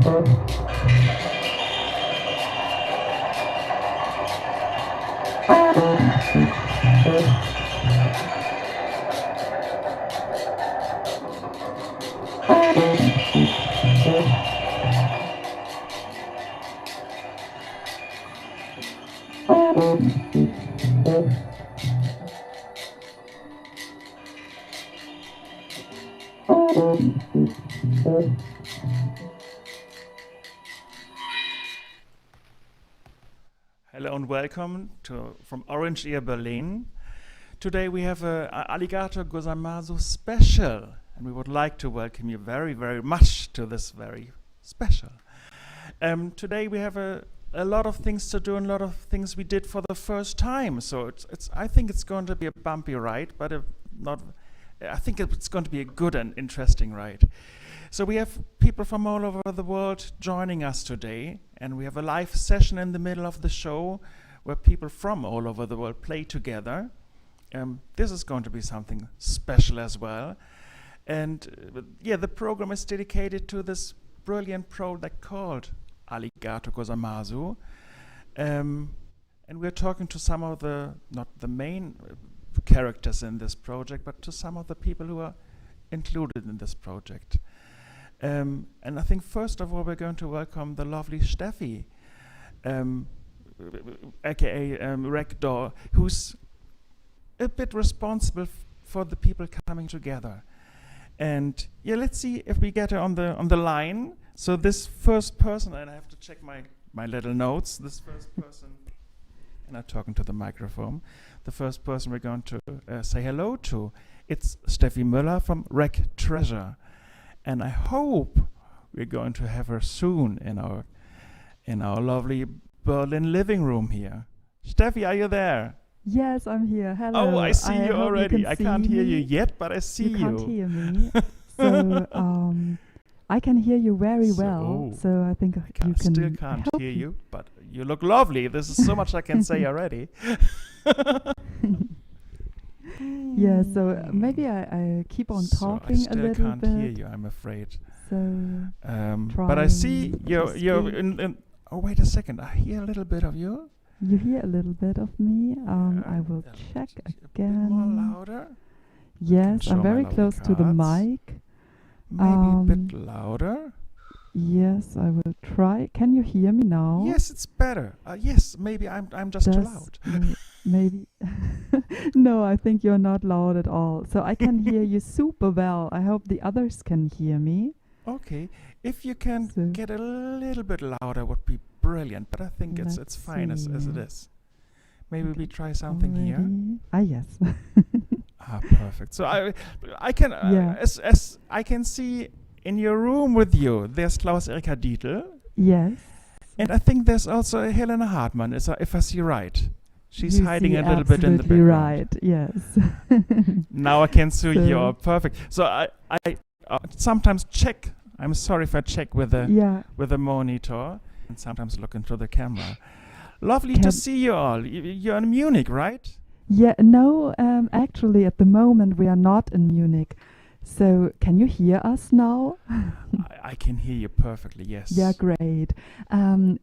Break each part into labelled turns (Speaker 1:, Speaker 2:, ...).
Speaker 1: Hello and welcome from Orange Ear, Berlin. Today we have a Alligator Gozaimasu special, and we would like to welcome you very, very much to this very special. Today we have a lot of things to do and a lot of things we did for the first time. So I think it's going to be a bumpy ride, but I think it's going to be a good and interesting ride. So we have people from all over the world joining us today, and we have a live session in the middle of the show where people from all over the world play together. This is going to be something special as well. And the program is dedicated to this brilliant project called Alligator Gozaimasu. And we're talking to some of not the main characters in this project, but to some of the people who are included in this project. And I think first of all we're going to welcome the lovely Steffi, aka Rekdor, who's a bit responsible for the people coming together. And let's see if we get her on the line. So this first person, and I have to check my little notes. This first person, and I'm talking to the microphone. The first person we're going to say hello to, it's Steffi Müller from Rec Treasure. And I hope we're going to have her soon in our lovely Berlin living room here. Steffi, are you there?
Speaker 2: Yes, I'm here. Hello.
Speaker 1: Oh, I see you already. I can't hear you yet, but I see you.
Speaker 2: You can't hear me. So I can hear you very well. So I think you can.
Speaker 1: Still can't hear you, but you look lovely. This is so much I can say already.
Speaker 2: Yeah, so maybe I keep on talking a little bit.
Speaker 1: I still can't hear you, I'm afraid.
Speaker 2: So,
Speaker 1: but I see you're in. Oh, wait a second. I hear a little bit of you.
Speaker 2: You hear a little bit of me. I will check again.
Speaker 1: A bit more louder.
Speaker 2: Yes, I'm very close to the mic.
Speaker 1: Maybe a bit louder.
Speaker 2: Yes, I will try. Can you hear me now?
Speaker 1: Yes, it's better. Yes, maybe I'm just too loud.
Speaker 2: Maybe. No, I think you're not loud at all. So I can hear you super well. I hope the others can hear me.
Speaker 1: Okay. If you can get a little bit louder would be brilliant, but I think it's fine as it is. Maybe we try something here.
Speaker 2: Yes.
Speaker 1: Perfect. So I can as I can see in your room with you, there's Klaus-Erika Dietl.
Speaker 2: Yes.
Speaker 1: And I think there's also a Helena Hartmann, if I see right. She's hiding a little bit in the
Speaker 2: background. Right,
Speaker 1: yes. Now I can see you. Oh, perfect. So I sometimes check. I'm sorry if I check with the monitor and sometimes look into the camera. Lovely to see you all. You're in Munich, right?
Speaker 2: Yeah, no, actually at the moment we are not in Munich. So can you hear us now?
Speaker 1: I can hear you perfectly, yes.
Speaker 2: Yeah, great.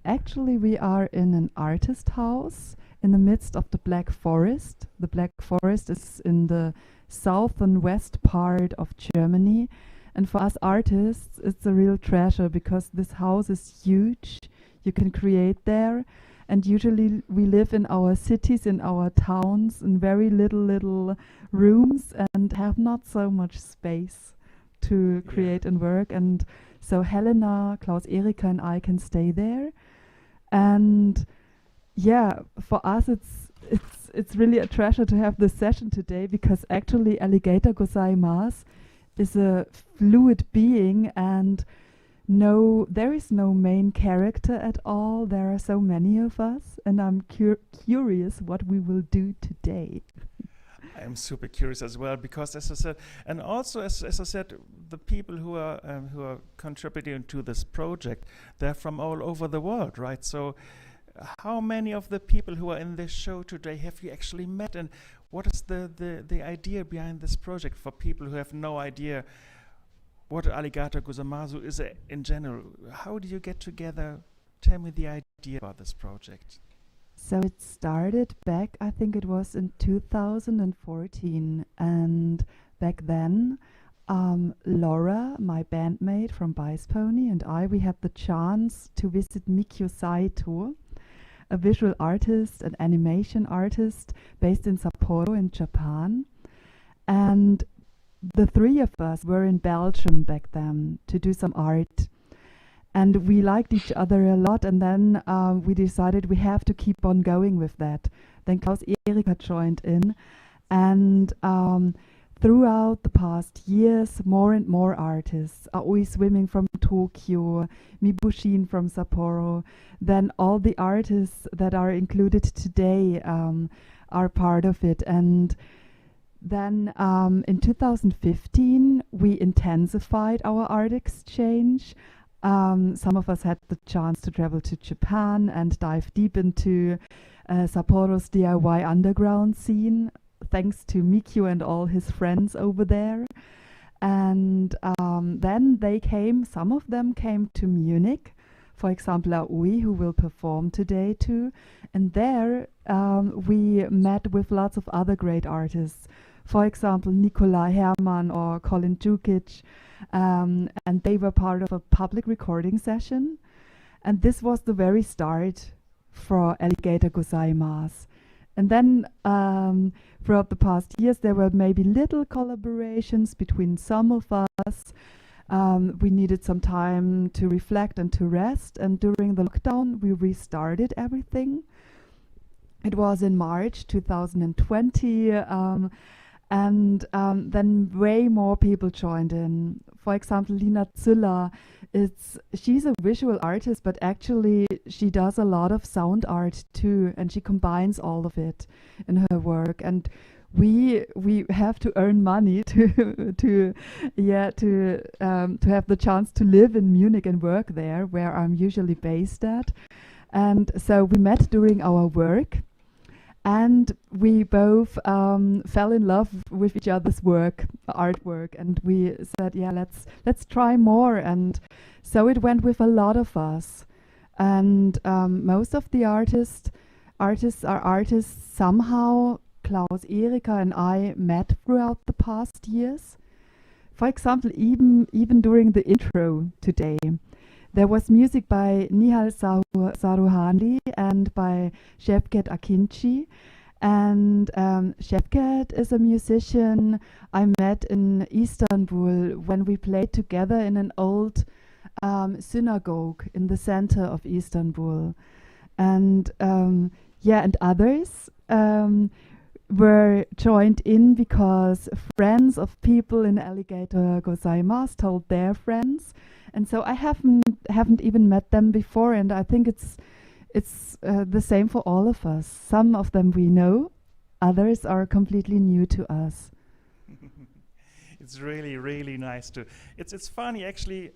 Speaker 2: Actually we are in an artist house in the midst of the Black Forest. The Black Forest is in the south and west part of Germany. And for us artists, it's a real treasure because this house is huge. You can create there. And usually we live in our cities, in our towns, in very little rooms and have not so much space to create and work. And so Helena, Klaus-Erika and I can stay there. And for us it's really a treasure to have this session today because actually Alligator Gozaimasu is a fluid being and there is no main character at all. There are so many of us, and I'm curious what we will do today.
Speaker 1: I'm super curious as well because, as I said, and also as I said, the people who are contributing to this project, they're from all over the world, right? So, how many of the people who are in this show today have you actually met, and what is the idea behind this project for people who have no idea what Alligator Gozaimasu is in general. How do you get together? Tell me the idea about this project.
Speaker 2: So it started back, I think it was in 2014, and back then Laura, my bandmate from beißpony, and we had the chance to visit Mikio Saito, a visual artist, an animation artist based in Sapporo in Japan. And the three of us were in Belgium back then to do some art. And we liked each other a lot, and then we decided we have to keep on going with that. Then Klaus Erika joined in, and throughout the past years, more and more artists, A Hui Swimming from Tokyo, Mibushin from Sapporo, then all the artists that are included today are part of it. And then in 2015, we intensified our art exchange. Some of us had the chance to travel to Japan and dive deep into Sapporo's DIY underground scene, thanks to Mikio and all his friends over there. And then some of them came to Munich, for example, A Hui, who will perform today too. And there we met with lots of other great artists, for example, Nikolai Hermann or Colin Jukic. And they were part of a public recording session. And this was the very start for Alligator Gozaimasu. And then throughout the past years, there were maybe little collaborations between some of us. We needed some time to reflect and to rest. And during the lockdown, we restarted everything. It was in March 2020. And then way more people joined in. For example, Lina Züller, she's a visual artist, but actually she does a lot of sound art too, and she combines all of it in her work. And we have to earn money to have the chance to live in Munich and work there, where I'm usually based at. And so we met during our work. And we both fell in love with each other's artwork, and we said, yeah, let's try more. And so it went with a lot of us. And most of the artists are artists somehow Klaus Erika and I met throughout the past years. For example, even during the intro today, there was music by Nihal Saruhani and by Shevket Akinci. And Shevket is a musician I met in Istanbul when we played together in an old synagogue in the center of Istanbul. And and others were joined in because friends of people in Alligator Gozaimasu told their friends. And so I haven't even met them before, and I think it's the same for all of us. Some of them we know, others are completely new to us.
Speaker 1: It's really, really nice to. It's funny actually.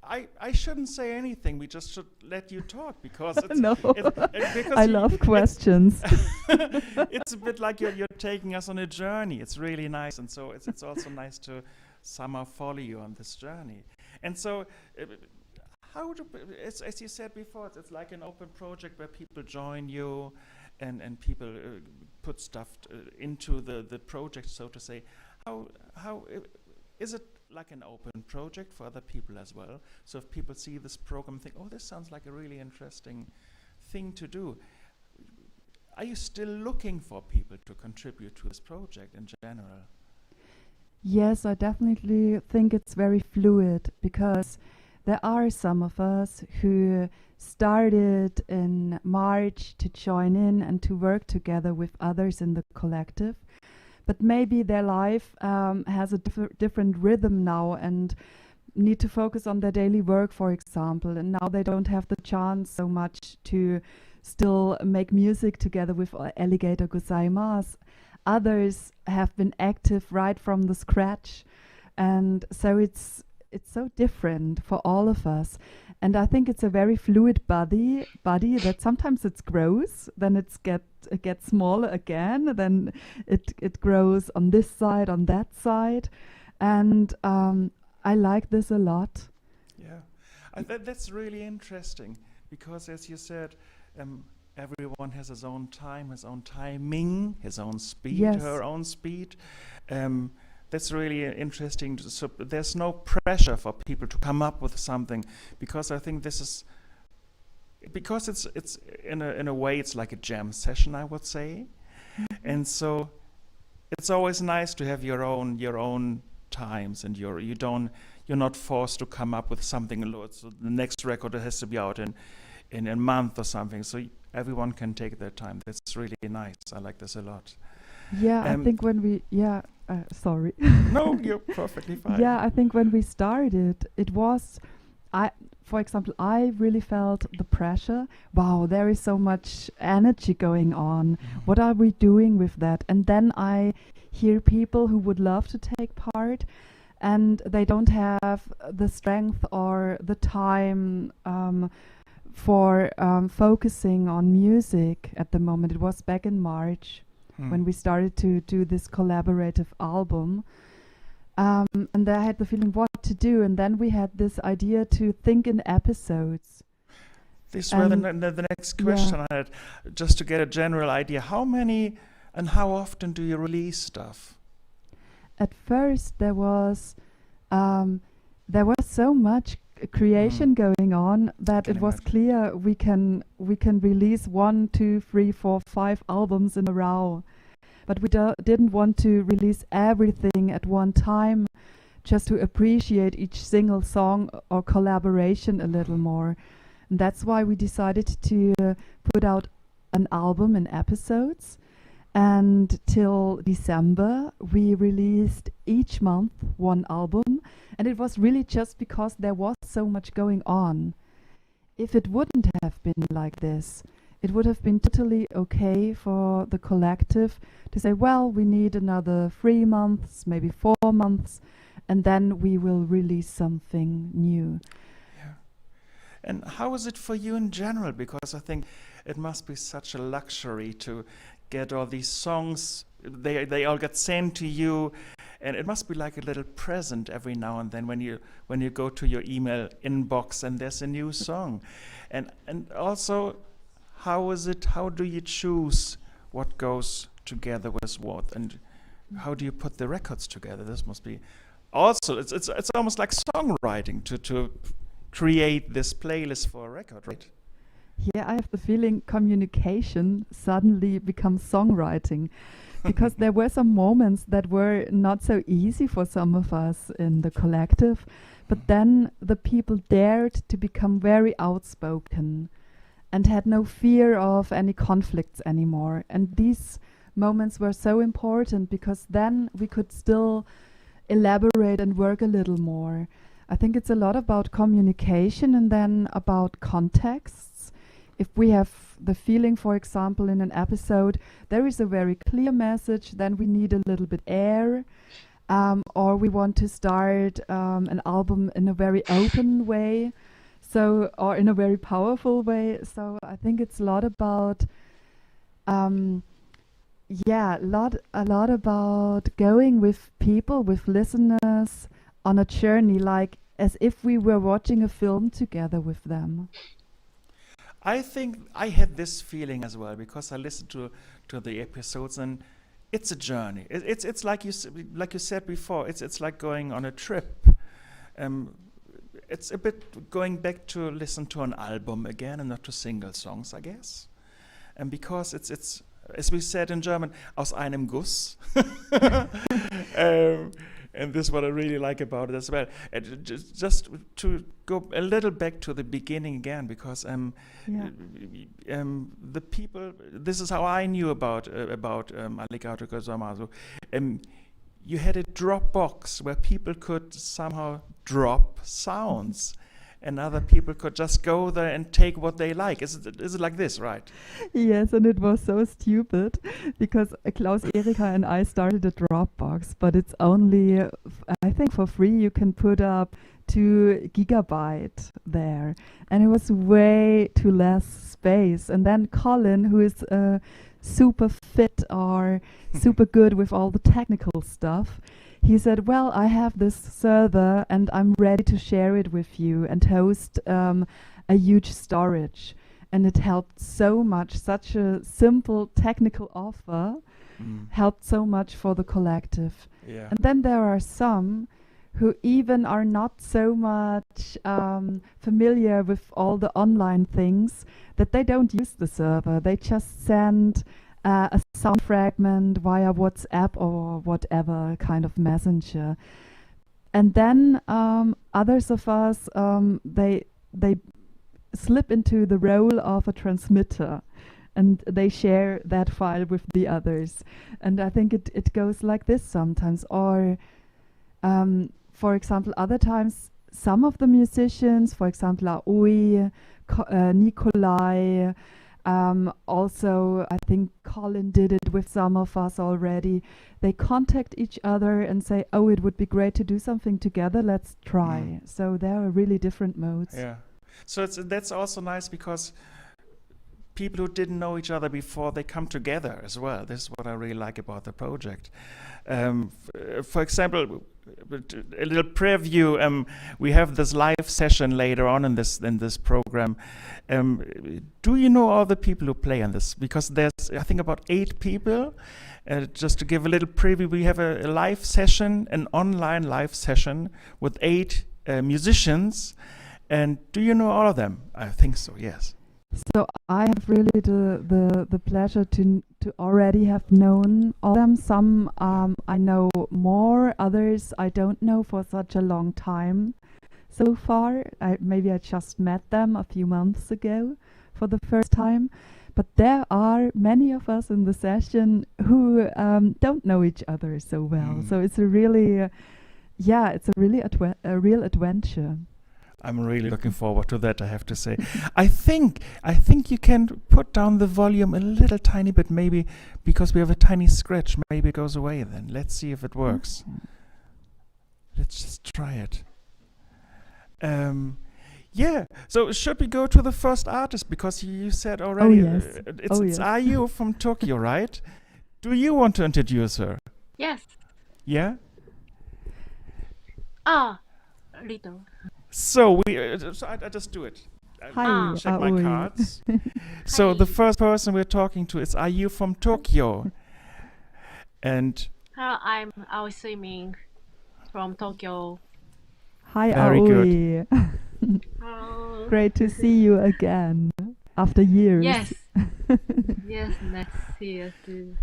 Speaker 1: I shouldn't say anything. We just should let you talk because it's,
Speaker 2: no.
Speaker 1: Because
Speaker 2: I love questions.
Speaker 1: It's a bit like you're taking us on a journey. It's really nice, and so it's also nice to somehow follow you on this journey. And so, as you said before, it's like an open project where people join you, and people put stuff into the project, so to say. How is it like an open project for other people as well? So if people see this program, think, oh, this sounds like a really interesting thing to do. Are you still looking for people to contribute to this project in general?
Speaker 2: Yes, I definitely think it's very fluid, because there are some of us who started in March to join in and to work together with others in the collective. But maybe their life has a different rhythm now and need to focus on their daily work, for example. And now they don't have the chance so much to still make music together with Alligator Gozaimasu. Others have been active right from the scratch. And so it's so different for all of us. And I think it's a very fluid body that sometimes it grows, then it gets smaller again, then it grows on this side, on that side. And I like this a lot.
Speaker 1: Yeah, that's really interesting because, as you said, everyone has his own time, his own timing, his own speed,
Speaker 2: Yes.
Speaker 1: her own speed. That's really interesting. So there's no pressure for people to come up with something, because I think this is because it's in a way it's like a jam session, I would say, and so it's always nice to have your own times, and you're not forced to come up with something. So the next record has to be out in a month or something. So everyone can take their time. That's really nice. I like this a lot.
Speaker 2: Yeah, I think when we sorry.
Speaker 1: No, you're perfectly fine.
Speaker 2: Yeah, I think when we started, it was, for example, I really felt the pressure. Wow, there is so much energy going on. What are we doing with that? And then I hear people who would love to take part, and they don't have the strength or the time for focusing on music at the moment. It was back in March when we started to do this collaborative album. And I had the feeling what to do, and then we had this idea to think in episodes.
Speaker 1: This was the next question I had, just to get a general idea. How many and how often do you release stuff?
Speaker 2: At first there was so much creation going on that it was clear we can release 1, 2, 3, 4, 5 albums in a row. But we didn't want to release everything at one time, just to appreciate each single song or collaboration a little more. And that's why we decided to put out an album in episodes. And till December, we released each month 1 album. And it was really just because there was so much going on. If it wouldn't have been like this, it would have been totally okay for the collective to say, well, we need another 3 months, maybe 4 months, and then we will release something new.
Speaker 1: Yeah. And how is it for you in general? Because I think it must be such a luxury to get all these songs. They all get sent to you, and it must be like a little present every now and then when you go to your email inbox and there's a new song. And also, how is it? How do you choose what goes together with what, and how do you put the records together? This must be also it's almost like songwriting to create this playlist for a record, right?
Speaker 2: Yeah, I have the feeling communication suddenly becomes songwriting, because there were some moments that were not so easy for some of us in the collective, but then the people dared to become very outspoken and had no fear of any conflicts anymore. And these moments were so important, because then we could still elaborate and work a little more. I think it's a lot about communication and then about contexts. If we have the feeling, for example, in an episode, there is a very clear message, then we need a little bit air, or we want to start an album in a very open way, or in a very powerful way. So I think it's a lot about, a lot about going with people, with listeners on a journey, like as if we were watching a film together with them.
Speaker 1: I think I had this feeling as well, because I listened to the episodes, and it's a journey. It's like you said before. It's like going on a trip. It's a bit going back to listen to an album again and not to single songs, I guess. And because it's as we said in German, aus einem Guss. And this is what I really like about it as well. Just to go a little back to the beginning again, because the people. This is how I knew about Alligator Gozaimasu. You had a Dropbox where people could somehow drop sounds, and other people could just go there and take what they like. Is it like this, right?
Speaker 2: Yes, and it was so stupid, because Klaus, Erika and I started a Dropbox, but it's only, I think for free you can put up 2 gigabyte there, and it was way too less space. And then Colin, who is super fit or super good with all the technical stuff, he said, well, I have this server and I'm ready to share it with you and host a huge storage. And it helped so much. Such a simple technical offer helped so much for the collective.
Speaker 1: Yeah.
Speaker 2: And then there are some who even are not so much familiar with all the online things that they don't use the server. They just send a sound fragment via WhatsApp or whatever kind of messenger. And then others of us, they slip into the role of a transmitter and they share that file with the others. And I think it goes like this sometimes. Or for example, other times, some of the musicians, for example, A Hui, Nikolai, also I think Colin did it with some of us already. They contact each other and say, oh, it would be great to do something together, let's try. So there are really different modes.
Speaker 1: Yeah. So that's also nice because people who didn't know each other before, they come together as well. This is what I really like about the project. For example, a little preview. We have this live session later on in this program. Do you know all the people who play on this? Because there's, I think, about 8 people. Just to give a little preview, we have a live session, an online live session with 8 musicians. And do you know all of them? I think so, yes.
Speaker 2: So I have really the pleasure to already have known all of them. Some I know more, others I don't know for such a long time so far. Maybe I just met them a few months ago for the first time. But there are many of us in the session who don't know each other so well. So it's a really, it's a really a real adventure.
Speaker 1: I'm really looking forward to that, I have to say. I think you can put down the volume a little tiny bit, maybe because we have a tiny scratch. Maybe it goes away then. Let's see if it works. Let's just try it. Yeah. So should we go to the first artist? Because you said already it's Are You from Tokyo, right? Do you want to introduce her?
Speaker 3: Yes.
Speaker 1: Yeah?
Speaker 3: Little.
Speaker 1: So I just do it.
Speaker 2: Hi,
Speaker 1: check my cards. So the first person we're talking to is Are You from Tokyo? And
Speaker 3: I'm Isumi from Tokyo.
Speaker 2: Hi,
Speaker 1: Very
Speaker 2: Aoi.
Speaker 3: Hello.
Speaker 2: Great to see you again after years.
Speaker 3: Yes. Yes, next year too.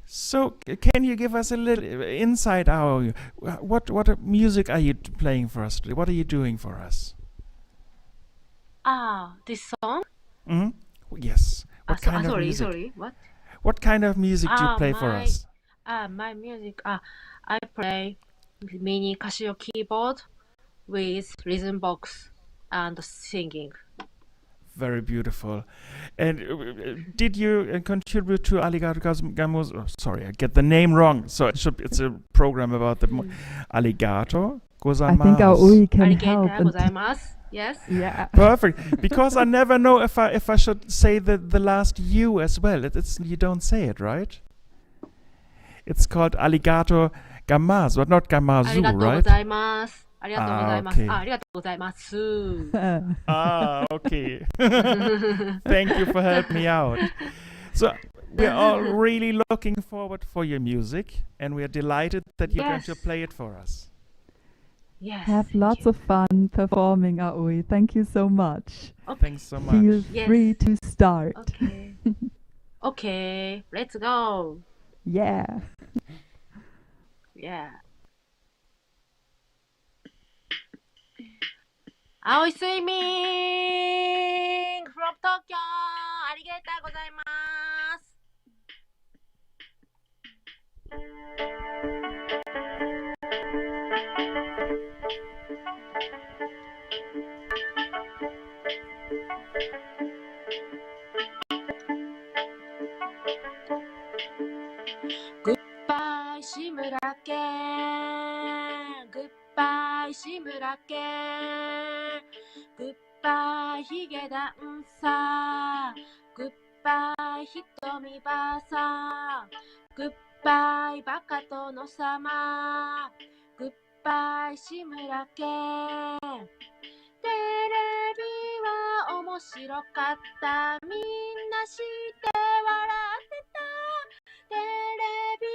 Speaker 1: so can you give us a little insight? What music are you playing for us today? What are you doing for us?
Speaker 3: This song?
Speaker 1: Mm-hmm. Yes. What kind of music?
Speaker 3: Sorry, what?
Speaker 1: What kind of music do you play for us?
Speaker 3: My music, I play mini Casio keyboard with rhythm box and singing.
Speaker 1: Very beautiful. And did you contribute to Alligator Gozaimasu? Oh, sorry, I get the name wrong. So it's a program about the Alligator Gozaimasu.
Speaker 2: I think Aoi can
Speaker 3: Alligator
Speaker 2: help.
Speaker 3: Gozaimasu. Yes.
Speaker 2: Yeah.
Speaker 1: Perfect. Because I never know if I should say the last U as well. It's you don't say it, right? It's called Alligator Gozaimasu, but not Gozaimasu, right?
Speaker 3: ありがとうございます。ありがとうございます。
Speaker 1: Okay. Thank you for helping me out. So we're all really looking forward for your music, and we are delighted that you're going to play it for us.
Speaker 3: Yes.
Speaker 2: Have lots of fun performing, Aoi. Thank you so much.
Speaker 1: Thanks so much.
Speaker 2: Feel free to start.
Speaker 3: Okay. Okay, let's go.
Speaker 2: Yeah.
Speaker 3: Yeah. Aoi swimming from Tokyo. Alligator gozaimasu. Goodbye, Shimurake. Goodbye, Shimurake. Goodbye, Hige dancer. Goodbye, Hitomi basa. Goodbye.
Speaker 4: バイバカ殿様、グッバイ志村けん。テレビは面白かった、みんな知って笑ってた。テレビ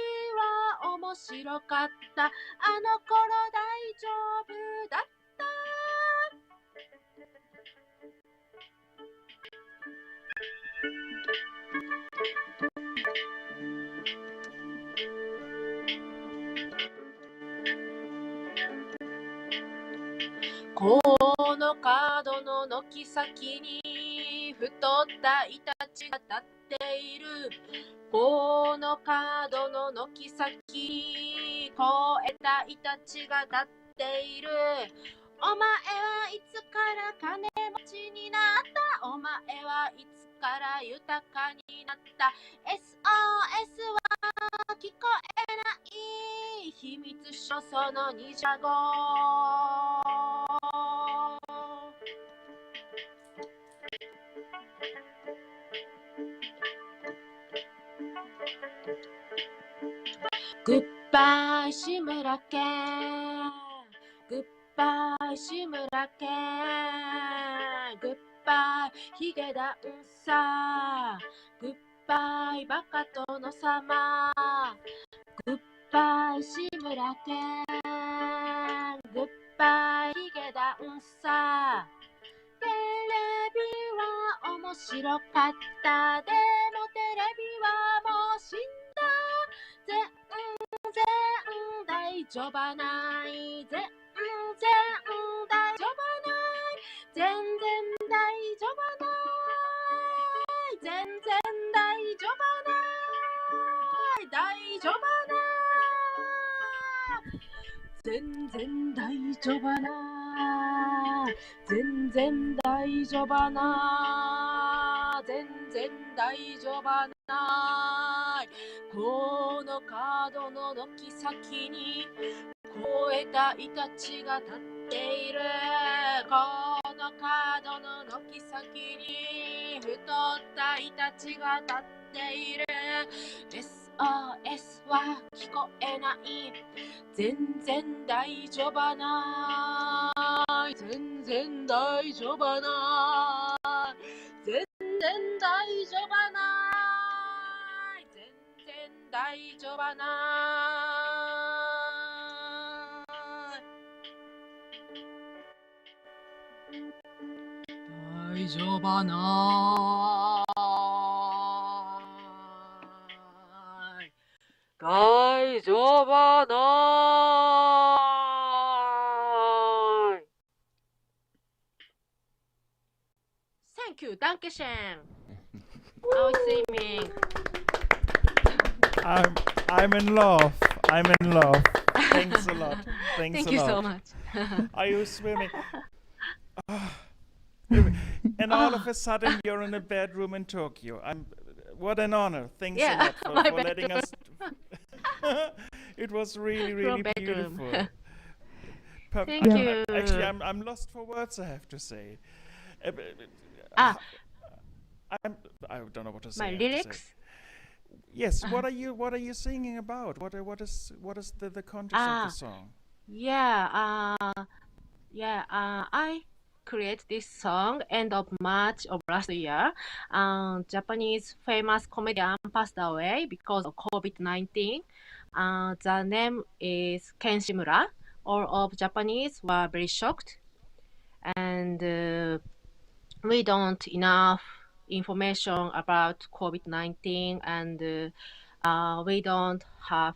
Speaker 4: は面白かった、あの頃大丈夫だった。この角の軒先に太ったイタチが立っている。この角の軒先に肥えたイタチが立っている。お前はいつから金持ちになった？お前はいつから豊かになった？ SOS は聞こえない。秘密書その2じゃ5。グッバイ志村けん、グッバイ志村けん、グッバイヒゲダンサー、グッバイバカ殿様、グッバイ志村けん、グッバイヒゲダンサー。テレビは面白かった、でもテレビはもう死んだ。全然大丈夫ない、全然大丈夫ない、全然大丈夫ない、全然大丈夫ない、大丈夫ない、全然大丈夫ない、全然大丈夫ない、全然大丈夫ない。この角の軒先に肥えたイタチが立っている。この角の軒先に太ったイタチが立っている。 SOS は聞こえない。全然大丈夫ない、全然大丈夫ない、全然大丈夫ない、全然大丈夫ない、大丈夫ない、大丈夫ない。Thank you, Dankeschön. How is swimming?
Speaker 1: I'm in love. I'm in love. Thanks a lot. Thanks
Speaker 4: Thank
Speaker 1: a
Speaker 4: you
Speaker 1: lot.
Speaker 4: so much.
Speaker 1: Are you swimming? And all of a sudden you're in a bedroom in Tokyo. What an honor. Thanks
Speaker 4: Yeah,
Speaker 1: a
Speaker 4: my
Speaker 1: lot for
Speaker 4: bedroom.
Speaker 1: letting us. It was really, really
Speaker 4: From bedroom.
Speaker 1: beautiful.
Speaker 4: Thank you.
Speaker 1: Actually, I'm lost for words, I have to say.
Speaker 4: Ah,
Speaker 1: I don't know what to say.
Speaker 4: my
Speaker 1: I have to say.
Speaker 4: lyrics?
Speaker 1: Yes. What are you singing about? What is the context of the song?
Speaker 4: I create this song end of March of last year. Japanese famous comedian passed away because of COVID-19. The name is Ken Shimura. All of Japanese were very shocked, and we don't enough information about COVID-19, and we don't have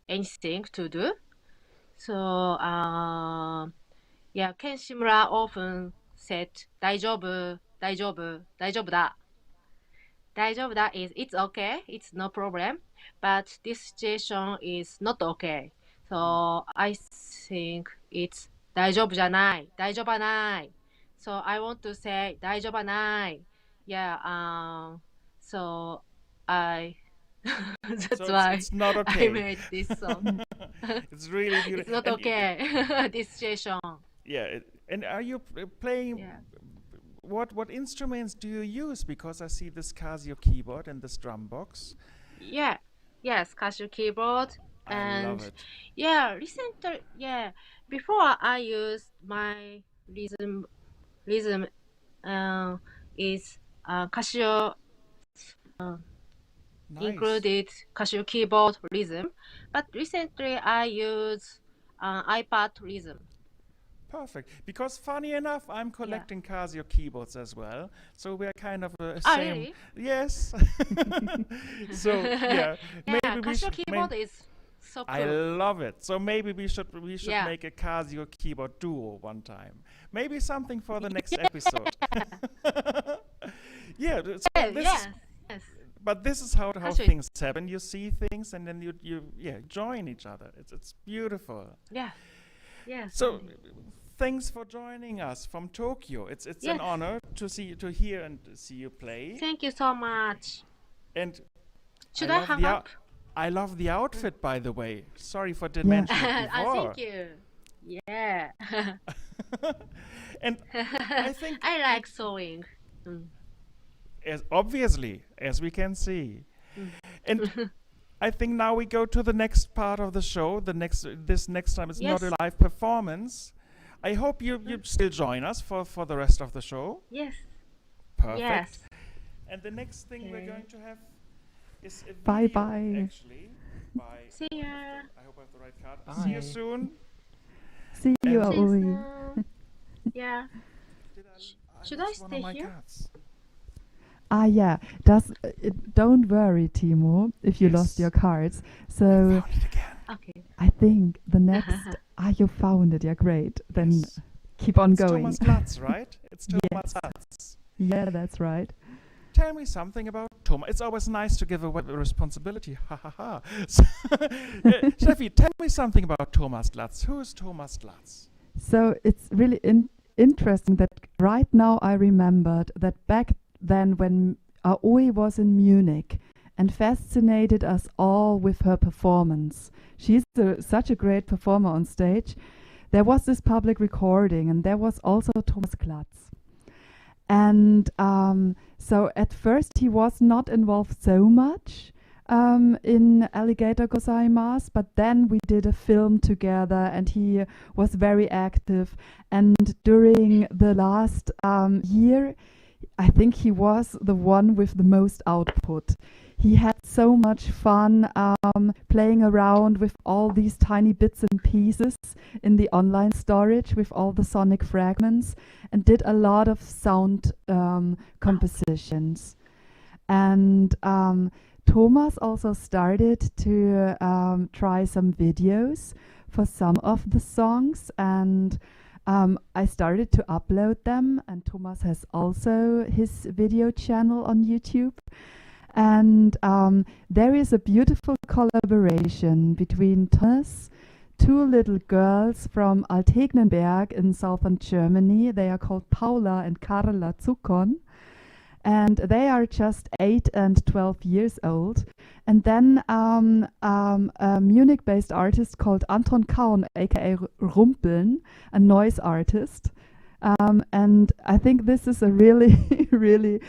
Speaker 4: anything to do. So Ken Shimura often said 大丈夫、大丈夫、大丈夫だ。大丈夫だ is it's okay, it's no problem, but this situation is not okay. So I think it's 大丈夫じゃない、大丈夫ない。So I want to say 大丈夫ない。So that's
Speaker 1: So
Speaker 4: why
Speaker 1: it's not
Speaker 4: I
Speaker 1: okay.
Speaker 4: made this song.
Speaker 1: It's really beautiful.
Speaker 4: It's not
Speaker 1: And
Speaker 4: okay, this situation.
Speaker 1: Yeah. And are you playing?
Speaker 4: Yeah.
Speaker 1: What instruments do you use? Because I see this Casio keyboard and this drum box.
Speaker 4: Yeah. yes, Casio keyboard.
Speaker 1: I
Speaker 4: And
Speaker 1: love it.
Speaker 4: yeah, recently, yeah, before I used my rhythm is Casio
Speaker 1: Nice.
Speaker 4: included Casio keyboard rhythm, but recently I use iPad rhythm.
Speaker 1: Perfect. Because funny enough, I'm
Speaker 4: Yeah.
Speaker 1: collecting Casio keyboards as well. So we're kind of a
Speaker 4: Ah,
Speaker 1: same.
Speaker 4: really?
Speaker 1: Yes. So yeah,
Speaker 4: Yeah,
Speaker 1: maybe we
Speaker 4: Casio
Speaker 1: should.
Speaker 4: keyboard is so
Speaker 1: I
Speaker 4: cool.
Speaker 1: love it. So maybe we should
Speaker 4: Yeah.
Speaker 1: make a Casio keyboard duo one time. Maybe something for the next episode. Yeah. So
Speaker 4: Yeah,
Speaker 1: this
Speaker 4: yes,
Speaker 1: is,
Speaker 4: yes.
Speaker 1: but this is how
Speaker 4: Casio.
Speaker 1: things happen. You see things and then you join each other. It's beautiful.
Speaker 4: Yeah. Yes.
Speaker 1: So thanks for joining us from Tokyo. It's an
Speaker 4: Yes.
Speaker 1: honor to hear and see you play.
Speaker 4: Thank you so much.
Speaker 1: And
Speaker 4: Should
Speaker 1: I
Speaker 4: I
Speaker 1: love
Speaker 4: hang
Speaker 1: the
Speaker 4: up?
Speaker 1: I love the outfit, by the way. Sorry for didn't mention it before.
Speaker 4: Thank you. Yeah.
Speaker 1: And I think
Speaker 4: I like sewing.
Speaker 1: obviously, as we can see. And I think now we go to the next part of the show. This next time it's not a
Speaker 4: Yes.
Speaker 1: live performance. I hope you still join us for the rest of the show.
Speaker 4: Yes.
Speaker 1: Perfect.
Speaker 4: Yes.
Speaker 1: And the next thing we're
Speaker 4: Okay.
Speaker 1: going to have is a
Speaker 2: Bye
Speaker 1: video,
Speaker 2: bye.
Speaker 1: actually. By
Speaker 4: See ya.
Speaker 1: I hope I have the right card. See you
Speaker 5: Bye.
Speaker 1: soon.
Speaker 2: See you,
Speaker 1: And-
Speaker 2: A
Speaker 4: See you
Speaker 2: Hui.
Speaker 4: soon. Yeah. Should I
Speaker 1: lost one of
Speaker 4: stay
Speaker 1: my
Speaker 4: here?
Speaker 1: cards.
Speaker 2: Ah, yeah. Don't worry, Timo, if you lost
Speaker 1: Yes.
Speaker 2: your cards. So
Speaker 1: Found it again.
Speaker 4: Okay.
Speaker 2: I think the next. You found it. Yeah, great. Then
Speaker 1: Yes.
Speaker 2: keep on
Speaker 1: It's
Speaker 2: going.
Speaker 1: Thomas Lutz, right? It's Thomas
Speaker 2: Yes.
Speaker 1: Lutz.
Speaker 2: Yeah, that's right.
Speaker 1: Tell me something about Thomas. It's always nice to give away the responsibility. Ha ha ha. So, Steffi, tell me something about Thomas Lutz. Who is Thomas Lutz?
Speaker 2: So it's really interesting that right now I remembered that back then when A Hui was in Munich and fascinated us all with her performance. She's such a great performer on stage. There was this public recording and there was also Thomas Lutz. And so at first he was not involved so much in Alligator Gozaimasu, but then we did a film together and he was very active. And during the last year, I think he was the one with the most output. He had so much fun playing around with all these tiny bits and pieces in the online storage with all the sonic fragments and did a lot of sound compositions. And Thomas also started to try some videos for some of the songs, and I started to upload them, and Thomas has also his video channel on YouTube. And there is a beautiful collaboration between Thomas, two little girls from Altegnenberg in southern Germany. They are called Paula and Carla Zuckon. And they are just 8 and 12 years old. And then a Munich-based artist called Anton Kaun, aka Rumpeln, a noise artist. And I think this is a really, really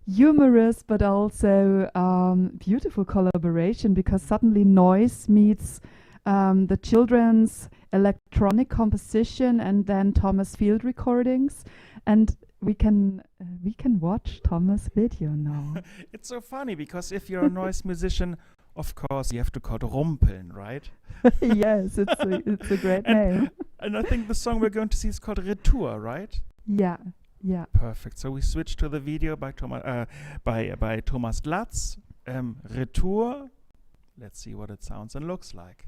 Speaker 2: humorous but also beautiful collaboration, because suddenly noise meets the children's electronic composition and then Thomas field recordings, and we can watch Thomas' video now.
Speaker 1: It's so funny because if you're a noise musician, of course you have to call Rumpeln, right?
Speaker 2: Yes, it's a great name.
Speaker 1: And I think the song we're going to see is called Retour, right?
Speaker 2: Yeah.
Speaker 1: Perfect. So we switch to the video by Thomas Lutz. Retour. Let's see what it sounds and looks like.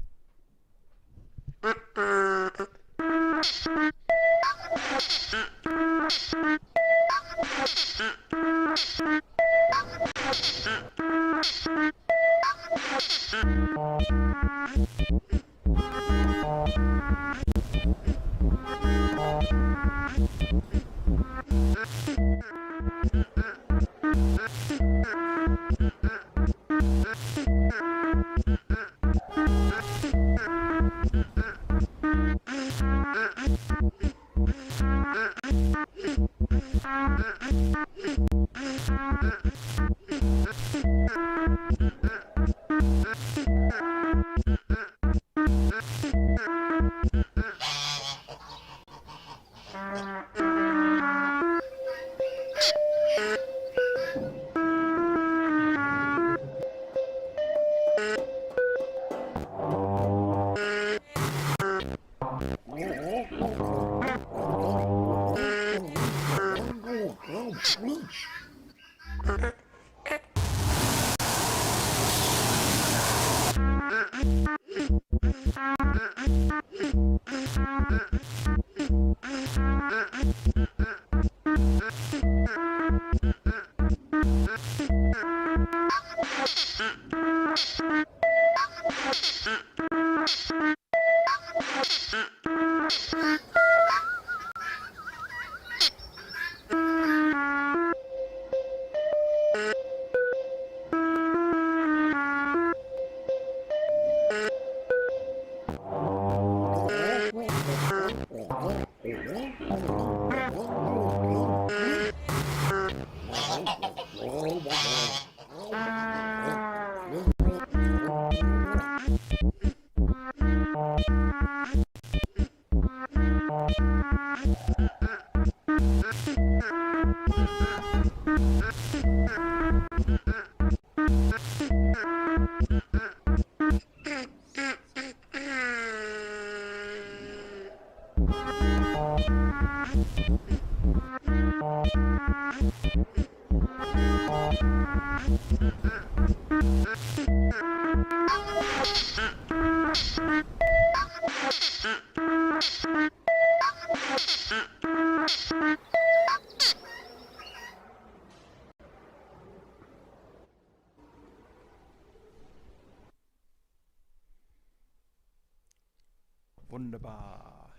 Speaker 1: Wunderbar.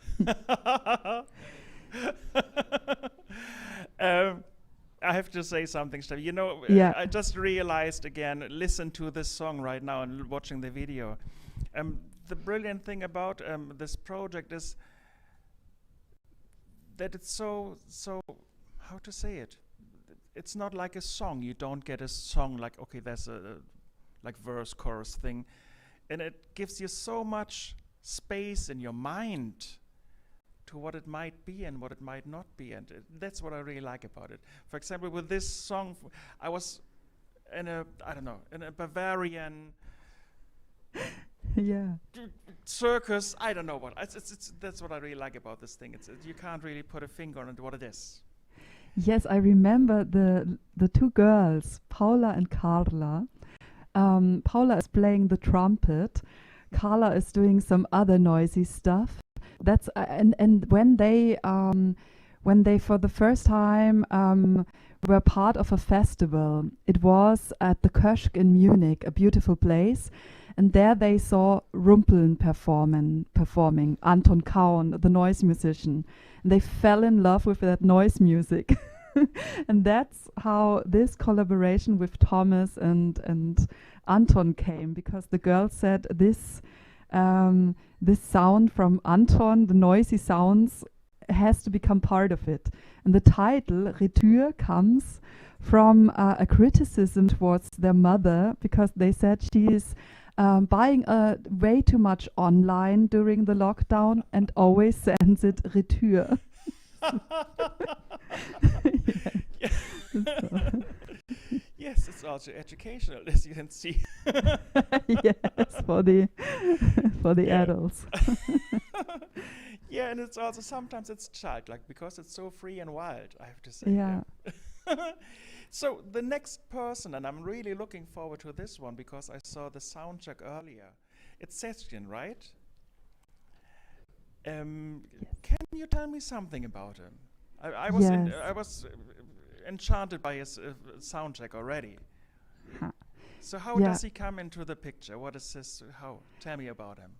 Speaker 1: I have to say something, Steffi. You know,
Speaker 2: Yeah.
Speaker 1: I just realized again, listen to this song right now and watching the video. The brilliant thing about this project is that it's so, how to say it? It's not like a song. You don't get a song like, okay, there's a like verse, chorus thing. And it gives you so much space in your mind to what it might be and what it might not be, and that's what I really like about it. For example, with this song, I was in a Bavarian
Speaker 2: Yeah.
Speaker 1: circus. I don't know what. That's what I really like about this thing. You can't really put a finger on it what it is.
Speaker 2: Yes, I remember the two girls, Paula and Carla. Paula is playing the trumpet. Carla is doing some other noisy stuff. That's and when they for the first time were part of a festival, it was at the Köschk in Munich, a beautiful place, and there they saw Rumpeln performing Anton Kaun, the noise musician. And they fell in love with that noise music. And that's how this collaboration with Thomas and Anton came, because the girl said this sound from Anton, the noisy sounds, has to become part of it. And the title, Retour, comes from a criticism towards their mother, because they said she is buying way too much online during the lockdown and always sends it Retour.
Speaker 1: Yes, it's also educational, as you can see.
Speaker 2: Yes, for the adults.
Speaker 1: Yeah, and it's also sometimes it's childlike because it's so free and wild, I have to say.
Speaker 2: Yeah.
Speaker 1: So the next person, and I'm really looking forward to this one because I saw the sound check earlier. It's Zeshkin, right? Can you tell me something about him? I was enchanted by his sound check already. So how does he come into the picture? What is his? How? Tell me about him.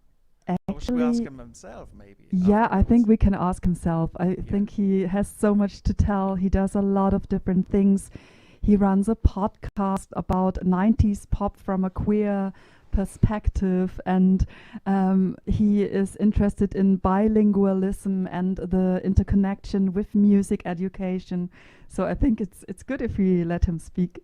Speaker 1: Or should we ask him himself, maybe?
Speaker 2: Yeah, I think we can ask himself. I think he has so much to tell. He does a lot of different things. He runs a podcast about 90s pop from a queer perspective, and he is interested in bilingualism and the interconnection with music education. So I think it's good if we let him speak.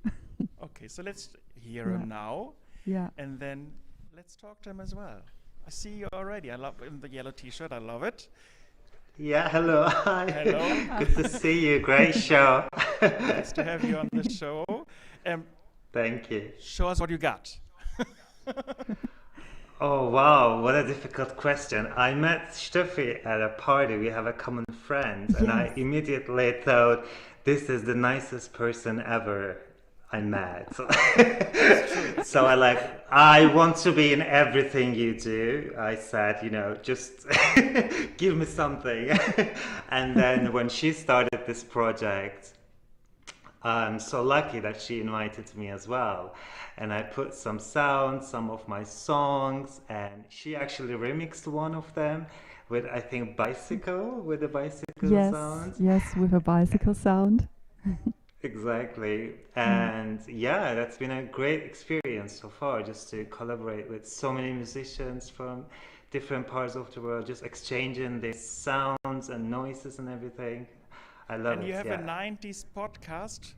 Speaker 1: Okay, so let's hear him now.
Speaker 2: Yeah.
Speaker 1: And then let's talk to him as well. I see you already. I love in the yellow T-shirt. I love it.
Speaker 5: Yeah, hello. Hi.
Speaker 1: Hello.
Speaker 5: Good to see you. Great show.
Speaker 1: Nice to have you on the show.
Speaker 5: Thank you.
Speaker 1: Show us what you got.
Speaker 5: Oh, wow. What a difficult question. I met Steffi at a party. We have a common friend. And I immediately thought, this is the nicest person ever I'm mad. So I want to be in everything you do. I said, just give me something. And then when she started this project, I'm so lucky that she invited me as well. And I put some sounds, some of my songs, and she actually remixed one of them with, I think, with the bicycle sound.
Speaker 2: Yes, with a bicycle sound.
Speaker 5: Exactly. And yeah, that's been a great experience so far, just to collaborate with so many musicians from different parts of the world, just exchanging their sounds and noises and everything. I love it.
Speaker 1: And you have a 90s podcast.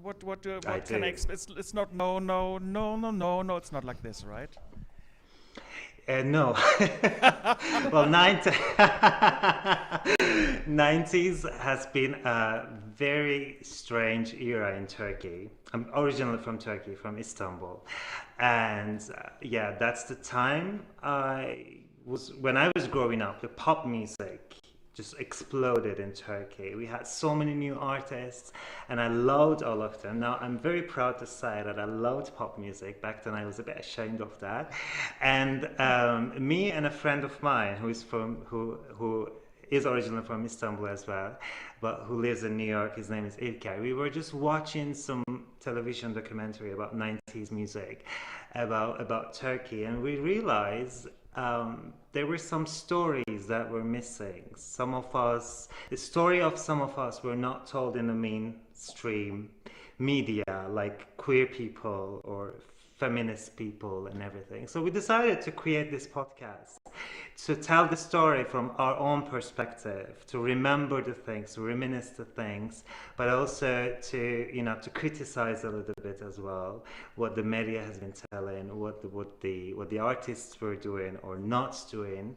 Speaker 1: What can I expect? It's not no, it's not like this, right?
Speaker 5: No. Well, 90s has been a very strange era in Turkey. I'm originally from Turkey, from Istanbul. And that's the time when I was growing up, the pop music just exploded in Turkey. We had so many new artists, and I loved all of them. Now, I'm very proud to say that I loved pop music. Back then, I was a bit ashamed of that. And me and a friend of mine who is originally from Istanbul as well, but who lives in New York, his name is İlker. We were just watching some television documentary about 90s music, about Turkey, and we realized there were some stories that were missing. The story of some of us were not told in the mainstream media, like queer people or feminist people and everything. So we decided to create this podcast to tell the story from our own perspective, to remember the things, to reminisce the things, but also to criticize a little bit as well what the media has been telling, what the artists were doing or not doing,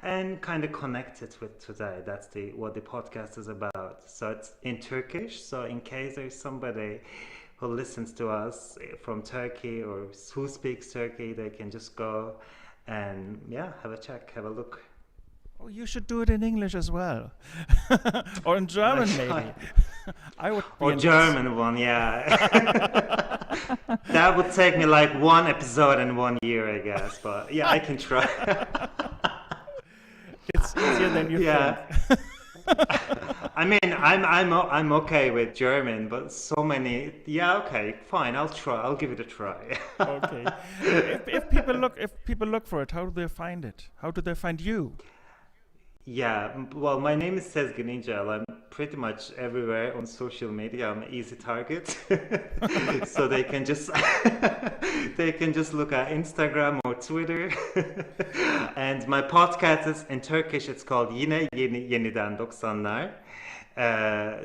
Speaker 5: and kind of connect it with today. That's what the podcast is about. So it's in Turkish. So in case there's somebody who listens to us from Turkey or who speaks Turkey, they can just go and have a check, have a look.
Speaker 1: Oh, you should do it in English as well. Or in German, maybe. I would.
Speaker 5: Or German one, yeah. That would take me like one episode in 1 year, I guess. But yeah, I can try.
Speaker 1: It's easier than you think.
Speaker 5: I mean, I'm okay with German, but so many. Yeah, okay, fine. I'll try. I'll give it a try.
Speaker 1: Okay. If people look for it, how do they find it? How do they find you?
Speaker 5: Yeah, well, my name is Zeshkin. I'm pretty much everywhere on social media. I'm an easy target, so they can just look at Instagram or Twitter. And my podcast is in Turkish. It's called Yine Yeniden 90'lar.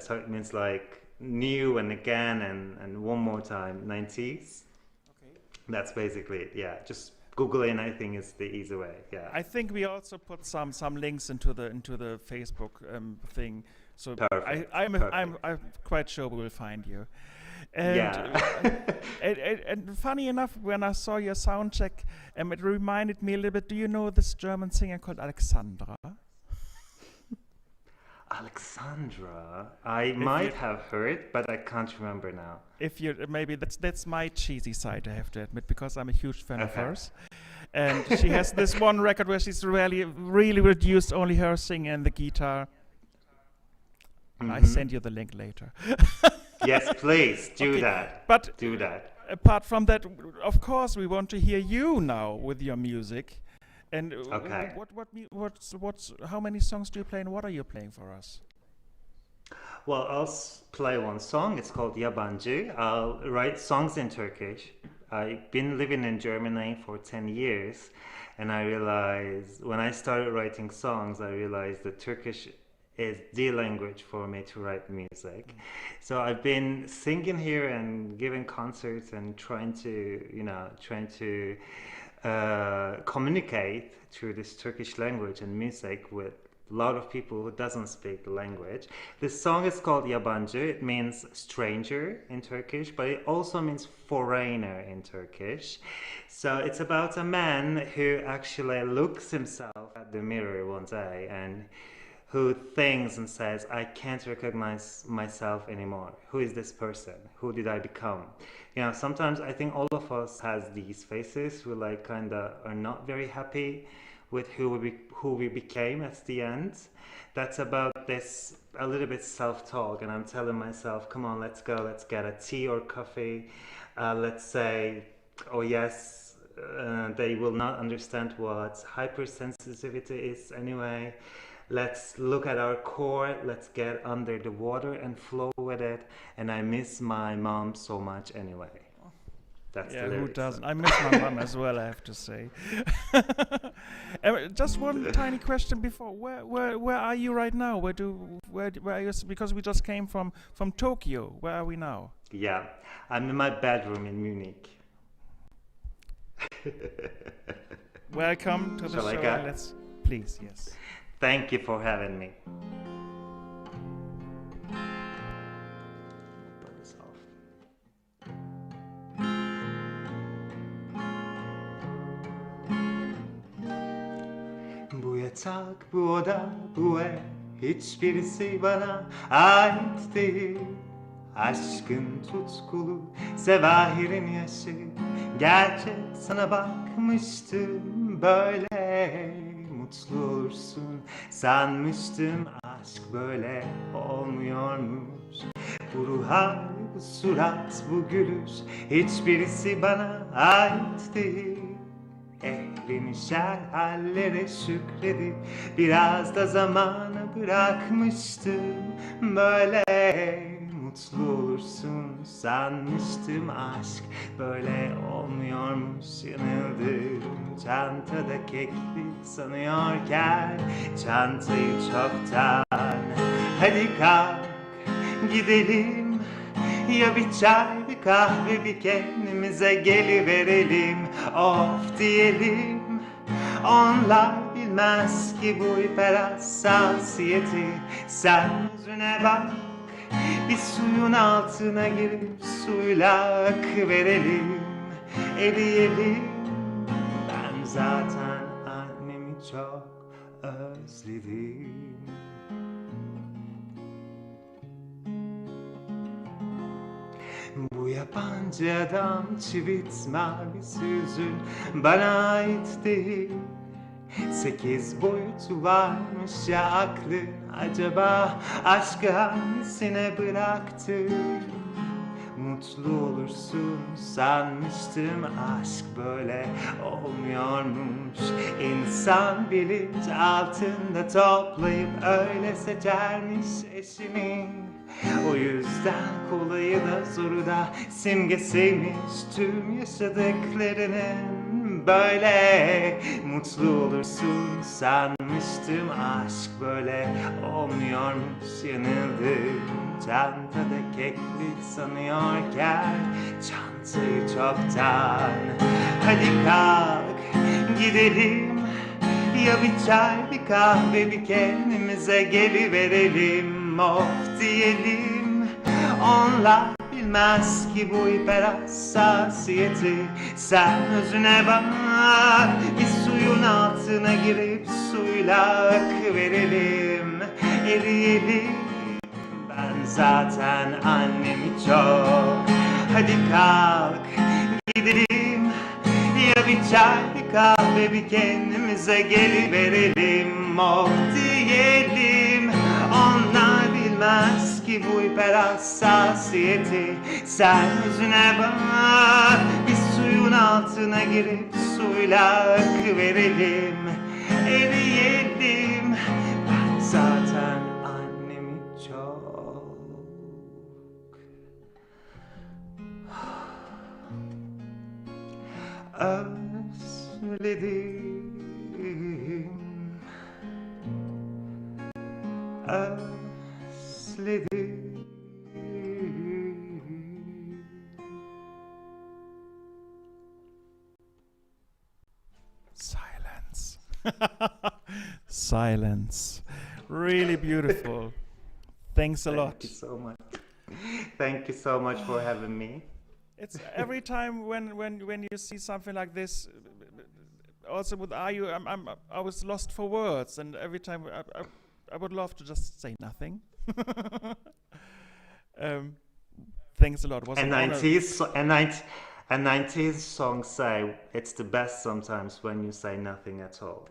Speaker 5: So it means like new and again and one more time, 90s. Okay. That's basically it. Yeah, just Googling, I think, is the easy way. Yeah.
Speaker 1: I think we also put some links into the Facebook thing. So
Speaker 5: Perfect.
Speaker 1: I'm quite sure we will find you. And, and funny enough, when I saw your sound check, it reminded me a little bit. Do you know this German singer called Alexandra?
Speaker 5: Alexandra, I might have heard, but I can't remember now.
Speaker 1: If you maybe that's my cheesy side, I have to admit, because I'm a huge fan of hers. And she has this one record where she's really reduced only her singing and the guitar. Mm-hmm. I send you the link later.
Speaker 5: Yes, please do that.
Speaker 1: But
Speaker 5: do that.
Speaker 1: Apart from that, of course, we want to hear you now with your music. And
Speaker 5: okay.
Speaker 1: How many songs do you play, and what are you playing for us?
Speaker 5: Well, I'll play one song. It's called Yabancı. I'll write songs in Turkish. I've been living in Germany for 10 years, and I realized when I started writing songs, I realized that Turkish is the language for me to write music. So I've been singing here and giving concerts and trying to communicate through this Turkish language and music with a lot of people who doesn't speak the language. This song is called Yabancı. It means stranger in Turkish, but it also means foreigner in Turkish. So it's about a man who actually looks himself at the mirror one day and who thinks and says, I can't recognize myself anymore. Who is this person? Who did I become? You know, sometimes I think all of us has these faces who like kind of are not very happy with who we became at the end. That's about this a little bit self-talk, and I'm telling myself, come on, let's go, let's get a tea or coffee. Let's say, oh yes, they will not understand what hypersensitivity is anyway. Let's look at our core, let's get under the water and flow with it. And I miss my mom so much anyway. That's
Speaker 1: Yeah,
Speaker 5: the
Speaker 1: who
Speaker 5: lyrics.
Speaker 1: doesn't? I miss my mom as well, I have to say. Just one tiny question before. Where are you right now? Where are you? Because we just came from Tokyo. Where are we now?
Speaker 5: Yeah, I'm in my bedroom in Munich.
Speaker 1: Welcome to the
Speaker 5: Shall I
Speaker 1: show.
Speaker 5: go?
Speaker 1: Let's please, yes.
Speaker 5: Thank you for having me. Put this off. Bu yatak, bu oda, bu ev, hiçbirisi bana ait değil. Aşkın tutkulu, sevahirin yaşı, gerçek sana bakmıştım böyle. Mutlu olursun sanmıştım, aşk böyle olmuyormuş. Bu ruh hali, bu surat, bu gülüş, hiçbirisi bana ait değil. Ehlin şer hallere şükredip biraz da zamanı bırakmıştım böyle. Mutlu olursun sanmıştım, aşk böyle olmuyormuş, yanıldım. Çantada keklik sanıyorken çantayı çoktan. Hadi kalk gidelim, ya bir çay bir kahve bir kendimize geliverelim. Of diyelim, onlar bilmez ki bu hiperhassasiyeti. Sen yüzüne bak, bir suyun altına girip suyla akıverelim, eriyelim. Ben zaten annemi çok özledim. Bu yabancı adam çivit mavisi yüzün bana ait değil. 8 boyutu varmış ya aklın, acaba aşkı hangisine bıraktı? Mutlu olursun sanmıştım, aşk böyle olmuyormuş. İnsan bilinç altında toplayıp öyle seçermiş eşini. O yüzden kolayı da zoru da simgesiymiş tüm yaşadıklarının. Böyle mutlu olursun sanmıştım, aşk böyle olmuyormuş, yanıldım. Çantada keklik sanıyorken çantayı çoktan. Hadi kalk gidelim, ya bir çay bir kahve bir kendimize geliverelim. Of diyelim, onlar bilmez ki bu hiperhassasiyeti. Sen özüne bak, bir suyun altına girip suyla akıverelim, eriyelim. Ben zaten annemi çok. Hadi kalk gidelim, ya bir çay bir kahve bir kendimize geliverelim. Of diyelim, onlar bilmez ki bu hiperhassasiyeti. Sen yüzüne bak, bir suyun altına girip suyla akıverelim, eriyelim. Ben zaten annemi çok özledim. Özledim.
Speaker 1: Silence. Silence. Really beautiful. Thanks a lot.
Speaker 5: Thank you so much. Thank you so much for having me.
Speaker 1: It's every time when you see something like this, also with Are You, I was lost for words, and every time I would love to just say nothing. Thanks a lot. Was
Speaker 5: And
Speaker 1: an honor.
Speaker 5: 90s songs say it's the best sometimes when you say nothing at all.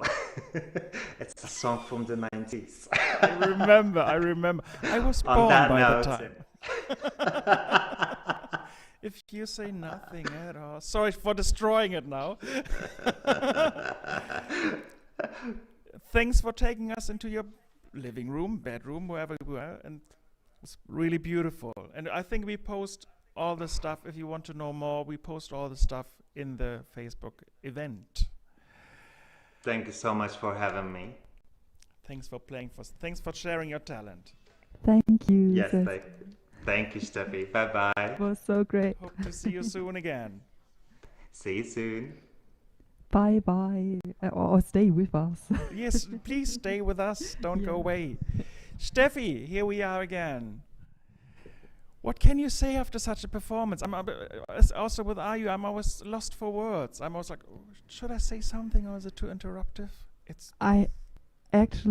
Speaker 5: It's a song from the 90s.
Speaker 1: I remember. I was
Speaker 5: On
Speaker 1: born
Speaker 5: that
Speaker 1: by
Speaker 5: note,
Speaker 1: the time. If you say nothing at all. Sorry for destroying it now. Thanks for taking us into your living room, bedroom, wherever we were, and it was really beautiful. And I think we post all the stuff. If you want to know more, we post all the stuff in the Facebook event.
Speaker 5: Thank you so much for having me.
Speaker 1: Thanks for playing for us. Thanks for sharing your talent.
Speaker 2: Thank you.
Speaker 5: Yes,
Speaker 2: Zeshkin.
Speaker 5: thank you, Steffi. Bye-bye.
Speaker 2: It was so great.
Speaker 1: Hope to see you soon again.
Speaker 5: See you soon.
Speaker 2: Bye bye. Or stay with us.
Speaker 1: Yes, please stay with us. Don't go
Speaker 2: Yeah.
Speaker 1: away. Steffi, here we are again. What can you say after such a performance? Also with Are You, I'm always lost for words. I'm always like, oh, should I say something or is it too interruptive? It's
Speaker 2: I think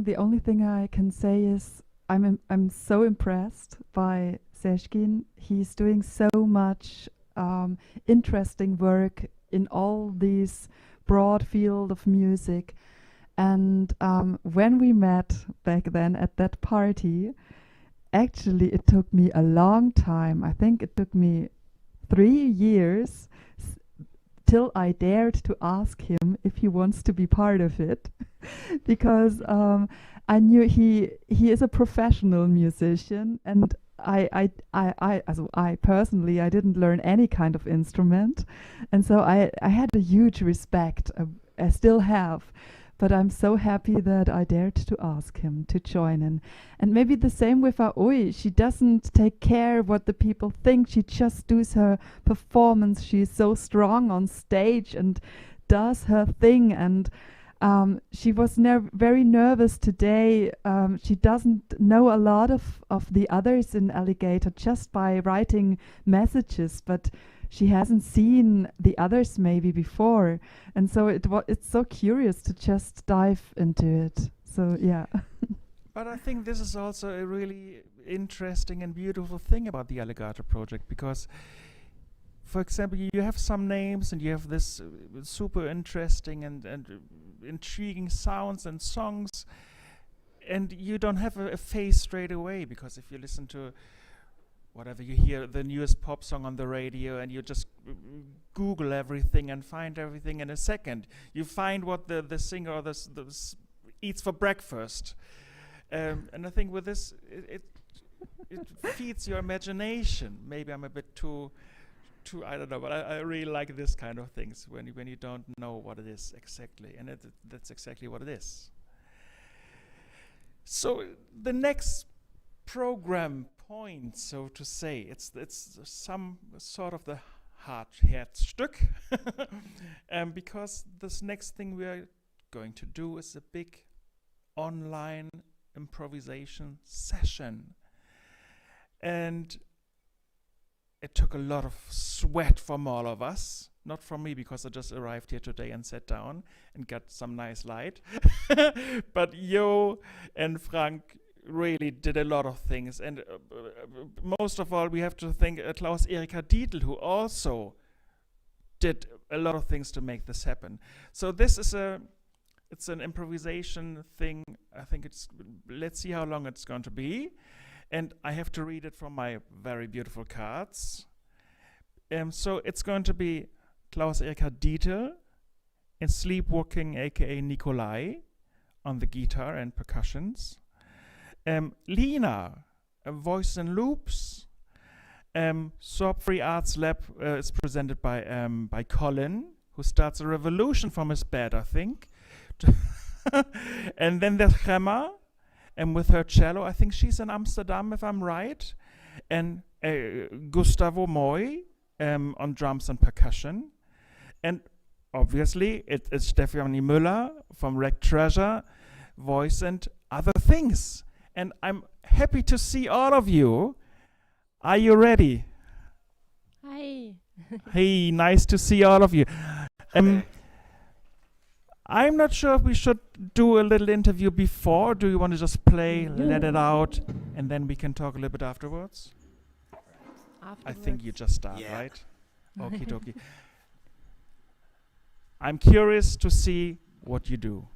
Speaker 2: the only thing I can say is I'm so impressed by Zeshkin. He's doing so much interesting work in all these broad field of music. And when we met back then at that party, actually it took me a long time. I think it took me 3 years till I dared to ask him if he wants to be part of it, because I knew he is a professional musician, and I personally I didn't learn any kind of instrument, and so I had a huge respect. I still have. But I'm so happy that I dared to ask him to join in. And maybe the same with A Hui. She doesn't take care what the people think. She just does her performance. She's so strong on stage and does her thing. And she was very nervous today. She doesn't know a lot of the others in Alligator just by writing messages, but she hasn't seen the others maybe before, and so it's so curious to just dive into it. So yeah.
Speaker 1: But I think this is also a really interesting and beautiful thing about the Alligator project, because, for example, you have some names and you have this super interesting and intriguing sounds and songs, and you don't have a face straight away, because if you listen to whatever, you hear the newest pop song on the radio and you just Google everything and find everything in a second. You find what the singer or the eats for breakfast. And I think with this, it feeds your imagination. Maybe I'm a bit too I don't know, but I really like this kind of things when you don't know what it is exactly. And that's exactly what it is. So the next program point, so to say, it's some sort of the Herzstück, because this next thing we are going to do is a big online improvisation session, and it took a lot of sweat from all of us. Not from me, because I just arrived here today and sat down and got some nice light, but Yo and Frank really did a lot of things, and most of all we have to thank Klaus Erika Dietl, who also did a lot of things to make this happen. So this is it's an improvisation thing. I think let's see how long it's going to be, and I have to read it from my very beautiful cards. So it's going to be Klaus Erika Dietl in Sleepwalking, aka Nikolai, on the guitar and percussions. Lina, Voice and Loops. Sorb Free Arts Lab is presented by Colin, who starts a revolution from his bed, I think. And then there's Gemma, and with her cello, I think she's in Amsterdam, if I'm right. And Gustavo Moy on drums and percussion. And obviously, it is Stefanie Müller from Wrecked Treasure, voice and other things. And I'm happy to see all of you. Are you ready?
Speaker 4: Hi.
Speaker 1: Hey, nice to see all of you. I'm not sure if we should do a little interview before. Do you want to just play, let it out, and then we can talk a little bit afterwards? I think you just start, right? Okie dokie. I'm curious to see what you do.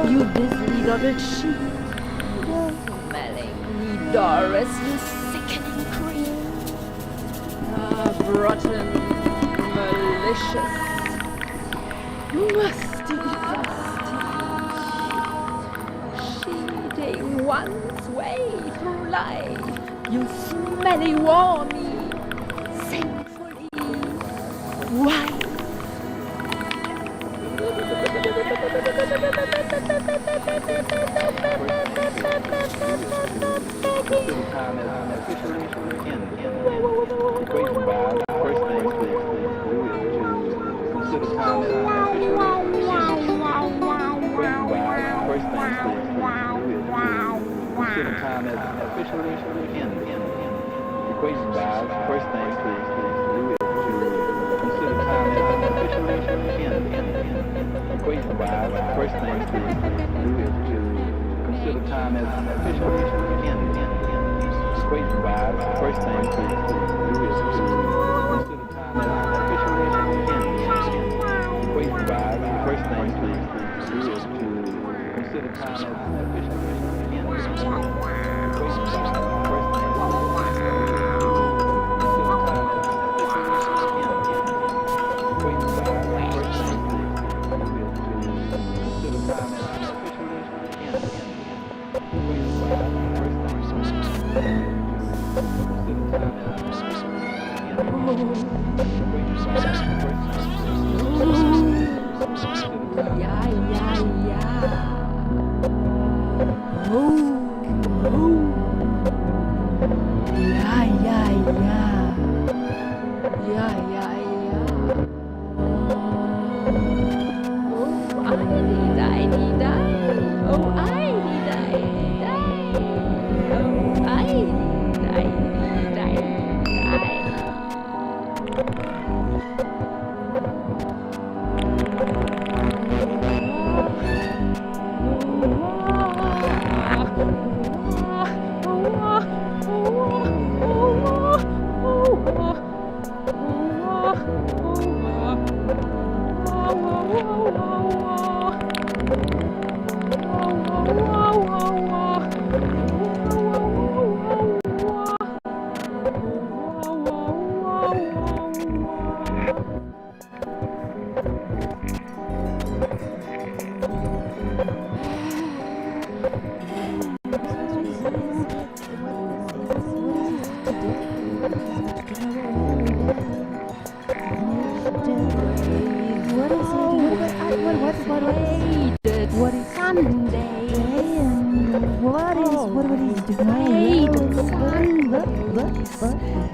Speaker 4: You busy little sheep, smelling Doris, you sickening creep. Rotten, malicious, musty, cheating one's way through life. You smelly wormy, sinfully white.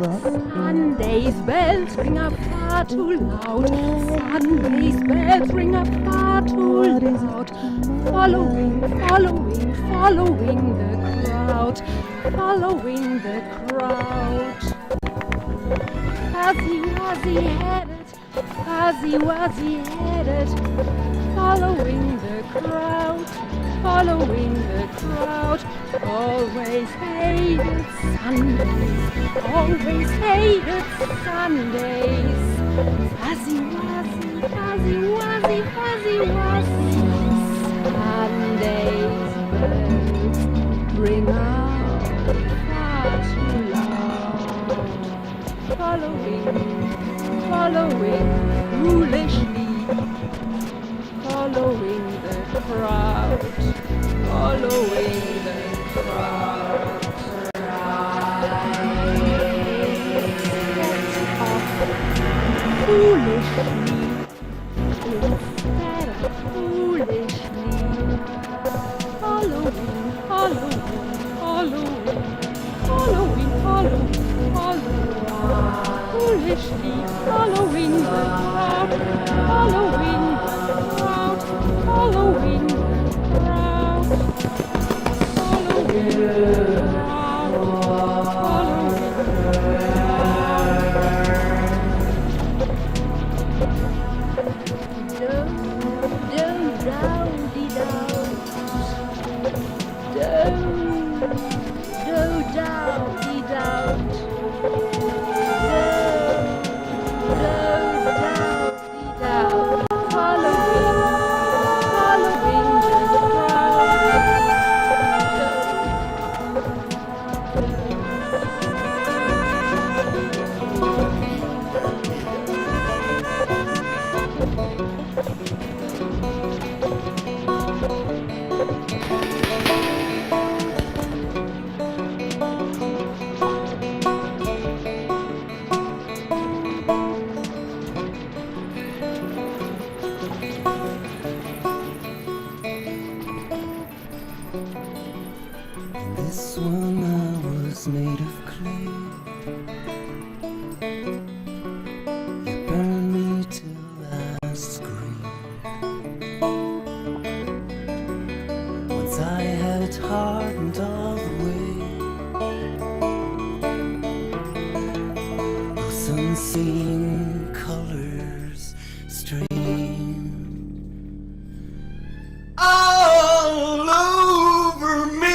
Speaker 4: Sunday's bells ring up far too loud. Sunday's bells ring up far too loud. Following, following, following the crowd. Following the crowd. Fuzzy wuzzy headed, fuzzy wuzzy headed. Following the crowd. Following the crowd. Always hated Sundays. Always hated Sundays. Fuzzy wuzzy, fuzzy wuzzy, fuzzy wuzzy. Sundays bells ring out far too loud. Following, following foolishly. Following the crowd. Following the crowd. Foolishly, instead of foolishly, following, following, following, following, following, following, foolishly, following the crowd, following the crowd, following the crowd, following the crowd, following the
Speaker 6: This one I was made of clay. You burned me till I screamed. Once I had it hardened all the way. Those unseen colors stream all over me.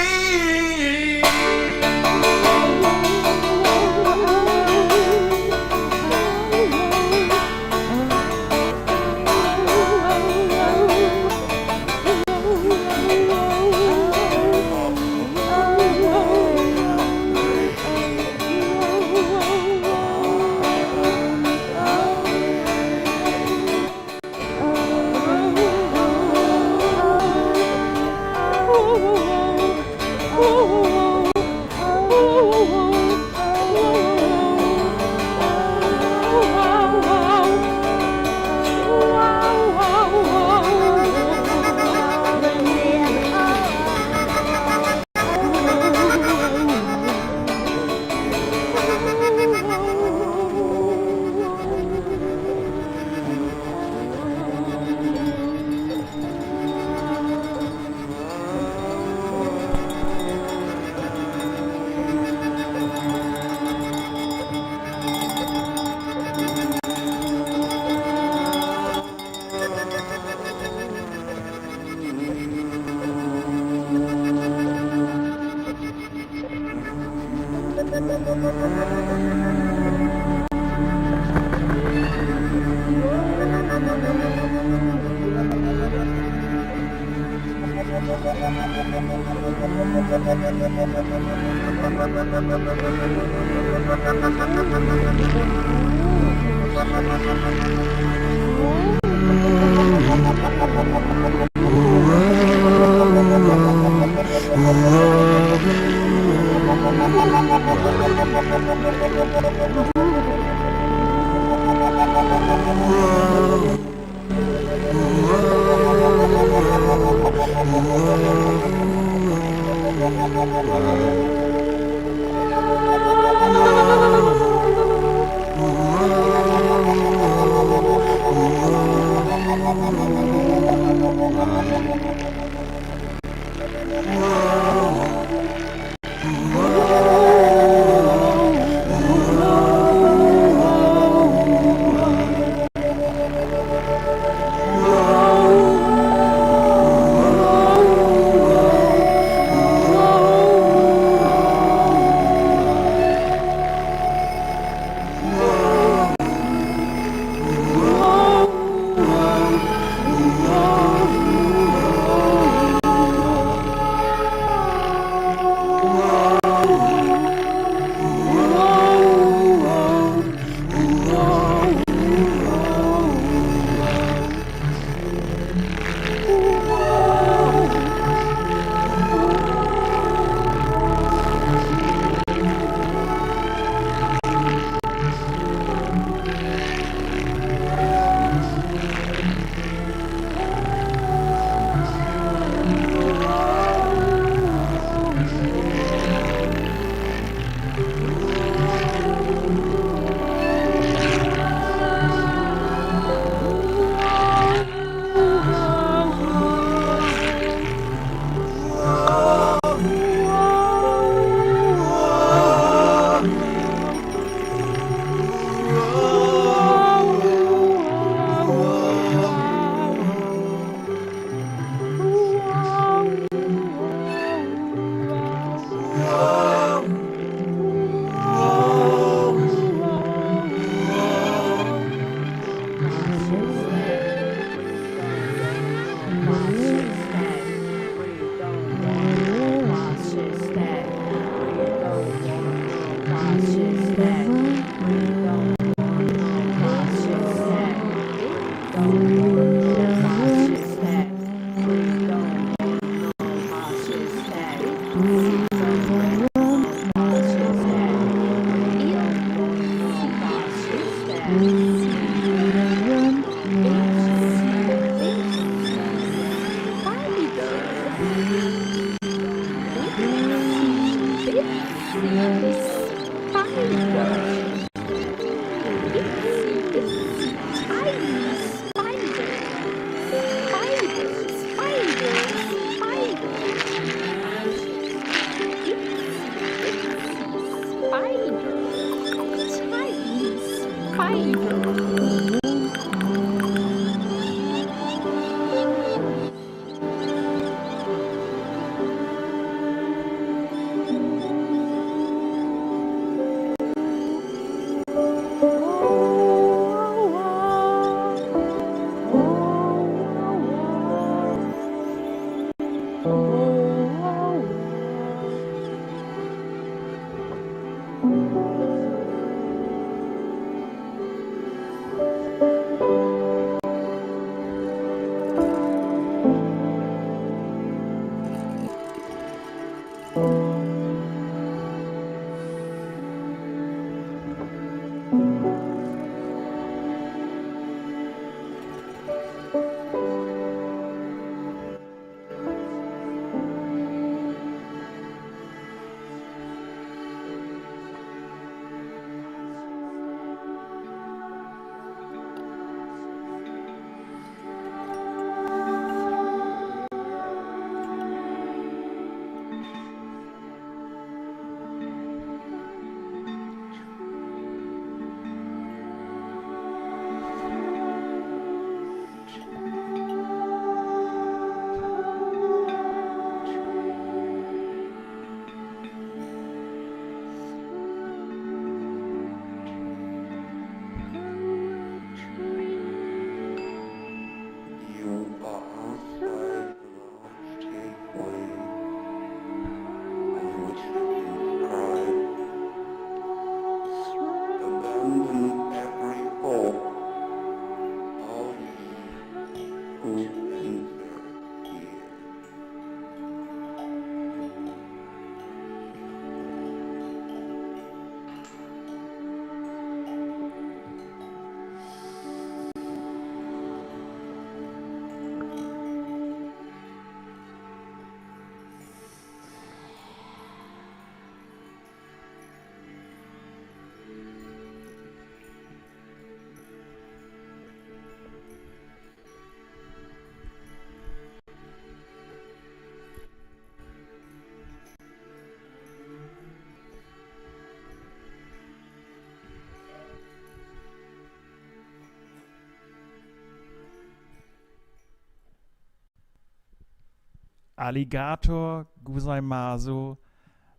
Speaker 1: Alligator Gozaimasu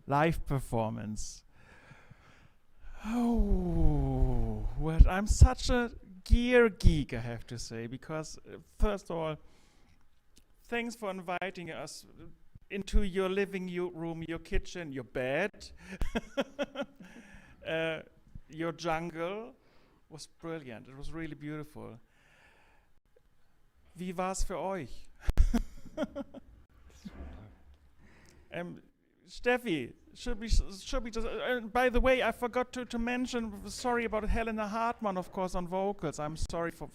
Speaker 1: live performance. Oh, well, I'm such a gear geek, I have to say, because first of all, thanks for inviting us into your living room, your kitchen, your bed, your jungle was brilliant. It was really beautiful. Wie war's für euch? Steffi, should we just? By the way, I forgot to mention. Sorry about Helena Hartmann, of course, on vocals. I'm sorry for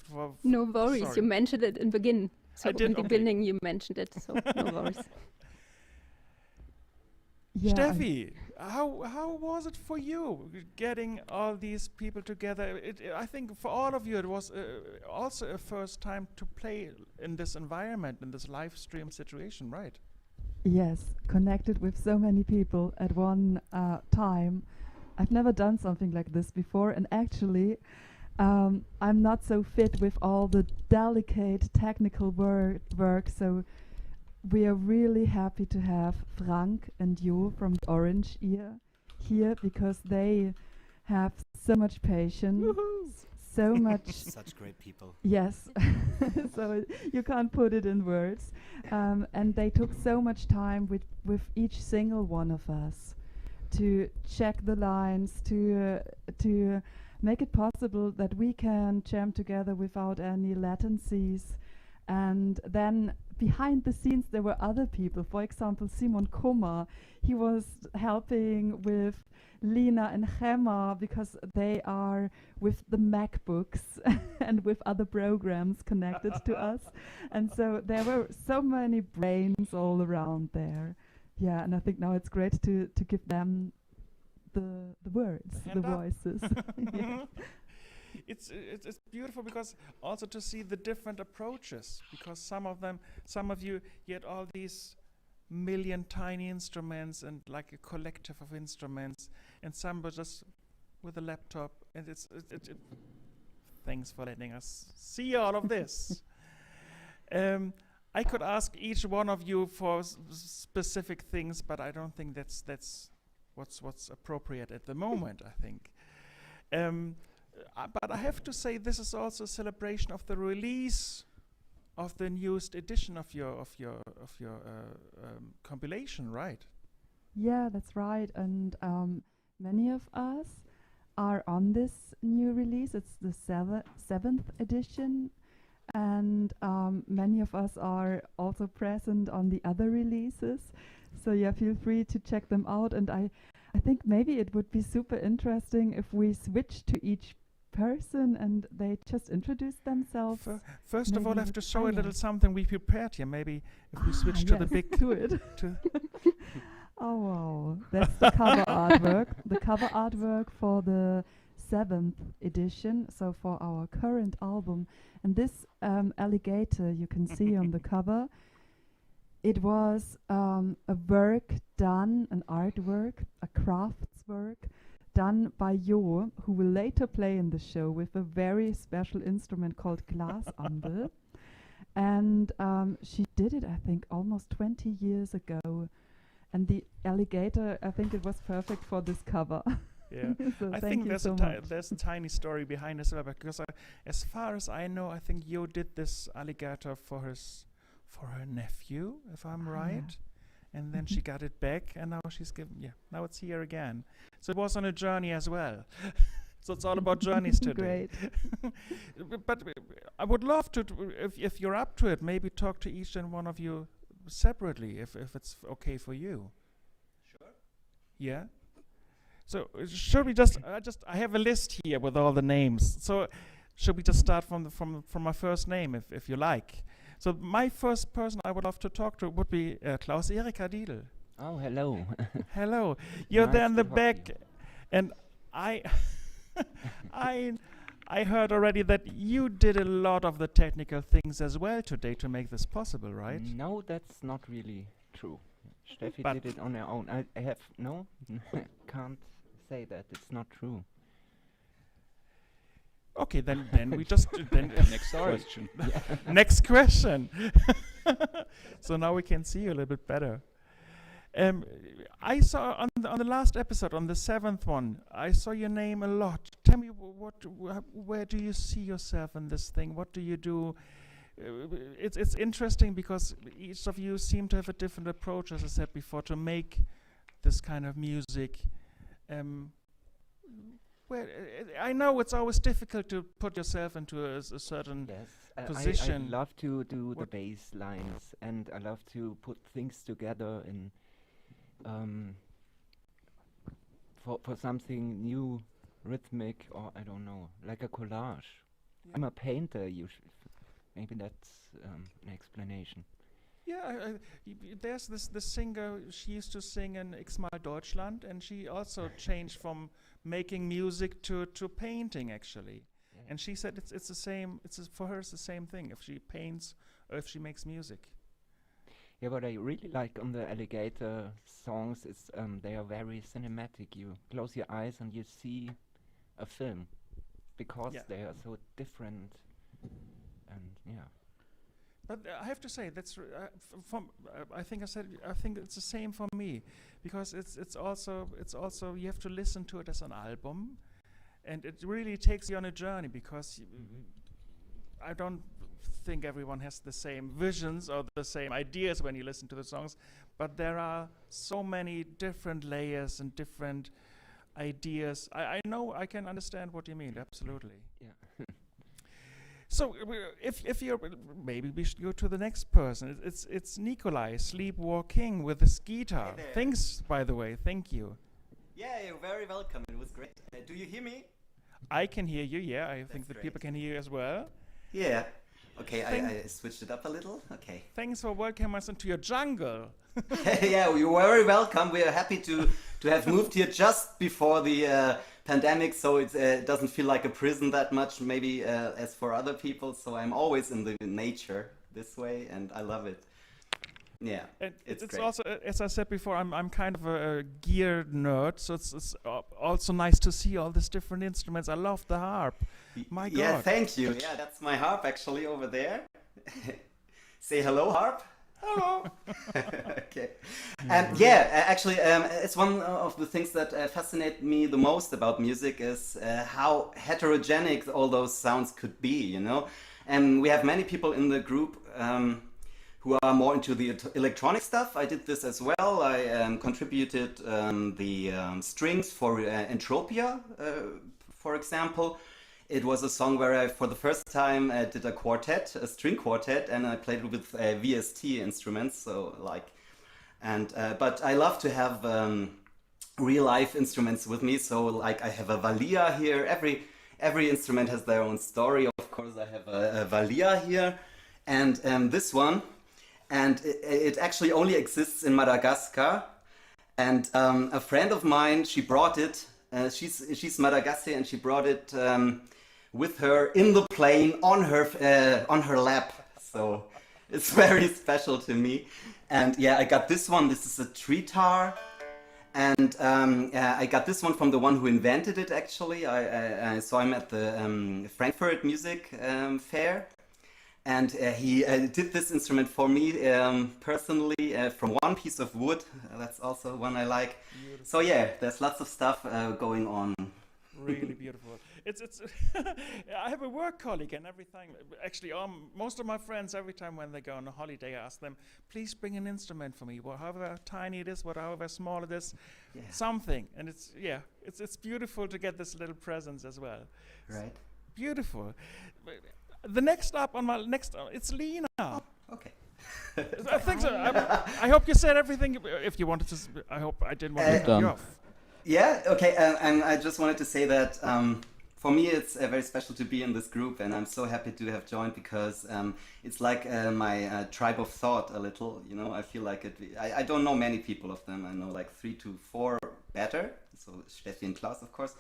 Speaker 4: No worries.
Speaker 1: sorry.
Speaker 4: You mentioned it in beginning. So
Speaker 1: I did,
Speaker 4: in the
Speaker 1: okay.
Speaker 4: beginning you mentioned it. So no worries.
Speaker 2: Yeah,
Speaker 1: Steffi, how was it for you getting all these people together? I think for all of you it was also a first time to play in this environment, in this live stream situation, right?
Speaker 2: Yes, connected with so many people at one time. I've never done something like this before, and actually, I'm not so fit with all the delicate technical work, so we are really happy to have Frank and Jo from Orange Ear here, because they have so much patience, so much.
Speaker 6: Such great people.
Speaker 2: Yes, so you can't put it in words. And they took so much time with each single one of us to check the lines, to make it possible that we can jam together without any latencies. And then behind the scenes there were other people. For example, Simon Kummer, he was helping with Lina and Gemma because they are with the MacBooks and with other programs connected to us. And so there were so many brains all around there. Yeah, and I think now it's great to give them the words, the
Speaker 1: Hand up.
Speaker 2: voices. Yeah.
Speaker 1: It's beautiful because also to see the different approaches, because some of you had all these million tiny instruments and like a collective of instruments, and some were just with a laptop, and thanks for letting us see all of this. I could ask each one of you for specific things, but I don't think that's what's appropriate at the moment, I think. But I have to say, this is also a celebration of the release of the newest edition of your compilation, right?
Speaker 2: Yeah, that's right. And many of us are on this new release. It's the seventh edition. And many of us are also present on the other releases. So yeah, feel free to check them out. And I think maybe it would be super interesting if we switch to each person and they just introduce themselves.
Speaker 1: First of all, I have to show a
Speaker 2: yeah.
Speaker 1: little something we prepared here. Maybe if we switch to the
Speaker 2: yes,
Speaker 1: big
Speaker 2: do it.
Speaker 1: to
Speaker 2: Oh wow, that's the cover artwork. The cover artwork for the 7th edition, so for our current album. And this alligator you can see on the cover, it was a work done, an artwork, a crafts work done by Jo, who will later play in the show with a very special instrument called Hamble. And she did it, I think, almost 20 years ago. And the alligator, I think it was perfect for this cover.
Speaker 1: yeah.
Speaker 2: So
Speaker 1: I
Speaker 2: thank
Speaker 1: think
Speaker 2: you
Speaker 1: there's
Speaker 2: so
Speaker 1: a
Speaker 2: much.
Speaker 1: there's a tiny story behind as well, because as far as I know, I think Jo did this alligator for her nephew, if I'm right. And then she got it back, and now she's now it's here again. So it was on a journey as well. So it's all about journeys today.
Speaker 2: Great.
Speaker 1: But I would love to, if you're up to it, maybe talk to each and one of you separately, if it's okay for you. Sure. Yeah. So should we just? I have a list here with all the names. So should we just start from my first name, if you like? So my first person I would love to talk to would be Klaus-Erik Hadidl.
Speaker 7: Oh, hello.
Speaker 1: Hello. You're there
Speaker 7: Nice
Speaker 1: in the
Speaker 7: to have
Speaker 1: back,
Speaker 7: you.
Speaker 1: and I heard already that you did a lot of the technical things as well today to make this possible, right?
Speaker 7: No, that's not really true. Steffi
Speaker 1: But-
Speaker 7: did it on her own. I have can't say that. It's not true.
Speaker 1: Okay, then we just then
Speaker 7: Next question.
Speaker 1: next question. So now we can see you a little bit better. I saw on the last episode, on the 7th one, I saw your name a lot. Tell me where do you see yourself in this thing? What do you do? It's interesting because each of you seem to have a different approach, as I said before, to make this kind of music. Well, I know it's always difficult to put yourself into a certain
Speaker 7: Yes,
Speaker 1: position.
Speaker 7: I love to do the
Speaker 1: What-
Speaker 7: bass lines, and I love to put things together in for something new, rhythmic, or I don't know, like a collage. I'm a painter. Maybe that's an explanation.
Speaker 1: Yeah, there's this singer. She used to sing in X mal Deutschland, and she also changed from making music to painting actually.
Speaker 7: Yeah.
Speaker 1: And she said it's the same. For her it's the same thing if she paints or if she makes music.
Speaker 7: Yeah, what I really like on the Alligator songs is they are very cinematic. You close your eyes and you see a film because
Speaker 1: Yeah.
Speaker 7: they are so different. And yeah,
Speaker 1: But I have to say that's I think it's the same for me because it's also you have to listen to it as an album, and it really takes you on a journey because I don't think everyone has the same visions or the same ideas when you listen to the songs, but there are so many different layers and different ideas. I know I can understand what you mean, absolutely.
Speaker 7: yeah.
Speaker 1: So if you're maybe we should go to the next person. It's Nikolai sleepwalking with his guitar.
Speaker 8: Hey there.
Speaker 1: Thanks, by the way. Thank you.
Speaker 8: Yeah, you're very welcome. It was great. Do you hear me?
Speaker 1: I can hear you. Yeah, I think the
Speaker 8: great.
Speaker 1: people can hear you as well.
Speaker 8: Yeah. Okay,
Speaker 1: Thank-
Speaker 8: I switched it up a little. Okay.
Speaker 1: Thanks for welcoming us into your jungle.
Speaker 8: Yeah, you're very welcome. We are happy to have moved here just before the pandemic, so it doesn't feel like a prison that much, maybe as for other people. So I'm always in the nature this way, and I love it. Yeah,
Speaker 1: And
Speaker 8: it's
Speaker 1: it's
Speaker 8: great.
Speaker 1: also, as I said before, I'm kind of a gear nerd, so it's also nice to see all these different instruments. I love the harp. My
Speaker 8: Yeah,
Speaker 1: God.
Speaker 8: thank you. Yeah, that's my harp actually over there. Say hello, harp.
Speaker 1: Hello.
Speaker 8: Okay. And yeah, actually, it's one of the things that fascinate me the most about music is how heterogenic all those sounds could be, you know? And we have many people in the group who are more into the electronic stuff. I did this as well. I contributed the strings for Entropia, for example. It was a song where I, for the first time, did a quartet, a string quartet, and I played with VST instruments. So like, and but I love to have real life instruments with me. So like, I have a valia here. Every instrument has their own story. Of course, I have a valia here, and this one, and it actually only exists in Madagascar. And a friend of mine, she brought it. She's Madagascar, and she brought it with her in the plane on her lap. So it's very special to me. And yeah, I got this one. This is a tritar, and I got this one from the one who invented it. Actually, I saw him at the Frankfurt Music Fair, and he did this instrument for me personally from one piece of wood. That's also one I like.
Speaker 1: Beautiful.
Speaker 8: So yeah, there's lots of stuff going on.
Speaker 1: Really beautiful. It's I have a work colleague and everything. Actually, most of my friends, every time when they go on a holiday, I ask them, please bring an instrument for me, however tiny it is, however small it is,
Speaker 8: Yeah.
Speaker 1: something. And it's beautiful to get this little presence as well.
Speaker 8: Right.
Speaker 1: Beautiful. The next up on my it's Lena.
Speaker 8: Okay.
Speaker 1: I think so. I hope you said everything. If you wanted to, I hope I didn't want to cut you
Speaker 7: Done.
Speaker 1: off.
Speaker 8: Yeah, okay, and I just wanted to say that for me it's very special to be in this group, and I'm so happy to have joined because it's like my tribe of thought a little, you know. I feel like it. I don't know many people of them. I know like 3 to 4 better, so Steffi and Klaus, of course.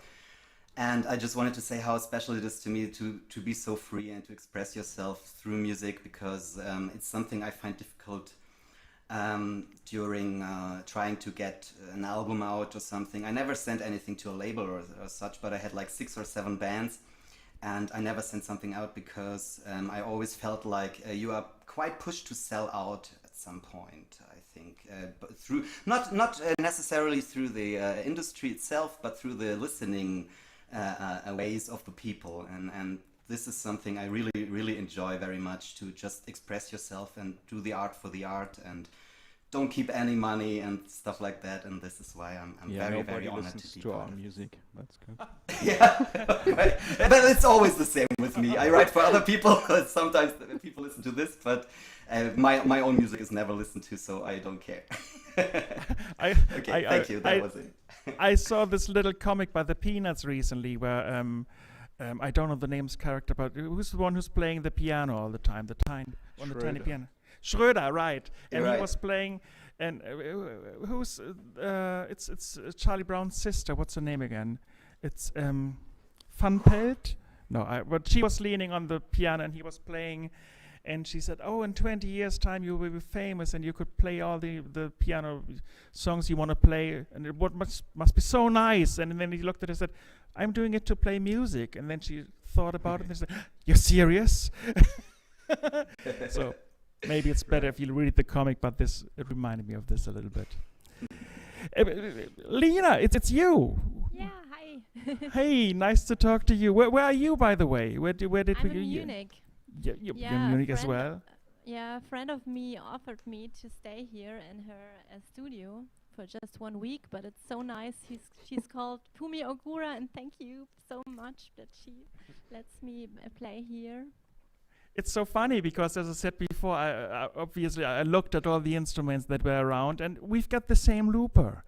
Speaker 8: And I just wanted to say how special it is to me to be so free and to express yourself through music, because it's something I find difficult during trying to get an album out or something. I never sent anything to a label or such, but I had like 6 or 7 bands, and I never sent something out because I always felt like you are quite pushed to sell out at some point. I think, but through not necessarily through the industry itself, but through the listening ways of the people, and this is something I really enjoy very much, to just express yourself and do the art for the art and don't keep any money and stuff like that. And this is why I'm very honored to be
Speaker 9: to
Speaker 8: part
Speaker 9: our
Speaker 8: of
Speaker 9: music. That's good.
Speaker 8: Yeah, right. But it's always the same with me. I write for other people. Sometimes people listen to this, but my own music is never listened to, so I don't care. Thank you. That was it.
Speaker 1: I saw this little comic by the Peanuts recently where I don't know the name's character, but who's the one who's playing the piano all the time? The tiny piano. Schröder, right? And he was playing. And who's it's Charlie Brown's sister. What's her name again? It's Van Pelt. No, but she was leaning on the piano and he was playing. And she said, "Oh, in 20 years' time, you will be famous, and you could play all the piano songs you want to play, and it must be so nice." And then he looked at her and said, "I'm doing it to play music." And then she thought about it and said, "You're serious?" So maybe it's better if you read the comic, but it reminded me of this a little bit. Lena, it's you.
Speaker 10: Yeah, hi.
Speaker 1: Hey, nice to talk to you. Where are you, by the way? Where did
Speaker 10: I'm
Speaker 1: we?
Speaker 10: in Munich.
Speaker 1: You're in Munich as well?
Speaker 10: Yeah, a friend of me offered me to stay here in her studio for just 1 week, but it's so nice. She's called Fumi Ogura, and thank you so much that she lets me play here.
Speaker 1: It's so funny because, as I said before, I obviously I looked at all the instruments that were around, and we've got the same looper.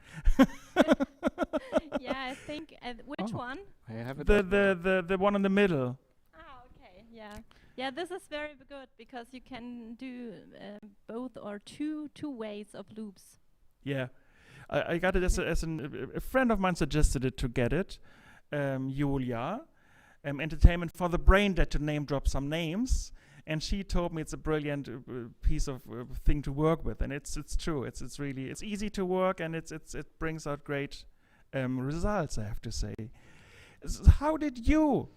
Speaker 10: Yeah, I think. Which one?
Speaker 9: I have it.
Speaker 1: The one in the middle.
Speaker 10: Ah, okay. Yeah. Yeah, this is very good because you can do both or two ways of loops.
Speaker 1: Yeah, I got it as a friend of mine suggested it to get it. Julia, Entertainment for the Brain Dead, to name drop some names, and she told me it's a brilliant piece of thing to work with, and it's true. It's really easy to work, and it brings out great results, I have to say. How did you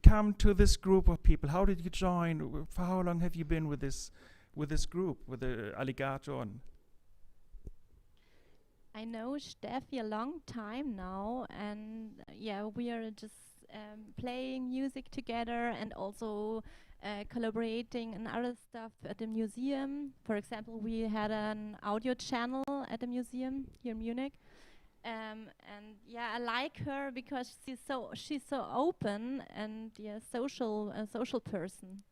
Speaker 1: come to this group of people? How did you join? For how long have you been with this group, with the Alligator?
Speaker 10: I know Steffi a long time now, and yeah, we are just playing music together and also collaborating and other stuff at the museum. For example, we had an audio channel at the museum here in Munich. And yeah, I like her because she's so open and a social person.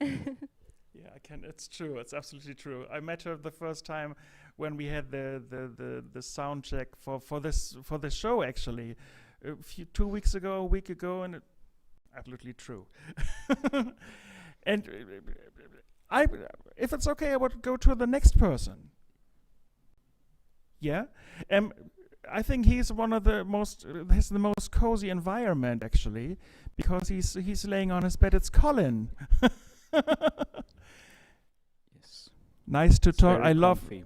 Speaker 1: Yeah, it's true. It's absolutely true. I met her the first time when we had the sound check for this show, actually, a week ago, and absolutely true. And if it's okay, I would go to the next person. Yeah. I think he's one of the most has the most cozy environment, actually, because he's laying on his bed. It's Colin.
Speaker 9: Yes.
Speaker 1: Nice to talk. I love.
Speaker 9: Comfy.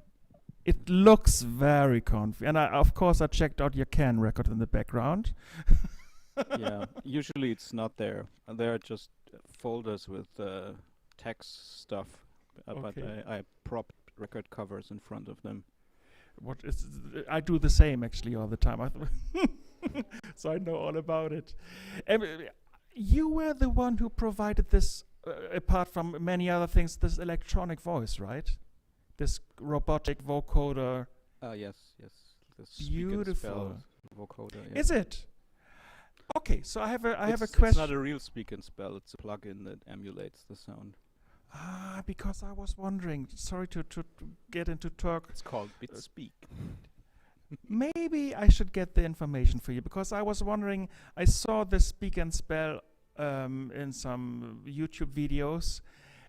Speaker 1: It looks very comfy, and of course I checked out your Can record in the background.
Speaker 9: Yeah. Usually it's not there. There are just folders with text stuff, but I propped record covers in front of them.
Speaker 1: I do the same actually all the time. So I know all about it. You were the one who provided this, apart from many other things, this electronic voice, right? This robotic vocoder.
Speaker 9: Yes. This
Speaker 1: beautiful
Speaker 9: vocoder. Yeah.
Speaker 1: Is it? Okay, so I have a question.
Speaker 9: It's not a real speak and spell. It's a plugin that emulates the sound.
Speaker 1: Because I was wondering. Sorry to get into talk.
Speaker 9: It's called BitSpeak.
Speaker 1: Maybe I should get the information for you, because I was wondering. I saw the speak and spell in some YouTube videos,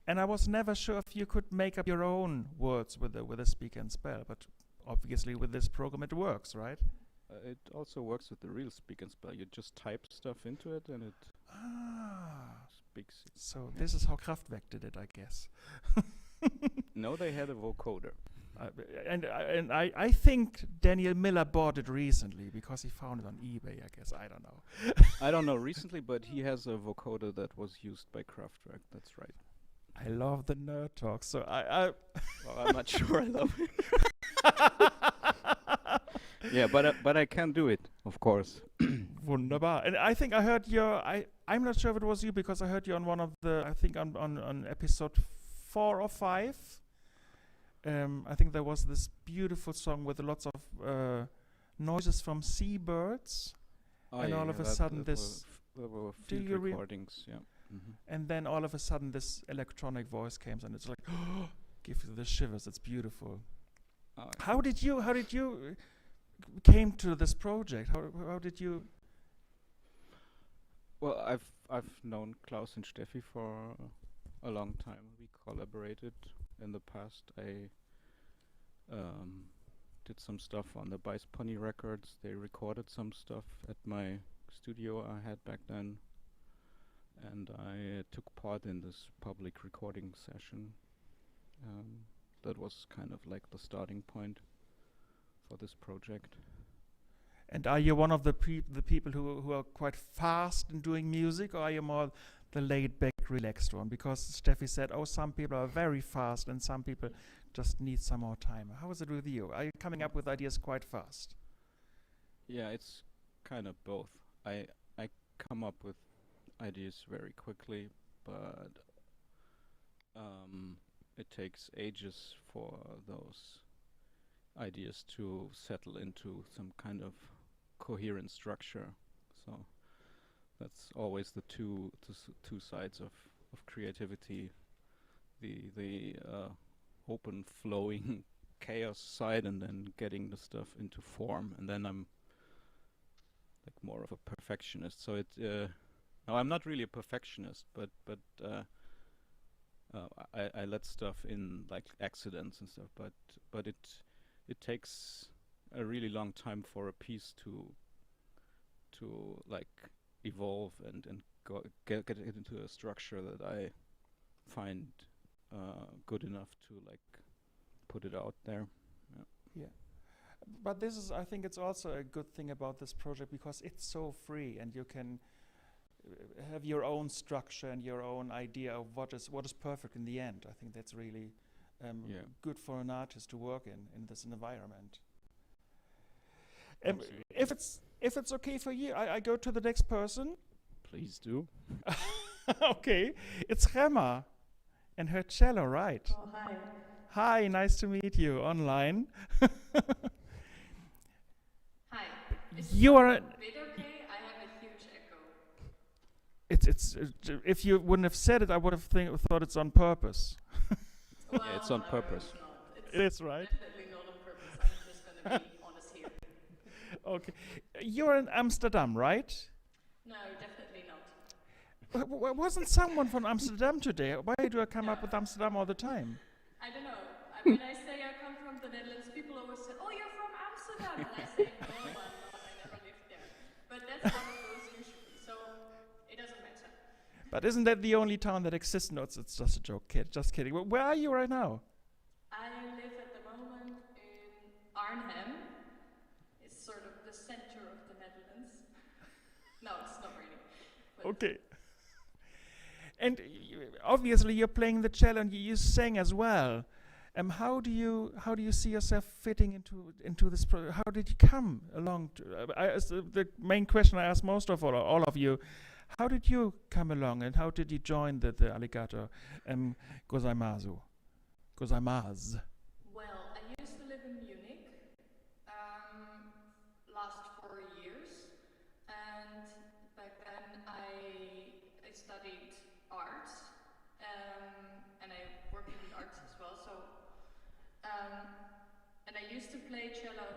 Speaker 1: and I was never sure if you could make up your own words with a speak and spell. But obviously, with this program, it works, right?
Speaker 9: It also works with the real speak and spell. You just type stuff into it, and it speaks.
Speaker 1: So this is how Kraftwerk did it, I guess.
Speaker 9: No, they had a vocoder.
Speaker 1: I think Daniel Miller bought it recently because he found it on eBay, I guess. I don't know.
Speaker 9: I don't know recently, but he has a vocoder that was used by Kraftwerk. That's right.
Speaker 1: I love the nerd talk, so
Speaker 9: Well, I'm not sure I love it. Yeah, but I can do it, of course.
Speaker 1: Wunderbar. And I think I heard I'm not sure if it was you because I heard you on one of the, I think on episode 4 or 5. I think there was this beautiful song with lots of noises from seabirds. And all of a sudden
Speaker 9: there
Speaker 1: this...
Speaker 9: were
Speaker 1: Do
Speaker 9: field
Speaker 1: you
Speaker 9: recordings, yeah.
Speaker 1: And then all of a sudden this electronic voice comes and it's like, gives you the shivers. It's beautiful. How did you came to this project? How did you?
Speaker 9: Well, I've known Klaus and Steffi for a long time. We collaborated in the past. I did some stuff on the beißpony records. They recorded some stuff at my studio I had back then, and I took part in this public recording session. That was kind of like the starting point for this project.
Speaker 1: And are you one of the people who are quite fast in doing music, or are you more the laid-back, relaxed one? Because Steffi said, some people are very fast and some people just need some more time. How is it with you? Are you coming up with ideas quite fast?
Speaker 9: Yeah, it's kind of both. I come up with ideas very quickly, but it takes ages for those ideas to settle into some kind of coherent structure. So that's always the two sides of creativity. The open flowing chaos side, and then getting the stuff into form. And then I'm like more of a perfectionist. So no, I'm not really a perfectionist, but I let stuff in, like accidents and stuff. But it takes a really long time for a piece to like evolve and get it into a structure that I find good enough to like put it out there.
Speaker 1: Yeah. But this is, I think it's also a good thing about this project because it's so free and you can have your own structure and your own idea of what is perfect in the end. I think that's really good for an artist to work in this environment. If it's okay for you, I go to the next person.
Speaker 9: Please do.
Speaker 1: Okay, it's Gemma and her cello, right?
Speaker 11: Oh, hi.
Speaker 1: Hi, nice to meet you online.
Speaker 11: Hi.
Speaker 1: You are.
Speaker 11: Is it okay? I have a huge echo.
Speaker 1: It's if you wouldn't have said it, I would have thought it's on purpose.
Speaker 11: Well,
Speaker 9: yeah, it's on purpose.
Speaker 1: It is, right?
Speaker 11: Definitely not on purpose. I'm just going to be honest here.
Speaker 1: Okay. You're in Amsterdam, right?
Speaker 11: No, definitely not.
Speaker 1: Wasn't someone from Amsterdam today? Why do I come up with Amsterdam all the time?
Speaker 11: I don't know. When I say I come from the Netherlands, people always say, "Oh, you're from Amsterdam," and I say, "No, I'm not. I never lived there." But that's how it goes usually, so it doesn't matter.
Speaker 1: But isn't that the only town that exists? No, it's just a joke, kid. Just kidding. Where are you right now?
Speaker 11: I live at the moment in Arnhem. It's sort of the center of the Netherlands. No, it's not really.
Speaker 1: Okay. And obviously you're playing the cello and you sing as well. How do you see yourself fitting into this project? How did you come along? The main question I ask most of all of you: how did you come along, and how did you join the Alligator Gozaimasu? Gozaimasu.
Speaker 11: Well, I used to live in Munich last 4 years, and back then I studied art, and I worked in the arts as well. So, and I used to play cello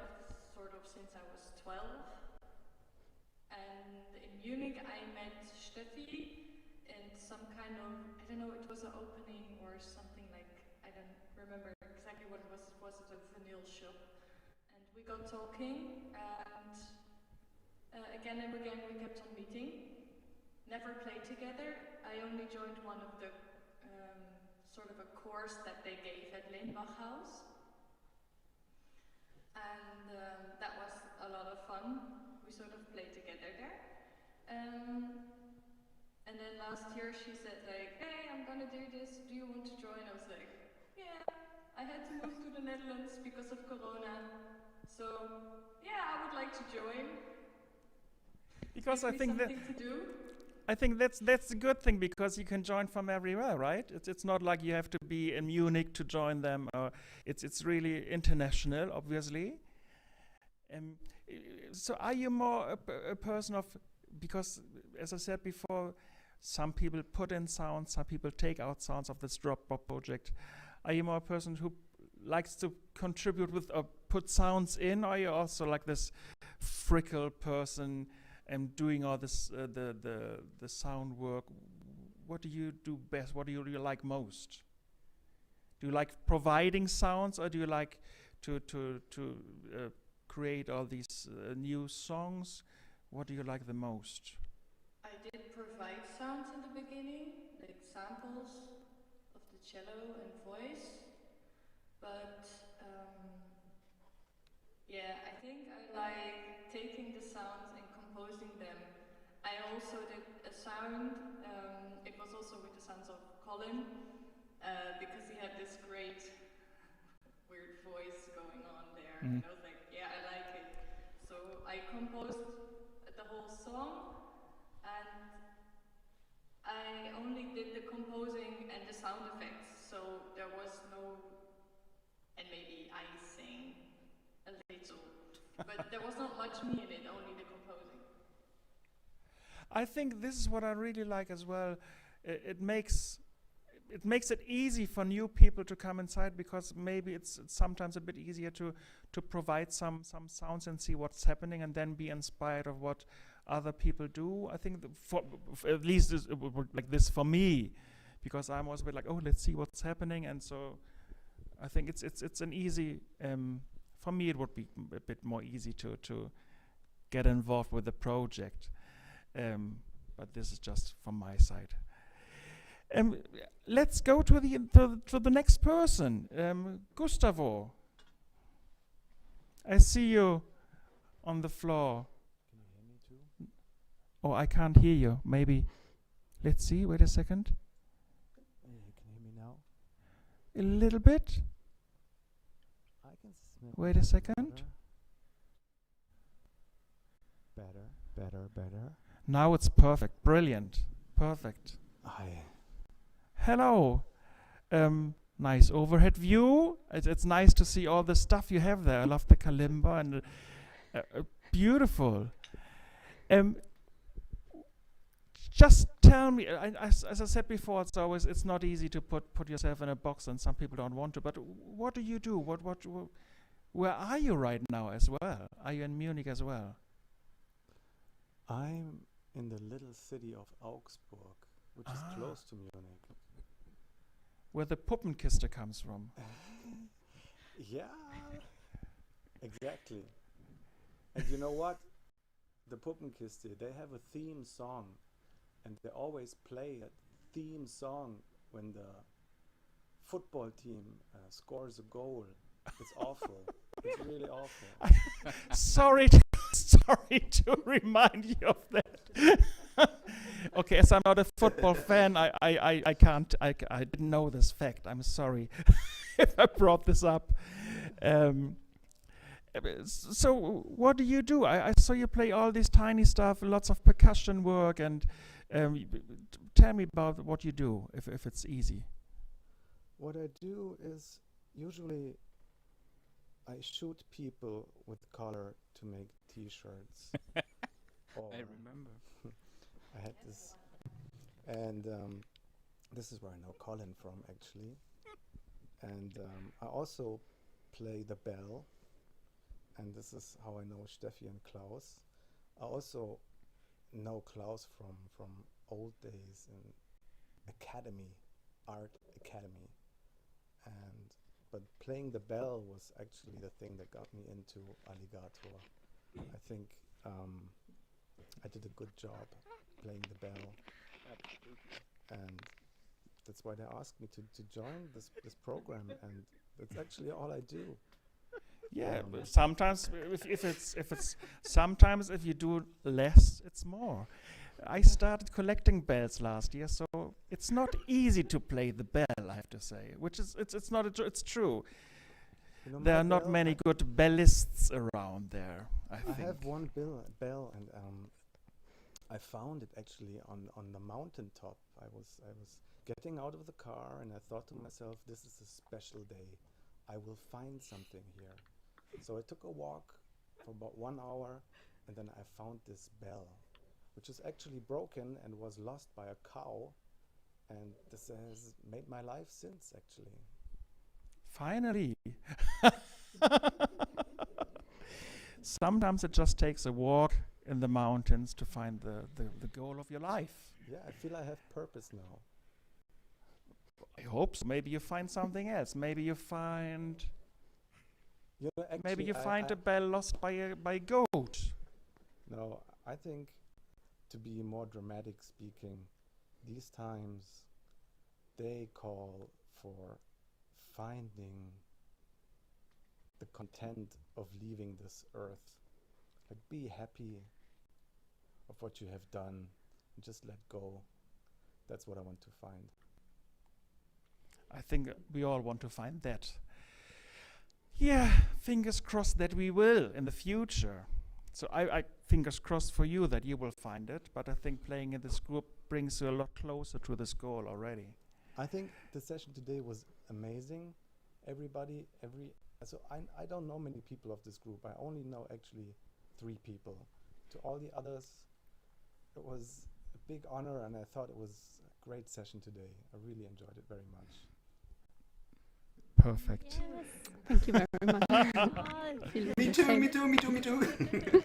Speaker 11: sort of since I was 12. And in Munich, I met Steffi in some kind of, I don't know, it was an opening or something like, I don't remember exactly what it was. It was at a vinyl shop. And we got talking, and again and again we kept on meeting. Never played together. I only joined one of the sort of a course that they gave at Leenbach House. and that was a lot of fun. We sort of played together there. And then last year she said like, hey, I'm gonna do this, do you want to join? I was like, yeah, I had to move to the Netherlands because of Corona. So yeah, I would like to join.
Speaker 1: Because
Speaker 11: Give
Speaker 1: I
Speaker 11: me
Speaker 1: think that
Speaker 11: something to do.
Speaker 1: I think that's a good thing because you can join from everywhere, right? It's not like you have to be in Munich to join them. It's really international, obviously. So are you more a person of, because as I said before, some people put in sounds, some people take out sounds of this Dropbox project. Are you more a person who likes to contribute with or put sounds in, or are you also like this frickle person and doing all this the sound work? What do you do best? What do you like most? Do you like providing sounds, or do you like to create all these new songs? What do you like the most?
Speaker 11: I did provide sounds in the beginning, like samples of the cello and voice, but yeah, I think I like taking the sounds and composing them. I also did a sound, it was also with the sounds of Colin, because he had this great weird voice going on there, and I was like, yeah, I like it. So I composed the whole song, and I only did the composing and the sound effects, so there was no, and maybe I sing a little, but there was not much me in it, only the composing.
Speaker 1: I think this is what I really like as well. It makes it easy for new people to come inside, because maybe it's sometimes a bit easier to provide some sounds and see what's happening, and then be inspired of what other people do. I think for at least it would work like this for me, because I'm always a bit like, oh, let's see what's happening, and so I think it's an easy. For me, it would be a bit more easy to get involved with the project, but this is just from my side. Let's go to the next person, Gustavo. I see you on the floor.
Speaker 12: Can you hear me too?
Speaker 1: Oh, I can't hear you. Maybe. Let's see. Wait a second.
Speaker 12: Can you hear me now?
Speaker 1: A little bit.
Speaker 12: I can smell.
Speaker 1: Wait a second.
Speaker 12: Better.
Speaker 1: Now it's perfect. Brilliant. Perfect.
Speaker 12: Hi.
Speaker 1: Hello. Nice overhead view. It's nice to see all the stuff you have there. I love the kalimba and beautiful. Just tell me, as I said before, it's not easy to put yourself in a box, and some people don't want to. But what do you do? Where are you right now as well? Are you in Munich as well?
Speaker 12: I'm in the little city of Augsburg, which is close to Munich.
Speaker 1: Where the Puppenkiste comes from.
Speaker 12: Yeah, exactly. And you know what? The Puppenkiste, they have a theme song, and they always play a theme song when the football team scores a goal. It's awful. It's really awful.
Speaker 1: Sorry to remind you of that. Okay, as I'm not a football fan, I didn't know this fact. I'm sorry if I brought this up. So what do you do? I saw you play all this tiny stuff, lots of percussion work, and tell me about what you do, if it's easy.
Speaker 12: What I do is usually I shoot people with color to make t-shirts.
Speaker 7: I remember.
Speaker 12: I had this, and this is where I know Colin from, actually. And I also play the bell, and this is how I know Steffi and Klaus. I also know Klaus from old days in art academy, but playing the bell was actually the thing that got me into Alligator. I think I did a good job playing the bell, and that's why they asked me to join this program, and that's actually all I do.
Speaker 1: Yeah, but sometimes sometimes if you do less, it's more. I started collecting bells last year, so it's not easy to play the bell, I have to say. Which is it's not it's true.
Speaker 12: You know,
Speaker 1: There
Speaker 12: my
Speaker 1: are not
Speaker 12: bell,
Speaker 1: many good bellists around there, I
Speaker 12: I
Speaker 1: think.
Speaker 12: have one bell, and I found it actually on the mountain top. I was getting out of the car, and I thought to myself, this is a special day. I will find something here. So I took a walk for about 1 hour, and then I found this bell, which is actually broken and was lost by a cow. And this has made my life since, actually.
Speaker 1: Finally. Sometimes it just takes a walk in the mountains to find the goal of your life.
Speaker 12: Yeah, I feel I have purpose now.
Speaker 1: I hope so. Maybe you find something else. Maybe you find
Speaker 12: You know,
Speaker 1: maybe you
Speaker 12: actually,
Speaker 1: find a bell lost by a goat.
Speaker 12: No, I think, to be more dramatic speaking, these times they call for finding the content of leaving this earth. Like, be happy of what you have done and just let go. That's what I want to find.
Speaker 1: I think we all want to find that. Yeah, fingers crossed that we will in the future. So I fingers crossed for you that you will find it, but I think playing in this group brings you a lot closer to this goal already.
Speaker 12: I think the session today was amazing. So I don't know many people of this group. I only know actually 3 people. To all the others, it was a big honor, and I thought it was a great session today. I really enjoyed it very much.
Speaker 1: Perfect.
Speaker 10: Yes.
Speaker 11: Thank you very much.
Speaker 10: Feel
Speaker 8: Me
Speaker 10: the
Speaker 8: too,
Speaker 10: same.
Speaker 8: me too, me too, me too.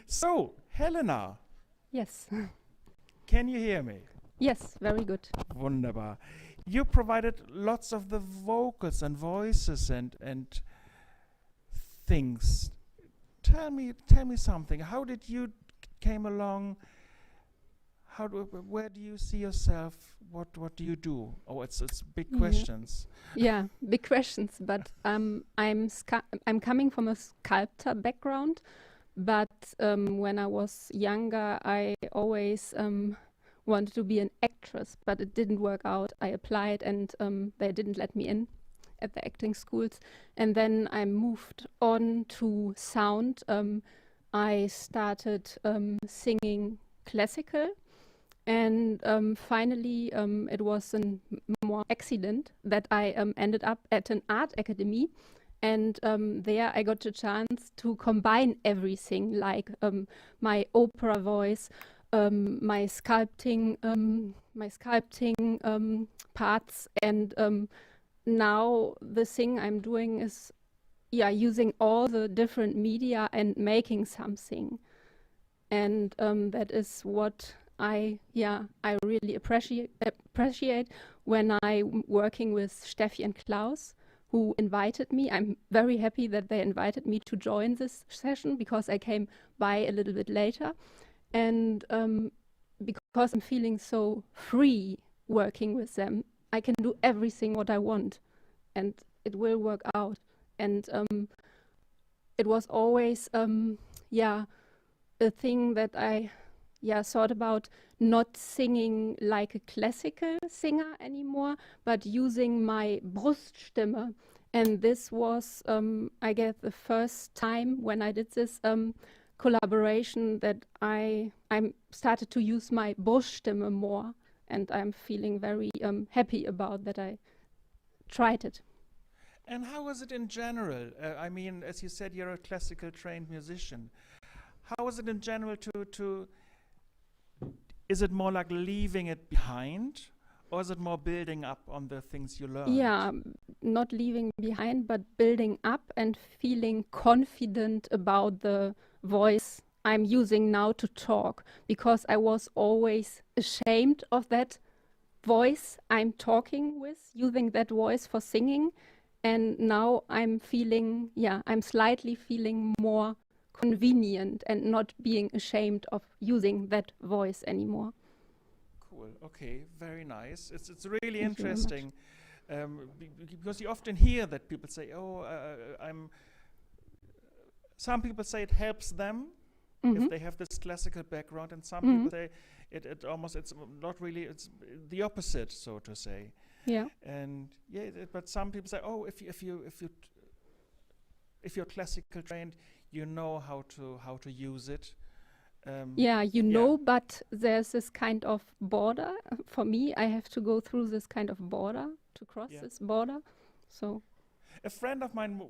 Speaker 1: So, Helena,
Speaker 11: Yes.
Speaker 1: can you hear me?
Speaker 11: Yes, very good.
Speaker 1: Wunderbar. You provided lots of the vocals and voices and things. Tell me something. How did you came along? Where do you see yourself? What do you do? Oh, it's big
Speaker 11: Yeah.
Speaker 1: questions.
Speaker 11: Yeah, big questions. But I'm coming from a sculptor background. But when I was younger, I always wanted to be an actress, but it didn't work out. I applied, and they didn't let me in at the acting schools. And then I moved on to sound. I started singing classical. And finally, it was a more accident that I ended up at an art academy. And there I got the chance to combine everything, like my opera voice, my sculpting parts. And now the thing I'm doing is using all the different media and making something. And that is what I really appreciate when I'm working with Steffi and Klaus, who invited me. I'm very happy that they invited me to join this session, because I came by a little bit later. And because I'm feeling so free working with them, I can do everything what I want, and it will work out. And it was always a thing that I thought about, not singing like a classical singer anymore, but using my Bruststimme. And this was, I guess, the first time when I did this collaboration that I started to use my Bruststimme more. And I'm feeling very happy about that I tried it.
Speaker 1: And how was it in general? I mean, as you said, you're a classical trained musician. How was it in general to is it more like leaving it behind, or is it more building up on the things you learned?
Speaker 11: Yeah, not leaving behind, but building up and feeling confident about the voice I'm using now to talk, because I was always ashamed of that voice I'm talking with, using that voice for singing. And now I'm feeling, I'm slightly feeling more convenient and not being ashamed of using that voice anymore.
Speaker 1: Cool. Okay. Very nice. It's really
Speaker 11: Thank you very much.
Speaker 1: interesting. Because you often hear that people say, "Oh, Some people say it helps them if they have this classical background, and some people say it's not really. It's the opposite, so to say.
Speaker 13: Yeah.
Speaker 1: And but some people say, "Oh, if you're classical trained, you know how to use it."
Speaker 13: You know, but there's this kind of border. For me, I have to go through this kind of border to cross this border. So,
Speaker 1: a friend of mine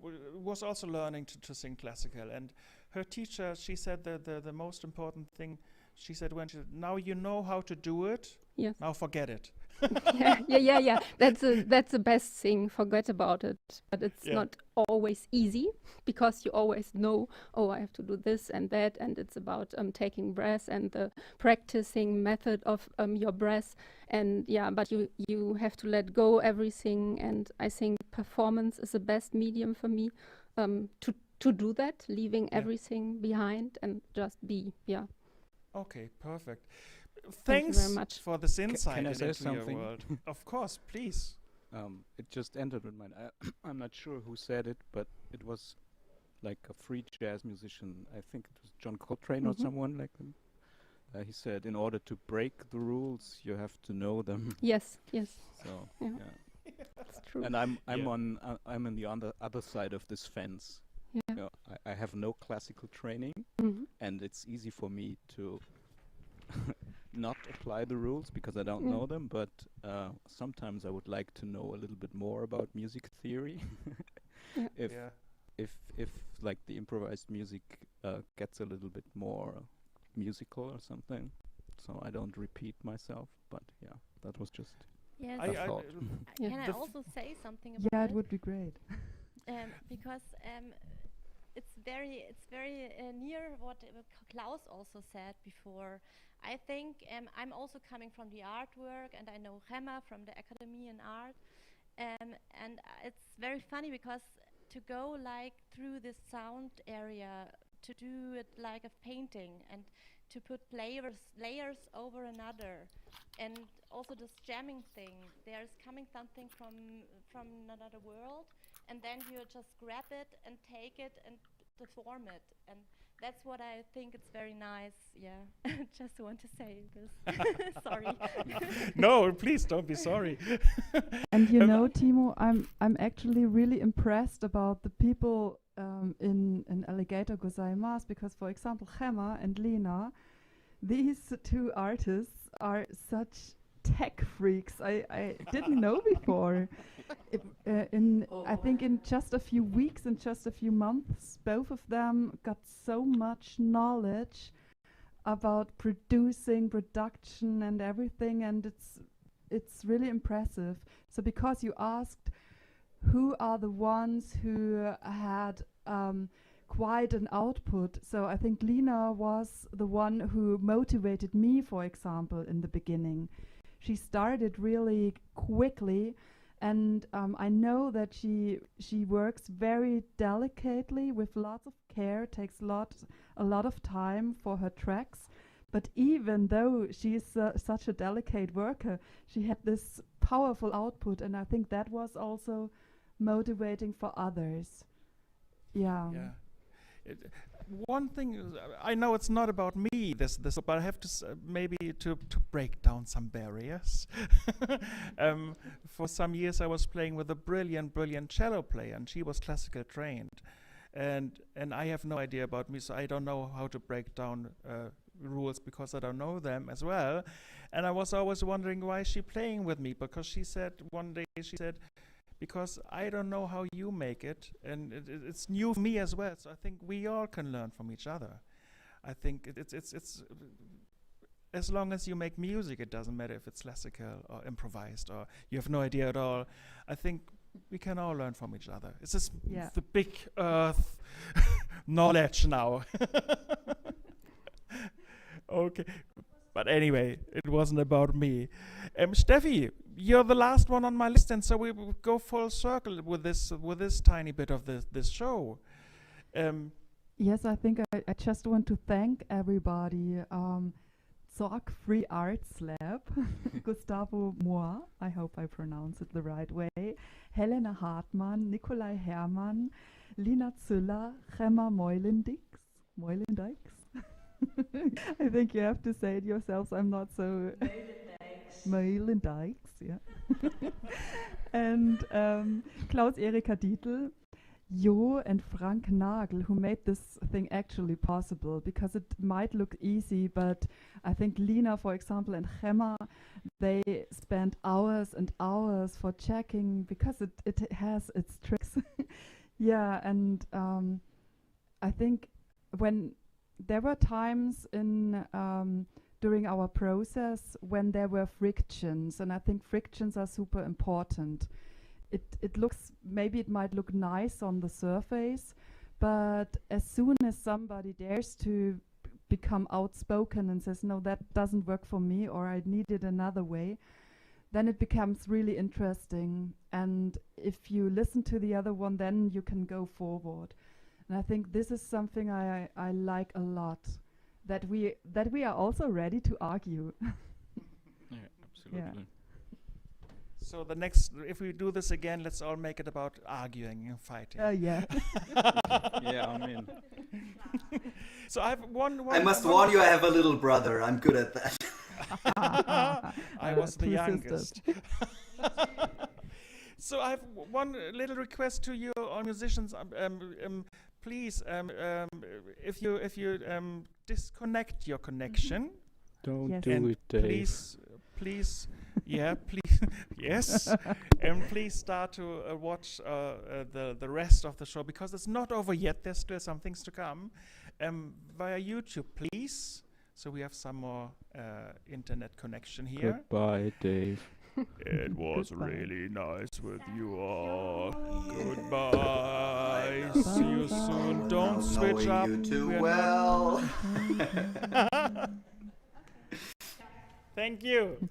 Speaker 1: was also learning to sing classical, and her teacher, she said the most important thing. She said now you know how to do it.
Speaker 13: Yes.
Speaker 1: Now forget it.
Speaker 13: yeah. That's the best thing. Forget about it. But it's not always easy, because you always know, I have to do this and that, and it's about taking breath and the practicing method of your breath, and but you have to let go everything, and I think performance is the best medium for me to do that, leaving everything behind and just be.
Speaker 1: Okay, perfect.
Speaker 13: Thank you
Speaker 1: Thanks
Speaker 13: very much
Speaker 1: for this insight
Speaker 9: Can I say
Speaker 1: into your
Speaker 9: something?
Speaker 1: world. Of course, please.
Speaker 9: It just entered in mind. I'm not sure who said it, but it was like a free jazz musician. I think it was John Coltrane or someone like him. He said, in order to break the rules, you have to know them.
Speaker 13: Yes.
Speaker 9: So
Speaker 13: That's true.
Speaker 9: And I'm on the other side of this fence.
Speaker 13: Yeah.
Speaker 9: You know, I have no classical training, and it's easy for me to not apply the rules because I don't know them, but sometimes I would like to know a little bit more about music theory. If like the improvised music gets a little bit more musical or something, so I don't repeat myself. But that was just a thought.
Speaker 10: Can I also say something about
Speaker 2: Yeah, it would be great.
Speaker 10: Because it's very near what Klaus also said before. I think I'm also coming from the artwork, and I know Gemma from the Academy in Art, and it's very funny because to go like through this sound area, to do it like a painting, and to put layers over another, and also this jamming thing. There's coming something from another world, and then you just grab it and take it and deform it, and that's what I think it's very nice. Just want to say this. Sorry.
Speaker 1: No, please don't be sorry.
Speaker 2: And you know, Timo, I'm actually really impressed about the people in Alligator Gozaimasu, because, for example, Gemma and Lena, these two artists are such tech freaks. I didn't know before. I think in just a few weeks, in just a few months, both of them got so much knowledge about production and everything, and it's really impressive. So because you asked who are the ones who had quite an output, so I think Lena was the one who motivated me, for example, in the beginning. She started really quickly, and I know that she works very delicately with lots of care, takes a lot of time for her tracks. But even though she is such a delicate worker, she had this powerful output, and I think that was also motivating for others. Yeah.
Speaker 1: One thing I know, it's not about me, this, but I have to maybe to break down some barriers. For some years, I was playing with a brilliant cello player, and she was classical trained, and I have no idea about me, so I don't know how to break down rules because I don't know them as well. And I was always wondering why is she playing with me, because she said one day, because I don't know how you make it, and it's new for me as well. So I think we all can learn from each other. I think it's as long as you make music, it doesn't matter if it's classical or improvised or you have no idea at all. I think we can all learn from each other. It's just the big earth knowledge now. Okay. But anyway, it wasn't about me. Steffi, you're the last one on my list, and so we will go full circle with this tiny bit of this show.
Speaker 2: Yes, I think I just want to thank everybody. Sorg Free Arts Lab, Gustavo Moa, I hope I pronounce it the right way, Helena Hartmann, Nikolai Hermann, Lina Züller, Gemma Moilendijks. I think you have to say it yourselves, I'm not so... Moilendijks, yeah. And Klaus-Erika Dietl, Jo and Frank Nagel, who made this thing actually possible, because it might look easy, but I think Lina, for example, and Gemma, they spent hours and hours for checking, because it has its tricks. Yeah, and I think when there were times in during our process when there were frictions, and I think frictions are super important. It looks, maybe it might look nice on the surface, but as soon as somebody dares to become outspoken and says, no, that doesn't work for me, or I need it another way, then it becomes really interesting. And if you listen to the other one, then you can go forward. And I think this is something I like a lot, that we are also ready to argue.
Speaker 9: Yeah, absolutely.
Speaker 2: Yeah.
Speaker 1: So the next, if we do this again, let's all make it about arguing and fighting.
Speaker 2: Yeah.
Speaker 9: Yeah, I mean.
Speaker 1: So I have one
Speaker 8: I must warn you, I have a little brother. I'm good at that.
Speaker 1: I was the
Speaker 2: two
Speaker 1: youngest. So I have one little request to you, all musicians. Please, if you disconnect your connection.
Speaker 9: Don't
Speaker 2: Yes.
Speaker 9: do
Speaker 1: And
Speaker 9: it, Dave.
Speaker 1: please, yeah, please, yes, and please start to watch the rest of the show, because it's not over yet. There's still some things to come via YouTube, please. So we have some more internet connection here.
Speaker 9: Goodbye, Dave.
Speaker 1: It was
Speaker 2: Goodbye.
Speaker 1: really nice with you all. Goodbye. See you soon. Don't switch up.
Speaker 8: You too
Speaker 1: We're
Speaker 8: well.
Speaker 1: Thank you.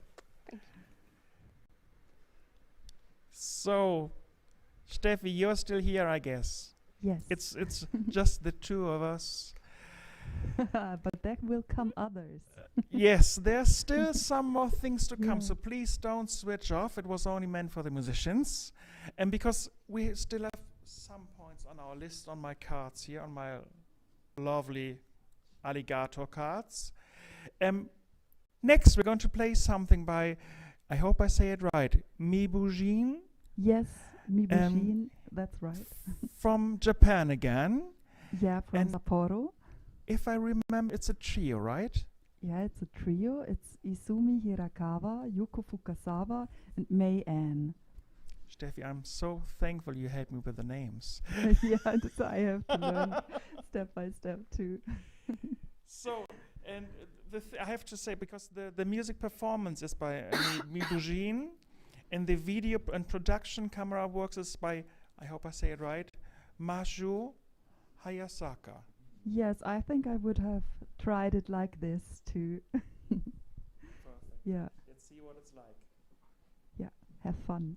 Speaker 1: So, Steffi, you're still here, I guess.
Speaker 2: Yes.
Speaker 1: It's just the two of us.
Speaker 2: But there will come others.
Speaker 1: Yes, there's still some more things to come,
Speaker 2: Yeah.
Speaker 1: so please don't switch off. It was only meant for the musicians. And because we still have some points on our list on my cards here, on my lovely alligator cards. Next, we're going to play something by, I hope I say it right, Mibujin.
Speaker 2: Yes, Mibujin, that's right.
Speaker 1: From Japan again.
Speaker 2: Yeah, from
Speaker 1: And
Speaker 2: Sapporo.
Speaker 1: if I remember, it's a trio, right?
Speaker 2: Yeah, it's a trio. It's Isumi Hirakawa, Yoko Fukasawa, and Mei Ann.
Speaker 1: Steffi, I'm so thankful you helped me with the names.
Speaker 2: Yeah, so I have to learn step by step too.
Speaker 1: So, and I have to say, because the music performance is by Mibujin, and the video and production camera works is by, I hope I say it right, Maju Hayasaka.
Speaker 2: Yes, I think I would have tried it like this too.
Speaker 1: Perfect.
Speaker 2: Yeah,
Speaker 1: Let's see what it's like.
Speaker 2: yeah, have fun.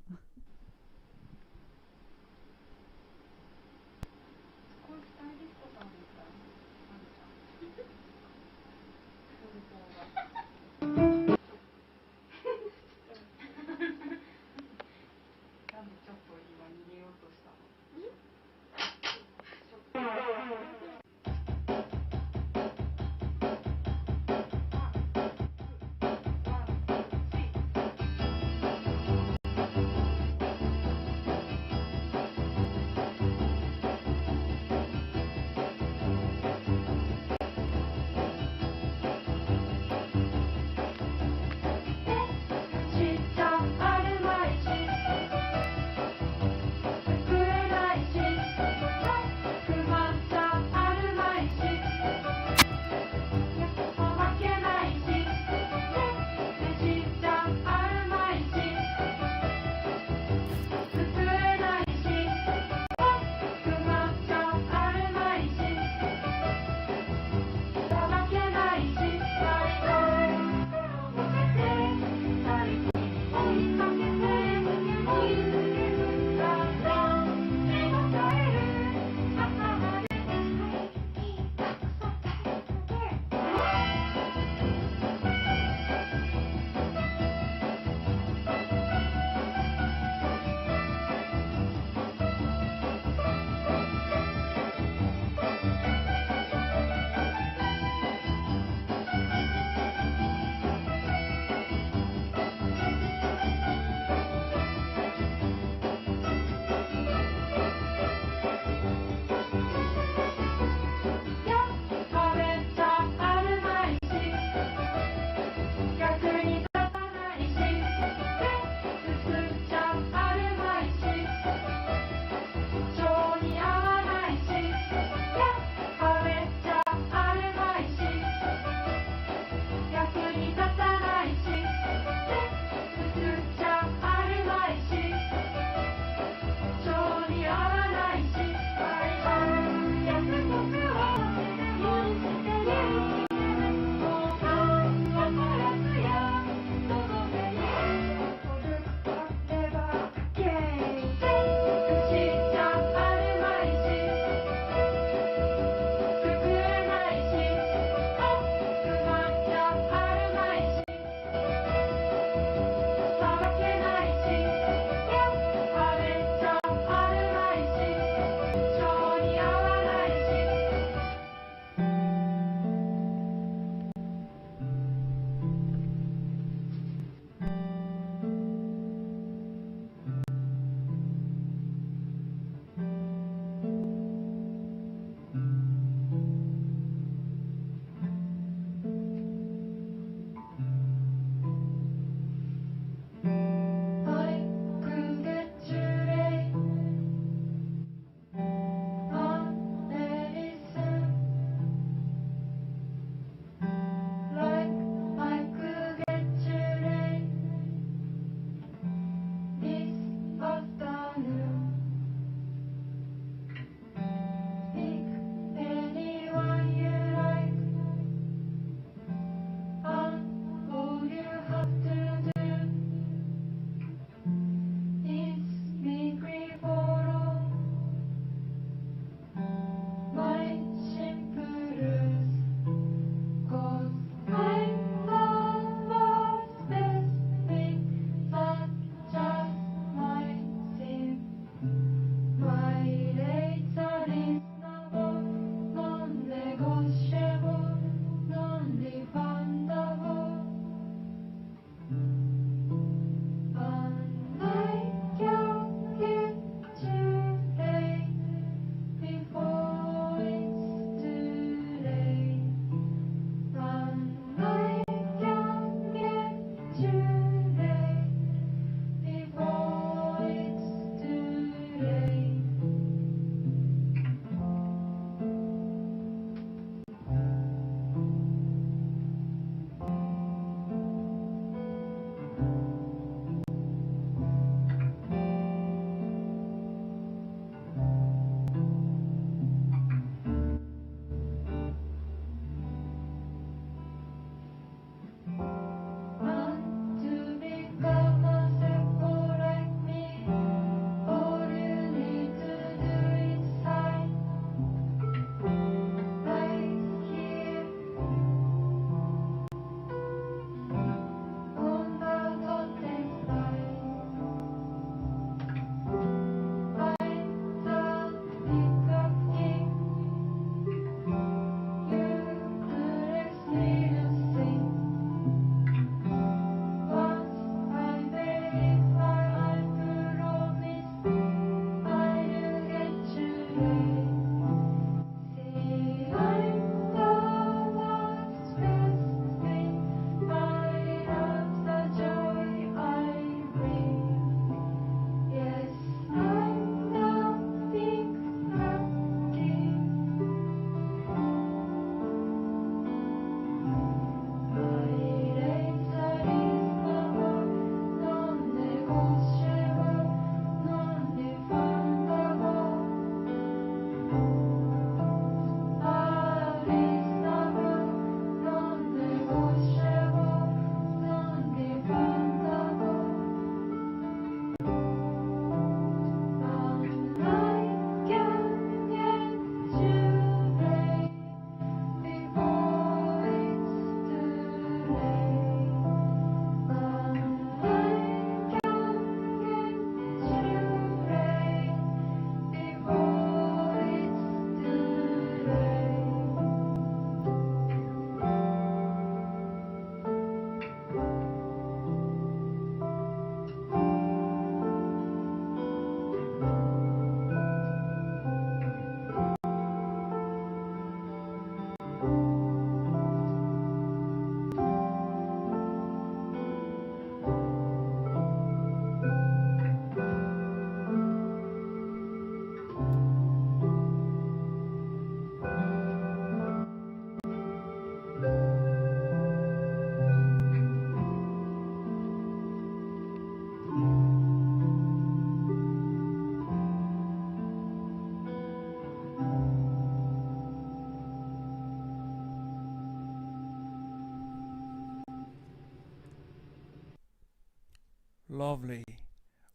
Speaker 1: lovely,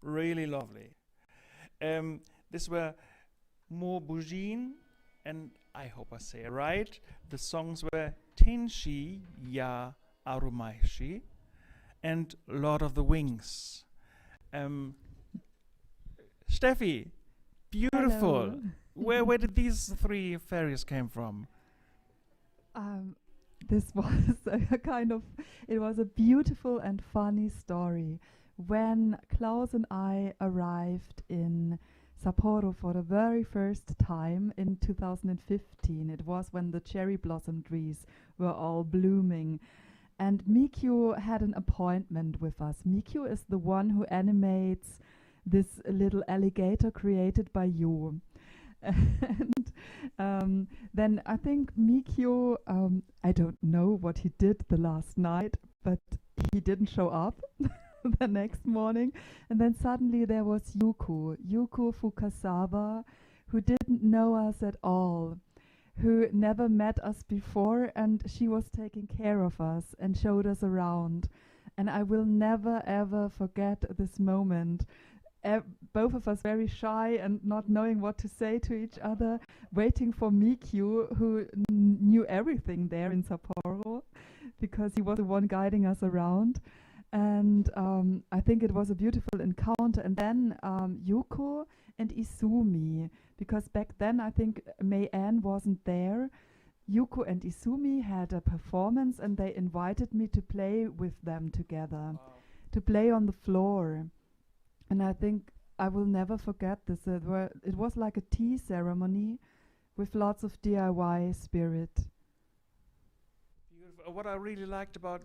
Speaker 1: really lovely. These were Mo Bujin, and I hope I say it right. The songs were Tenshi Ya Arumaishi and Lord of the Wings. Steffi, beautiful.
Speaker 2: Hello.
Speaker 1: Where did these three fairies came from?
Speaker 2: This was a kind of, it was a beautiful and funny story. When Klaus and I arrived in Sapporo for the very first time in 2015, it was when the cherry blossom trees were all blooming. And Mikyu had an appointment with us. Mikyu is the one who animates this little alligator created by you. And then I think Mikyu, I don't know what he did the last night, but he didn't show up the next morning. And then suddenly there was Yuko Fukasawa, who didn't know us at all, who never met us before, and she was taking care of us and showed us around. And I will never ever forget this moment. Both of us very shy and not knowing what to say to each other, waiting for Mikyu, who knew everything there in Sapporo, because he was the one guiding us around. And I think it was a beautiful encounter. And then Yoko and Isumi, because back then I think May-Ann wasn't there. Yoko and Isumi had a performance, and they invited me to play with them together, to play on the floor. And I think I will never forget this. It was like a tea ceremony with lots of DIY spirit.
Speaker 1: Beautiful. What I really liked about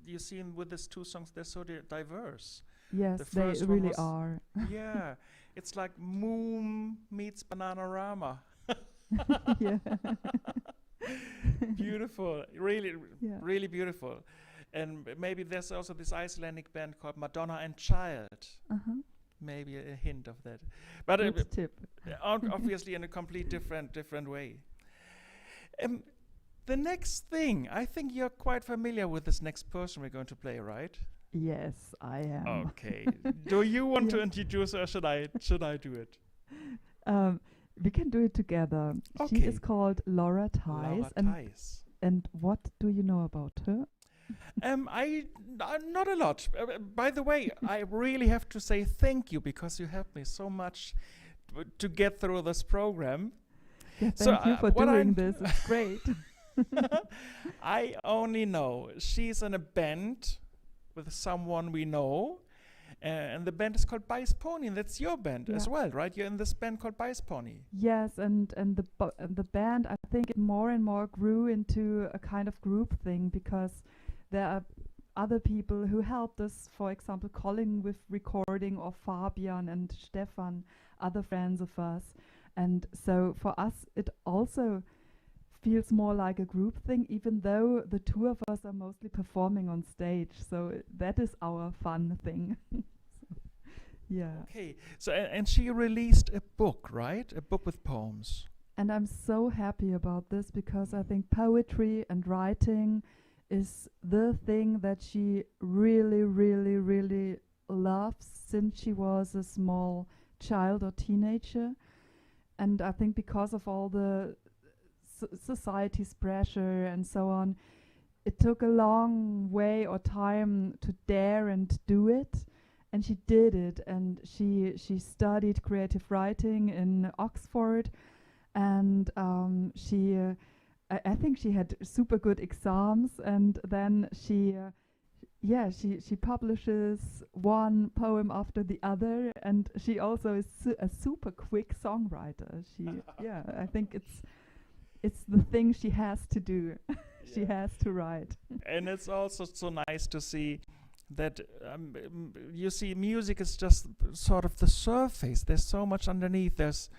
Speaker 1: you see with these two songs, they're so diverse.
Speaker 2: Yes,
Speaker 1: the
Speaker 2: they
Speaker 1: first one
Speaker 2: really
Speaker 1: was
Speaker 2: are.
Speaker 1: Yeah, it's like Moom meets Bananarama.
Speaker 2: Yeah.
Speaker 1: Beautiful, really,
Speaker 2: Yeah.
Speaker 1: really beautiful. And maybe there's also this Icelandic band called Madonna and Child. Maybe a hint of that, but
Speaker 2: Good tip.
Speaker 1: Obviously in a complete different way. The next thing, I think you're quite familiar with this next person we're going to play, right?
Speaker 2: Yes, I am.
Speaker 1: Okay. Do you want to introduce, or should I do it?
Speaker 2: We can do it together. She
Speaker 1: Okay.
Speaker 2: is called Laura Tice.
Speaker 1: Laura Tice.
Speaker 2: And what do you know about her?
Speaker 1: Not a lot. By the way, I really have to say thank you, because you helped me so much to get through this program.
Speaker 2: Yeah,
Speaker 1: So,
Speaker 2: thank you for
Speaker 1: what
Speaker 2: doing
Speaker 1: I'm-
Speaker 2: this. It's great.
Speaker 1: I only know she's in a band with someone we know, and the band is called beißpony, and that's your band as
Speaker 2: Yeah.
Speaker 1: well, right? You're in this band called beißpony.
Speaker 2: Yes, and the band, I think it more and more grew into a kind of group thing, because there are other people who helped us, for example, Colin with recording, or Fabian and Stefan, other friends of us. And so for us, it also feels more like a group thing, even though the two of us are mostly performing on stage. So that is our fun thing. Yeah.
Speaker 1: Okay, so and she released a book, right? A book with poems.
Speaker 2: And I'm so happy about this, because I think poetry and writing is the thing that she really, really, really loves since she was a small child or teenager. And I think because of all the society's pressure and so on, it took a long way or time to dare and do it. And she did it, and she studied creative writing in Oxford, and I think she had super good exams, and then she publishes one poem after the other, and she also is a super quick songwriter. I think it's the thing she has to do. She has to write.
Speaker 1: And it's also so nice to see that you see music is just sort of the surface. There's so much underneath. There's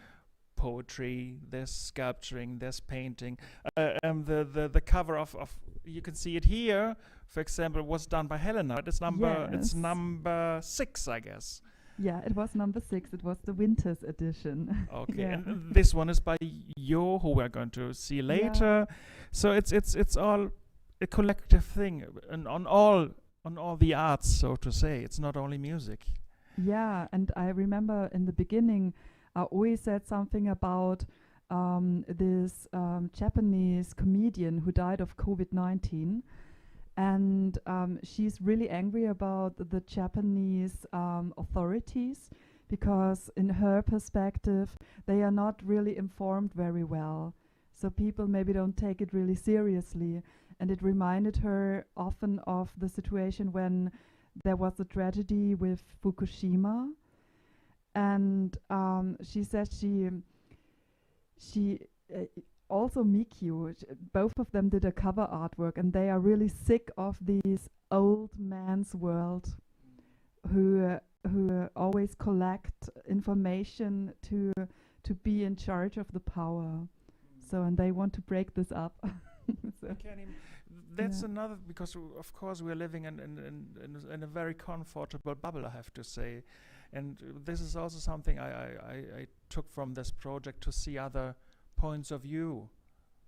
Speaker 1: poetry, there's sculpturing, there's painting. The cover of you can see it here, for example, was done by Helena. It's number 6, I guess.
Speaker 2: Yeah, it was number 6. It was the winter's edition.
Speaker 1: Okay,
Speaker 2: Yeah.
Speaker 1: and this one is by Yo, who we're going to see later. So it's all a collective thing, and on all on all the arts, so to say. It's not only music.
Speaker 2: Yeah, and I remember in the beginning, I always said something about this Japanese comedian who died of COVID-19. And she's really angry about the Japanese authorities because in her perspective, they are not really informed very well. So people maybe don't take it really seriously. And it reminded her often of the situation when there was a tragedy with Fukushima. And she said she also Mikyu, both of them did a cover artwork, and they are really sick of these old man's world who always collect information to be in charge of the power. So, and they want to break this up. So,
Speaker 1: that's another, because of course we're living in a very comfortable bubble, I have to say. And this is also something I took from this project, to see other points of view,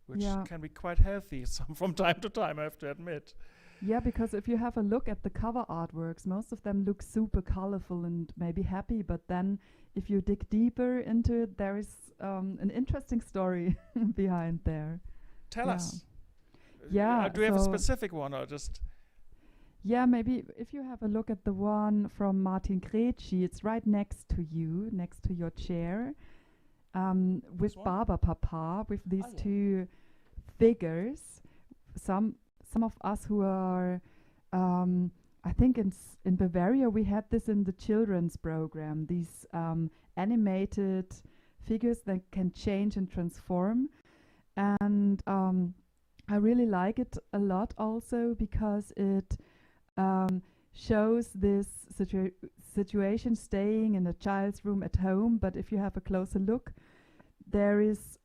Speaker 1: which can be quite healthy from time to time, I have to admit.
Speaker 2: Yeah, because if you have a look at the cover artworks, most of them look super colorful and maybe happy, but then if you dig deeper into it, there is an interesting story behind there.
Speaker 1: Tell us.
Speaker 2: Yeah.
Speaker 1: Do you have a specific one, or just?
Speaker 2: Yeah, maybe if you have a look at the one from Martin Greci, it's right next to you, next to your chair, with Barber Papa, with these two figures. Some of us who are, I think in Bavaria we had this in the children's program, these animated figures that can change and transform. And I really like it a lot also because it shows this situation staying in a child's room at home, but if you have a closer look, there is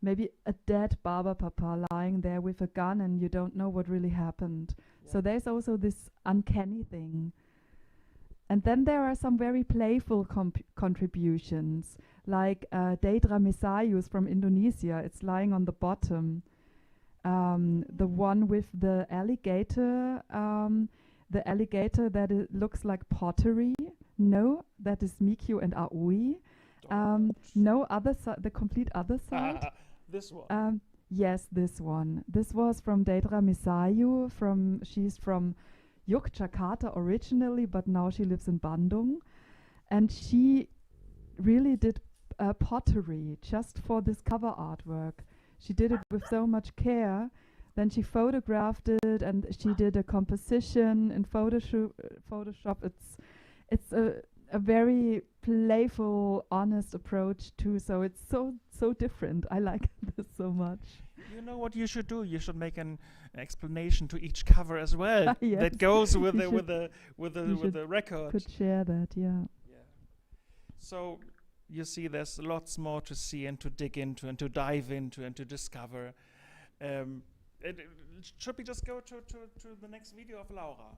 Speaker 2: maybe a dead Barber Papa lying there with a gun and you don't know what really happened. So there's also this uncanny thing. And then there are some very playful contributions, like Daedra Mesayus from Indonesia. It's lying on the bottom. The one with the alligator that looks like pottery. No, that is Mikyu and A Hui. No, other side, the complete other side.
Speaker 1: This one.
Speaker 2: Yes, this one. This was from Daedra Mesayu. She's from Yogyakarta originally, but now she lives in Bandung. And she really did pottery just for this cover artwork. She did it with so much care. Then she photographed it, and she did a composition in Photoshop. It's a very playful, honest approach too. So it's so different. I like this so much.
Speaker 1: You know what you should do? You should make an explanation to each cover as well.
Speaker 2: Yes.
Speaker 1: That goes with the record.
Speaker 2: Could share that, yeah.
Speaker 1: So you see, there's lots more to see and to dig into and to dive into and to discover. Should we just go to the next video of Laura?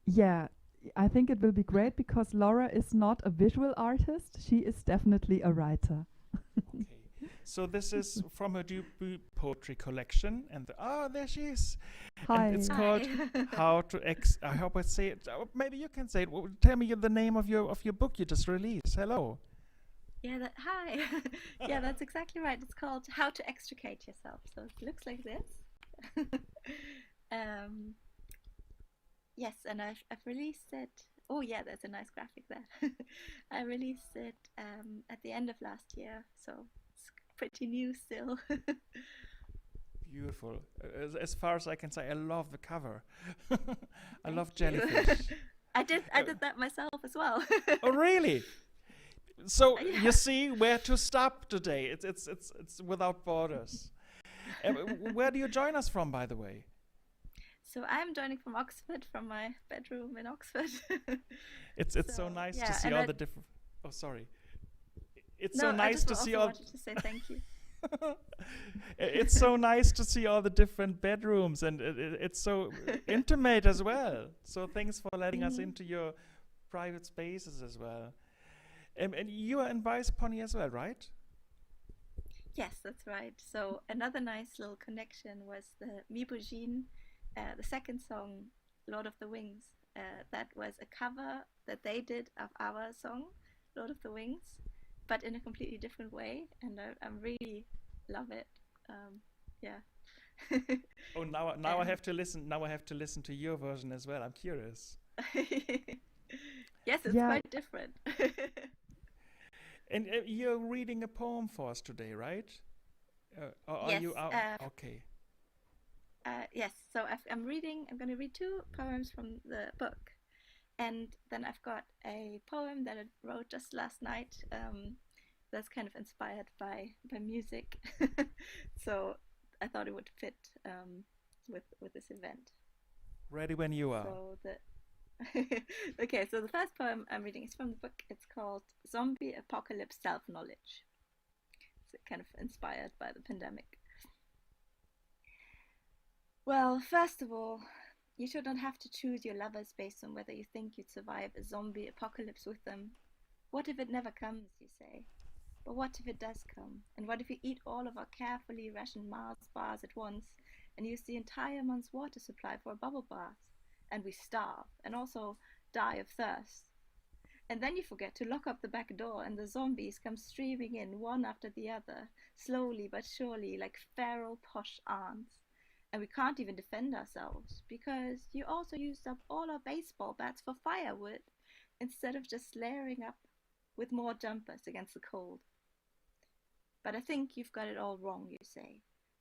Speaker 2: Yeah, I think it will be great because Laura is not a visual artist. She is definitely a writer.
Speaker 1: Okay. So this is from her debut poetry collection, and there she is.
Speaker 2: Hi.
Speaker 1: And it's called How to I hope I say it. Maybe you can say it. Tell me the name of your book you just released. Hello.
Speaker 14: Yeah, hi. Yeah, that's exactly right. It's called How to Extricate Yourself. So it looks like this. Yes, and I've released it. Oh yeah, there's a nice graphic there. I released it at the end of last year, so it's pretty new still.
Speaker 1: Beautiful. As far as I can say, I love the cover. I love jellyfish.
Speaker 14: I did that myself as well.
Speaker 1: Oh really? So you see where to stop today. It's without borders. Where do you join us from, by the way?
Speaker 14: So I'm joining from Oxford, from my bedroom in Oxford.
Speaker 1: It's so nice to see all the different. Oh, sorry. It's so nice to see all.
Speaker 14: I just wanted to say thank you.
Speaker 1: It's so nice to see all the different bedrooms, and it's so intimate as well. So thanks for letting us into your private spaces as well. And you are in beißpony as well, right?
Speaker 14: Yes, that's right. So another nice little connection was the Mi Bujin, the second song Lord of the Wings. That was a cover that they did of our song, Lord of the Wings, but in a completely different way, and I really love it. Yeah.
Speaker 1: Oh, now I have to listen. Now I have to listen to your version as well. I'm curious.
Speaker 14: Yes, it's
Speaker 2: Yeah.
Speaker 14: quite different.
Speaker 1: And you're reading a poem for us today, right? Or are
Speaker 14: Yes,
Speaker 1: you out? Okay.
Speaker 14: Yes, so I'm going to read 2 poems from the book. And then I've got a poem that I wrote just last night that's kind of inspired by music. So I thought it would fit with this event.
Speaker 1: Ready when you are.
Speaker 14: So okay, so the first poem I'm reading is from the book. It's called Zombie Apocalypse Self-Knowledge. It's kind of inspired by the pandemic. Well, first of all, you should not have to choose your lovers based on whether you think you'd survive a zombie apocalypse with them. What if it never comes, you say? But what if it does come? And what if you eat all of our carefully rationed Mars bars at once and use the entire month's water supply for a bubble bath? And we starve and also die of thirst. And then you forget to lock up the back door and the zombies come streaming in one after the other, slowly but surely, like feral posh ants. And we can't even defend ourselves because you also used up all our baseball bats for firewood instead of just layering up with more jumpers against the cold. But I think you've got it all wrong, you say.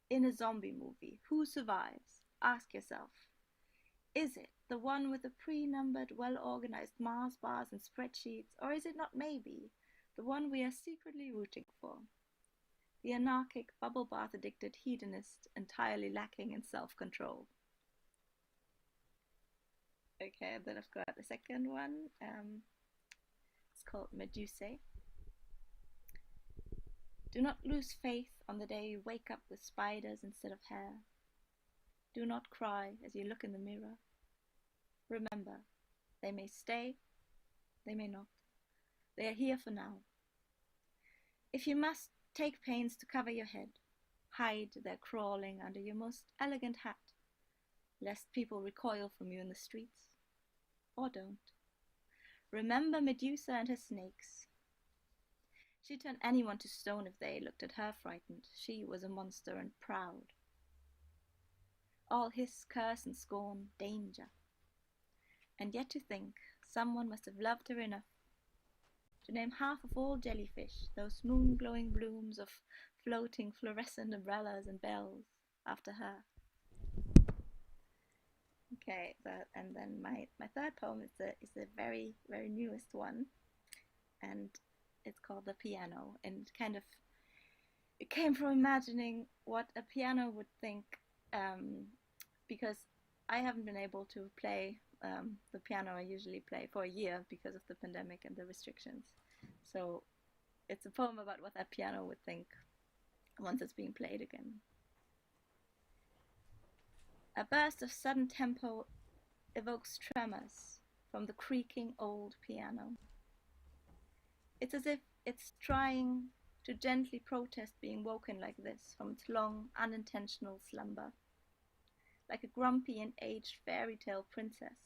Speaker 14: In a zombie movie, who survives? Ask yourself. Is it the one with the pre-numbered, well-organized Mars bars and spreadsheets, or is it not maybe the one we are secretly rooting for? The anarchic, bubble bath-addicted hedonist entirely lacking in self-control. Okay, then I've got a second one. It's called Medusae. Do not lose faith on the day you wake up with spiders instead of hair. Do not cry as you look in the mirror. Remember, they may stay, they may not. They are here for now. If you must take pains to cover your head, hide their crawling under your most elegant hat, lest people recoil from you in the streets. Or don't. Remember Medusa and her snakes. She turned anyone to stone if they looked at her frightened. She was a monster and proud. All hiss, curse and scorn, danger. And yet to think someone must have loved her enough to name half of all jellyfish, those moon-glowing blooms of floating fluorescent umbrellas and bells, after her. Okay, and then my third poem is the very, very newest one, and it's called The Piano, and it came from imagining what a piano would think, because I haven't been able to play the piano I usually play for a year because of the pandemic and the restrictions. So it's a poem about what that piano would think once it's being played again. A burst of sudden tempo evokes tremors from the creaking old piano. It's as if it's trying to gently protest being woken like this from its long, unintentional slumber, like a grumpy and aged fairy tale princess.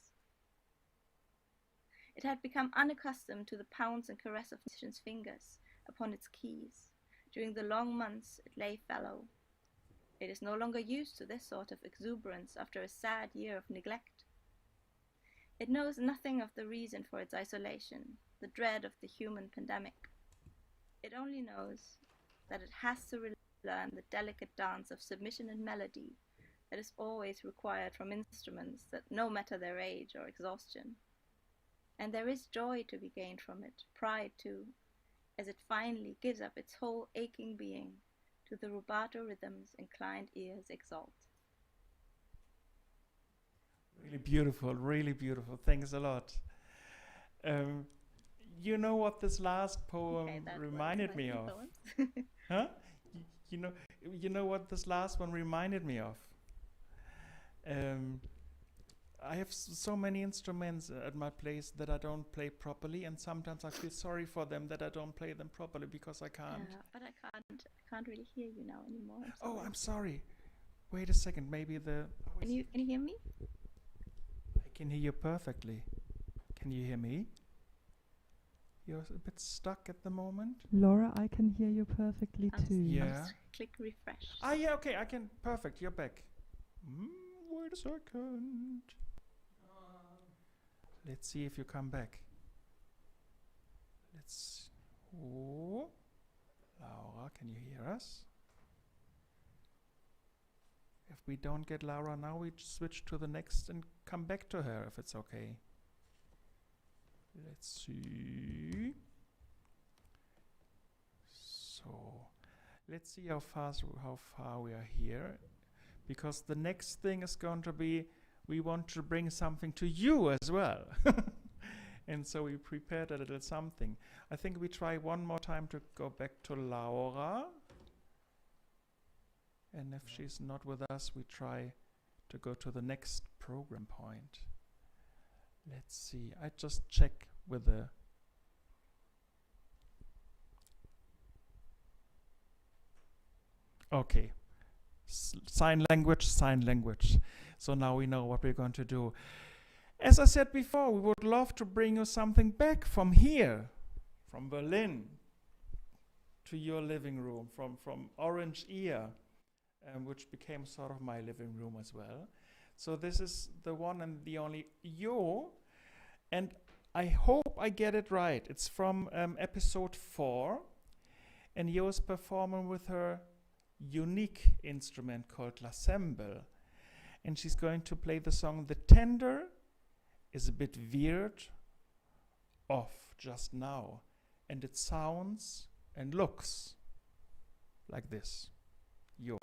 Speaker 14: It had become unaccustomed to the pounce and caress of musicians' fingers upon its keys. During the long months it lay fallow. It is no longer used to this sort of exuberance after a sad year of neglect. It knows nothing of the reason for its isolation, the dread of the human pandemic. It only knows that it has to relearn the delicate dance of submission and melody that is always required from instruments that no matter their age or exhaustion. And there is joy to be gained from it, pride too, as it finally gives up its whole aching being to the rubato rhythms inclined ears exalt.
Speaker 1: Really beautiful, really beautiful. Thanks a lot. You know what this last poem reminded me of? Huh? You know what this last one reminded me of? I have so many instruments at my place that I don't play properly, and sometimes I feel sorry for them that I don't play them properly because I can't.
Speaker 14: Yeah, but I can't really hear you now anymore.
Speaker 1: I'm sorry. Wait a second. Maybe the.
Speaker 14: Can you hear me?
Speaker 1: I can hear you perfectly. Can you hear me? You're a bit stuck at the moment.
Speaker 2: Laura, I can hear you perfectly too.
Speaker 1: Yeah.
Speaker 14: Click refresh.
Speaker 1: Ah, yeah, okay, I can. Perfect, you're back. Wait a second. Let's see if you come back. Let's. Oh, Laura, can you hear us? If we don't get Laura now, we switch to the next and come back to her if it's okay. Let's see. So, let's see how far we are here, because the next thing is going to be we want to bring something to you as well. And so we prepared a little something. I think we try one more time to go back to Laura. And if she's not with us, we try to go to the next program point. Let's see. I just check with the... Okay. Sign language, sign language. So now we know what we're going to do. As I said before, we would love to bring you something back from here, from Berlin, to your living room, from Orange Ear, which became sort of my living room as well. So this is the one and the only Yo, and I hope I get it right. It's from episode 4, and Yo is performing with her unique instrument called l'ensemble, and she's going to play the song "The Tender is a bit weird off just now," and it sounds and looks like this. Yo.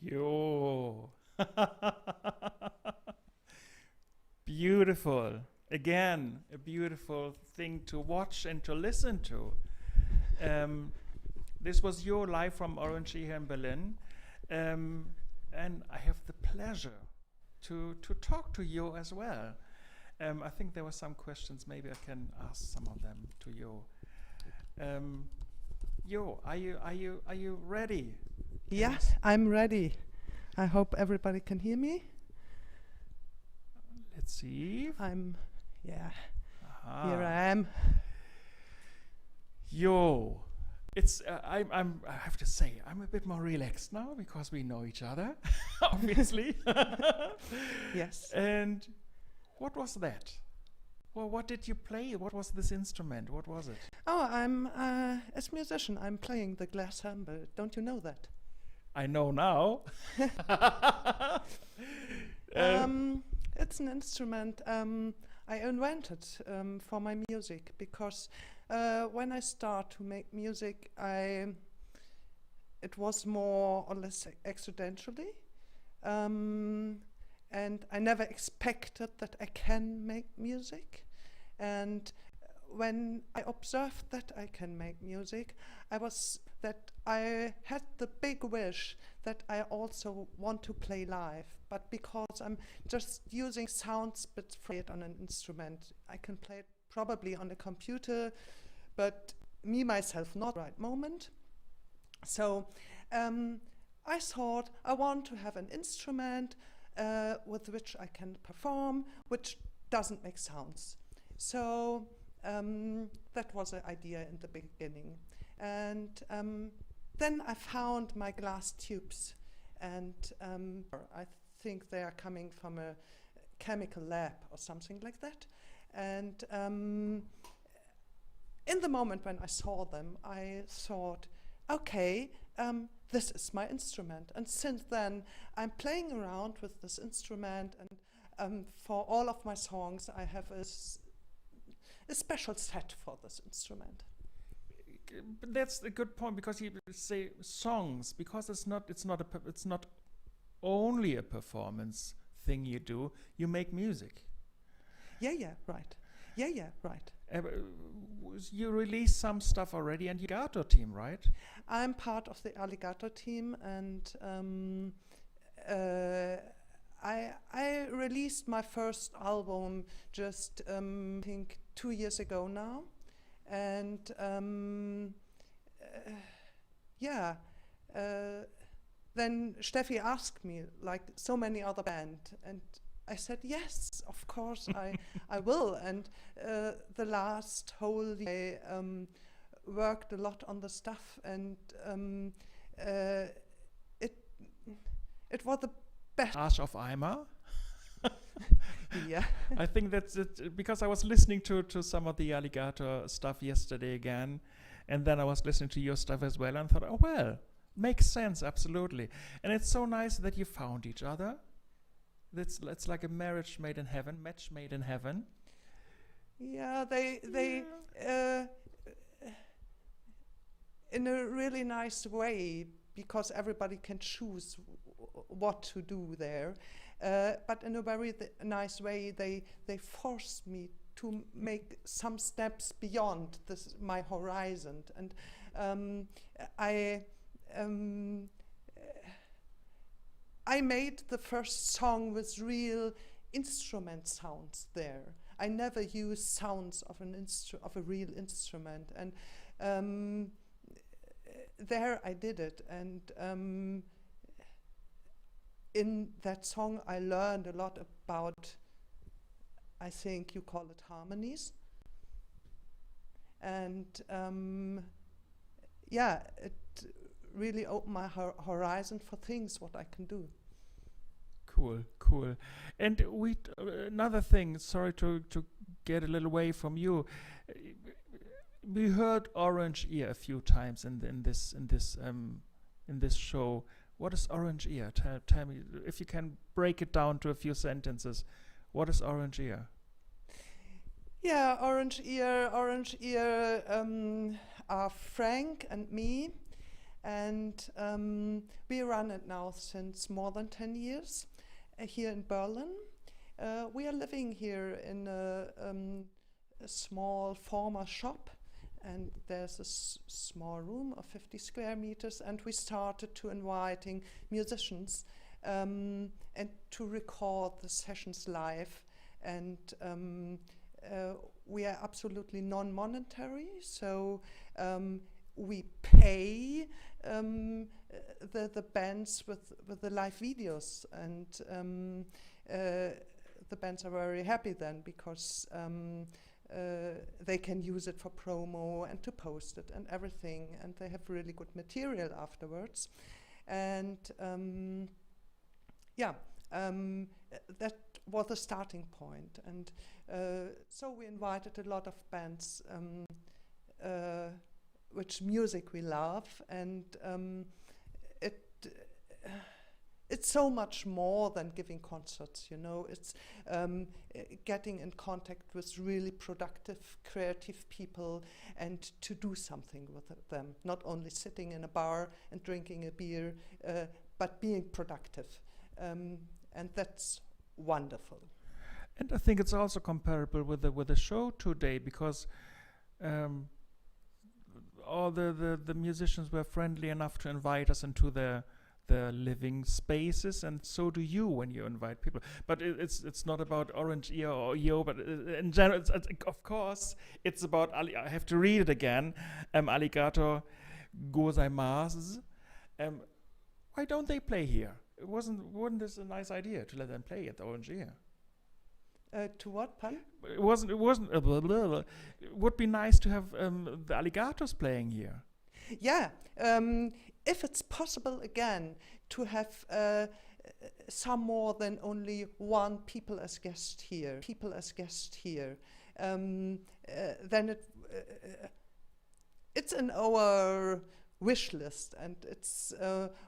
Speaker 1: Yo. Beautiful. Again, a beautiful thing to watch and to listen to. This was Yo live from Orange here in Berlin. And I have the pleasure to talk to Yo as well. I think there were some questions. Maybe I can ask some of them to Yo. Yo, are you ready?
Speaker 15: Yeah, I'm ready. I hope everybody can hear me.
Speaker 1: Let's see.
Speaker 15: Here
Speaker 1: Aha.
Speaker 15: I am.
Speaker 1: Yo, it's I have to say I'm a bit more relaxed now because we know each other, obviously.
Speaker 15: Yes.
Speaker 1: And what was that? Well, what did you play? What was this instrument? What was it?
Speaker 15: Oh, I'm as a musician. I'm playing the glass Hamble. Don't you know that?
Speaker 1: I know now.
Speaker 15: It's an instrument I invented for my music because when I start to make music, it was more or less accidentally, and I never expected that I can make music. And when I observed that I can make music, I had the big wish that I also want to play live. But because I'm just using sounds but play it on an instrument, I can play it probably on a computer, but me myself not right moment. So I thought I want to have an instrument with which I can perform, which doesn't make sounds. So that was the idea in the beginning. And then I found my glass tubes, and I think they are coming from a chemical lab or something like that. And in the moment when I saw them, I thought, okay, this is my instrument. And since then, I'm playing around with this instrument, and for all of my songs, I have a special set for this instrument.
Speaker 1: But that's a good point, because you say songs, because it's not only a performance thing you do. You make music.
Speaker 15: Yeah, right. Yeah, right.
Speaker 1: You released some stuff already, and you got your team, right?
Speaker 15: I'm part of the Alligator team, and I released my first album just I think 2 years ago now, and then Steffi asked me, like so many other bands, and I said yes, of course I will. And the last whole year I worked a lot on the stuff, and it was the best.
Speaker 1: Arch of Eimer.
Speaker 15: Yeah.
Speaker 1: I think that's it, because I was listening to some of the Alligator stuff yesterday again, and then I was listening to your stuff as well, and thought, oh well, makes sense, absolutely. And it's so nice that you found each other. It's like a match made in heaven.
Speaker 15: Yeah, they in a really nice way, because everybody can choose what to do there. But in a very nice way, they forced me to make some steps beyond my horizon, and I made the first song with real instrument sounds there. I never used sounds of a real instrument, and there I did it. And in that song, I learned a lot about, I think you call it harmonies, and it really opened my horizon for things what I can do.
Speaker 1: Cool. And another thing. Sorry to get a little away from you. We heard Orange Ear a few times in this show. What is Orange Ear? Tell me, if you can break it down to a few sentences. What is Orange Ear?
Speaker 15: Yeah, Orange Ear are Frank and me, And we run it now since more than 10 years here in Berlin. We are living here in a small former shop, and there's a small room of 50 square meters, and we started to inviting musicians and to record the sessions live. And we are absolutely non-monetary, so we pay the bands with the live videos, and the bands are very happy then, because they can use it for promo and to post it and everything, and they have really good material afterwards. And that was the starting point. And so we invited a lot of bands which music we love, and it's so much more than giving concerts, you know. It's getting in contact with really productive, creative people and to do something with them. Not only sitting in a bar and drinking a beer, but being productive. And that's wonderful.
Speaker 1: And I think it's also comparable with the show today, because all the musicians were friendly enough to invite us into their living spaces, and so do you when you invite people. But it's not about Orange Ear or EO, but in general, of course, it's about, I have to read it again, Alligator Gozaimasu. Why don't they play here? Wasn't this a nice idea to let them play at the Orange Ear?
Speaker 15: To what, pun?
Speaker 1: It wasn't. It would be nice to have the alligators playing here.
Speaker 15: Yeah, if it's possible again to have some more than only one people as guest here, then it's in our wish list, and it's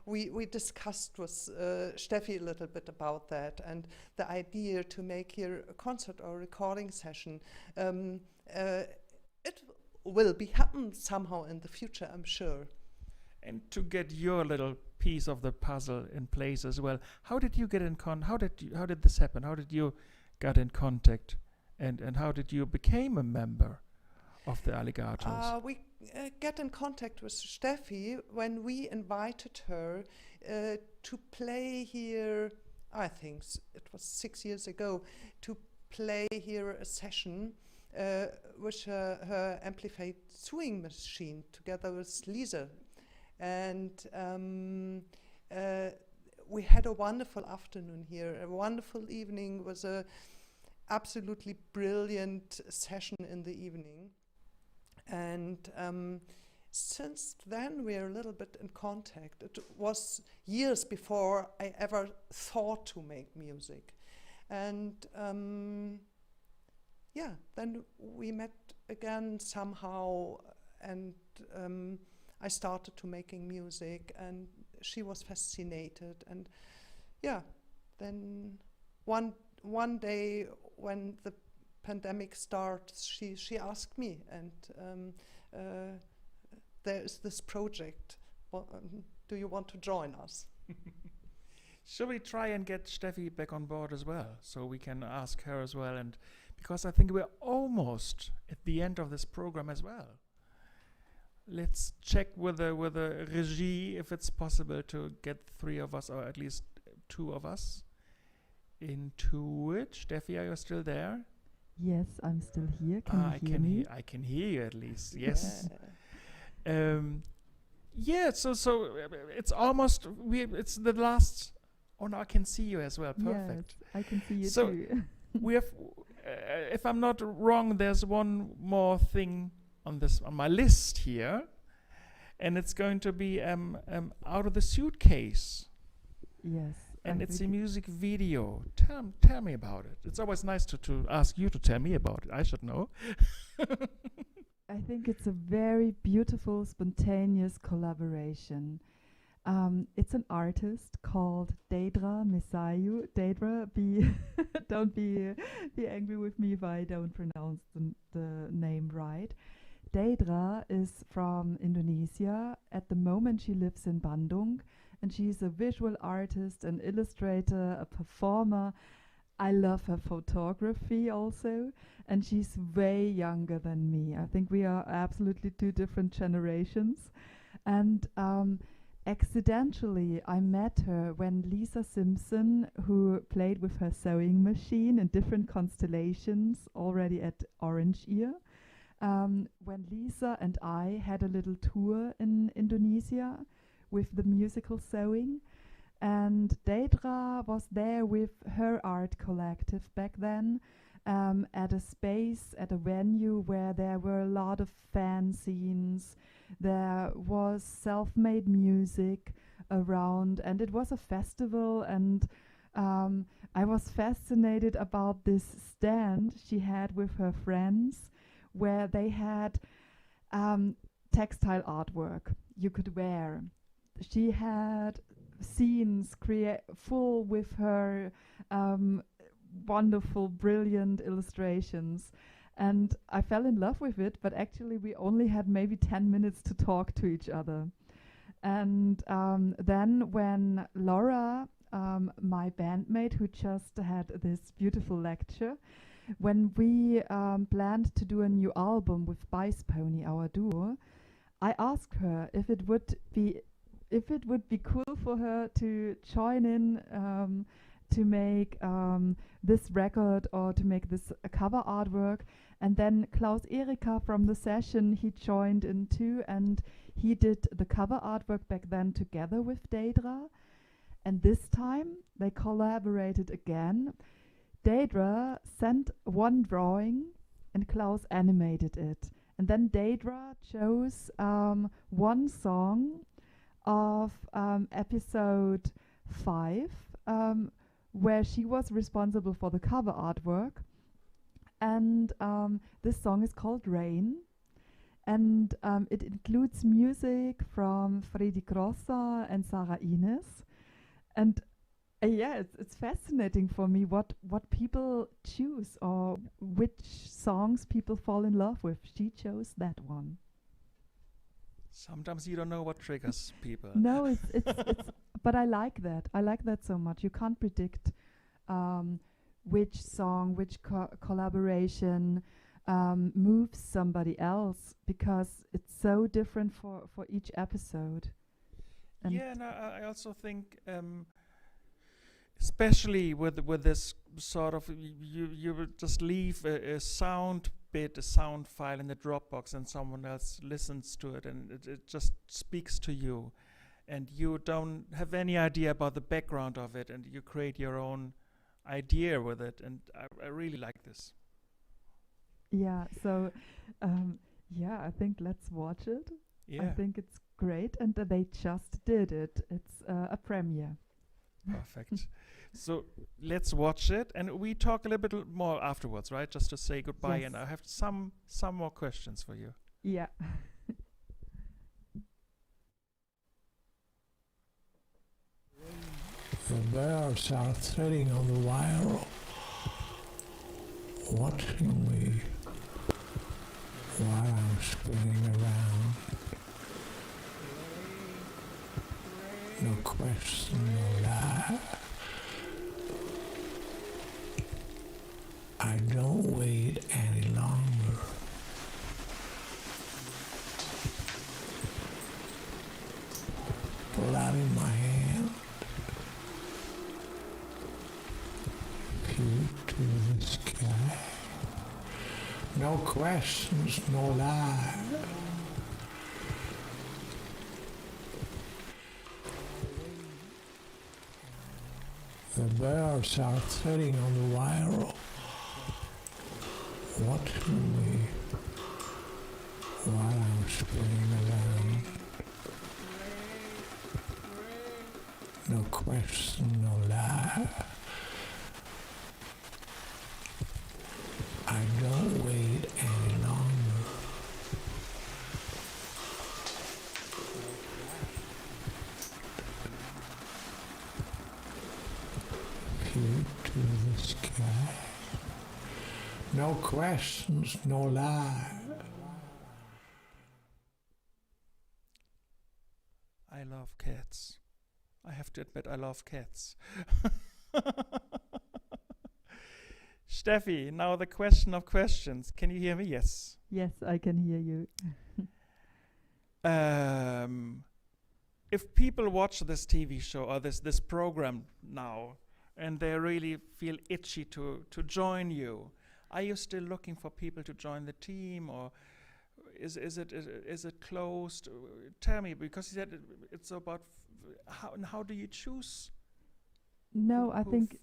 Speaker 15: we discussed with Steffi a little bit about that, and the idea to make here a concert or recording session. It will be happen somehow in the future, I'm sure.
Speaker 1: And to get your little piece of the puzzle in place as well, how did you get in how did this happen? How did you get in contact, and how did you become a member of the Alligators?
Speaker 15: We get in contact with Steffi when we invited her to play here. I think it was 6 years ago, to play here a session with her amplified sewing machine together with Lisa. And we had a wonderful afternoon here, a wonderful evening. It was a absolutely brilliant session in the evening. And since then we're a little bit in contact. It was years before I ever thought to make music. And then we met again somehow, and I started to making music, and she was fascinated. And then one day when the pandemic starts, she asked me, and there is this project. Do you want to join us?
Speaker 1: Shall we try and get Steffi back on board as well, so we can ask her as well? And because I think we're almost at the end of this program as well. Let's check with the regie if it's possible to get 3 of us, or at least 2 of us, into it. Steffi, are you still there?
Speaker 2: Yes, I'm still here. Can you hear me?
Speaker 1: I can hear you at least. Yes. So it's almost it's the last. Oh no, I can see you as well. Perfect.
Speaker 2: Yes, I can see you
Speaker 1: so
Speaker 2: too.
Speaker 1: we have, if I'm not wrong, there's one more thing on my list here, and it's going to be Out of the Suitcase.
Speaker 2: Yes.
Speaker 1: And it's a music video. Tell me about it. It's always nice to ask you to tell me about it. I should know.
Speaker 2: I think it's a very beautiful, spontaneous collaboration. It's an artist called Daedra Mesayu. Daedra, don't be angry with me if I don't pronounce the name right. Daedra is from Indonesia. At the moment, she lives in Bandung, and she's a visual artist, an illustrator, a performer. I love her photography also, and she's way younger than me. I think we are absolutely two different generations. And accidentally, I met her when Lisa Simpson, who played with her sewing machine in different constellations already at Orange Ear, when Lisa and I had a little tour in Indonesia with the musical sewing. And Daedra was there with her art collective back then, at a space, at a venue where there were a lot of fan scenes. There was self-made music around, and it was a festival. And I was fascinated about this stand she had with her friends, where they had textile artwork you could wear. She had scenes full with her wonderful, brilliant illustrations. And I fell in love with it, but actually we only had maybe 10 minutes to talk to each other. And then when Laura, my bandmate who just had this beautiful lecture, when we planned to do a new album with beißpony, our duo, I asked her if it would be cool for her to join in to make this record, or to make this cover artwork. And then Klaus Erika from the session, he joined in too, and he did the cover artwork back then together with Daedra. And this time they collaborated again. Daedra sent one drawing and Klaus animated it. And then Daedra chose one song of episode 5, where she was responsible for the cover artwork. And this song is called Rain. And it includes music from Freddy Grossa and Sarah Ines. And yeah, it's fascinating for me what people choose, or which songs people fall in love with. She chose that one.
Speaker 1: Sometimes you don't know what triggers people.
Speaker 2: No, it's but I like that. I like that so much. You can't predict which song, which collaboration moves somebody else, because it's so different for each episode. And
Speaker 1: yeah, and I also think, especially with this sort of, you would just leave a sound bit, a sound file in the Dropbox, and someone else listens to it, and it just speaks to you, and you don't have any idea about the background of it, and you create your own idea with it, and I really like this.
Speaker 2: yeah, so yeah, I think let's watch it. I
Speaker 1: Yeah,
Speaker 2: think it's great, and they just did it. It's a premiere.
Speaker 1: perfect. So let's watch it, and we talk a little bit more afterwards, right? Just to say goodbye,
Speaker 2: Yes.
Speaker 1: and I have some more questions for you.
Speaker 2: Yeah.
Speaker 16: The birds are threading on the wire, watching me while I'm spinning around. No question, no lie. I don't wait any longer. Pull out in my hand, view to the sky. No questions, no lie. The birds are threading on the wire, watching me while I'm spinning around. No question, no lie. I don't wait any longer. View to the sky. No questions, no lie.
Speaker 1: I love cats. I have to admit, I love cats. Steffi, now the question of questions. Can you hear me? Yes.
Speaker 2: Yes, I can hear you.
Speaker 1: If people watch this TV show or this program now, and they really feel itchy to join you, are you still looking for people to join the team, or is it closed? Tell me, because you said it's about how do you choose?
Speaker 2: No, I think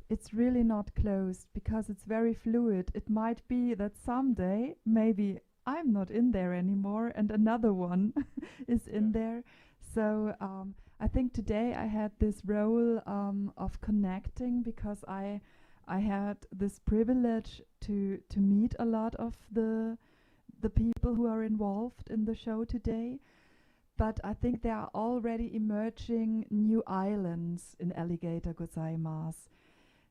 Speaker 2: it's really not closed because it's very fluid. It might be that someday maybe I'm not in there anymore and another one is in there. So I think today I had this role of connecting because I had this privilege to meet a lot of the people who are involved in the show today. But I think there are already emerging new islands in Alligator Gozaimasu.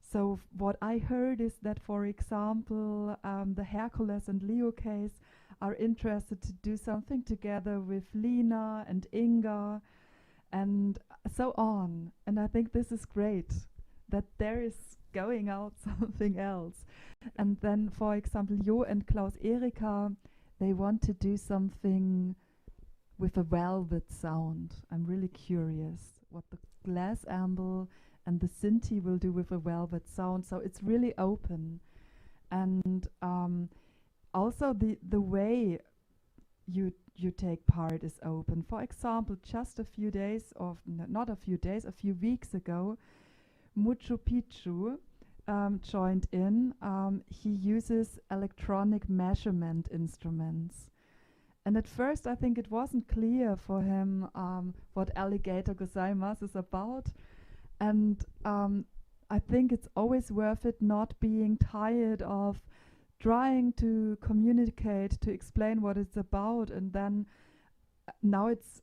Speaker 2: So what I heard is that, for example, the Hercules and Leo case are interested to do something together with Lina and Inga and so on. And I think this is great, that there is going out something else. And then, for example, Jo and Klaus Erika, they want to do something with a velvet sound. I'm really curious what the glass amble and the Sinti will do with a velvet sound. So it's really open. And also the way you take part is open. For example, just a few days, or not a few days, a few weeks ago, Mucho Picchu joined in. He uses electronic measurement instruments. And at first I think it wasn't clear for him what Alligator Gozaimasu is about. And I think it's always worth it not being tired of trying to communicate, to explain what it's about, and then now it's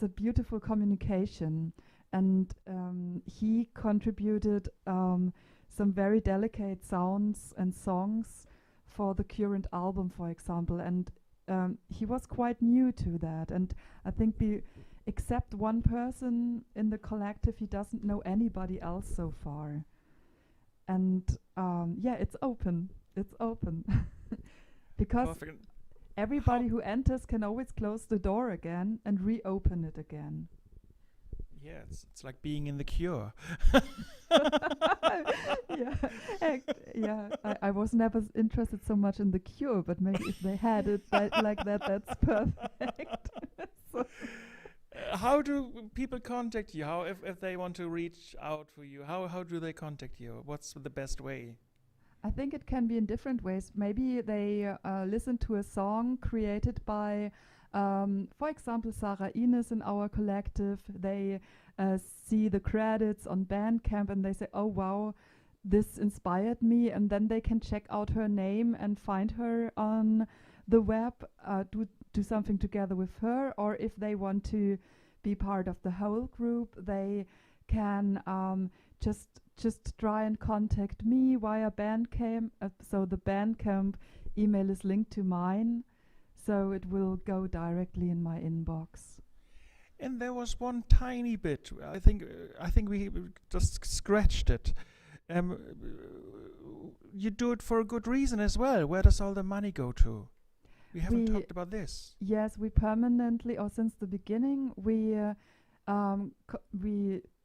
Speaker 2: a beautiful communication. And he contributed some very delicate sounds and songs for the current album, for example, and he was quite new to that. And I think except one person in the collective, he doesn't know anybody else so far. And yeah, it's open. It's open. Because everybody who enters can always close the door again and reopen it again.
Speaker 1: Yeah, it's like being in The Cure.
Speaker 2: Yeah, I was never interested so much in The Cure, but maybe if they had it like that, that's perfect. So
Speaker 1: how do people contact you? How if they want to reach out for you? How do they contact you? What's the best way?
Speaker 2: I think it can be in different ways. Maybe they listen to a song created by, for example, Sarah Ines in our collective. They see the credits on Bandcamp and they say, oh wow, this inspired me, and then they can check out her name and find her on the web, do something together with her. Or if they want to be part of the whole group, they can just try and contact me via Bandcamp. So the Bandcamp email is linked to mine, so it will go directly in my inbox.
Speaker 1: And there was one tiny bit. I think we just scratched it. You do it for a good reason as well. Where does all the money go to? We haven't talked about this.
Speaker 2: Yes, we permanently, or since the beginning, we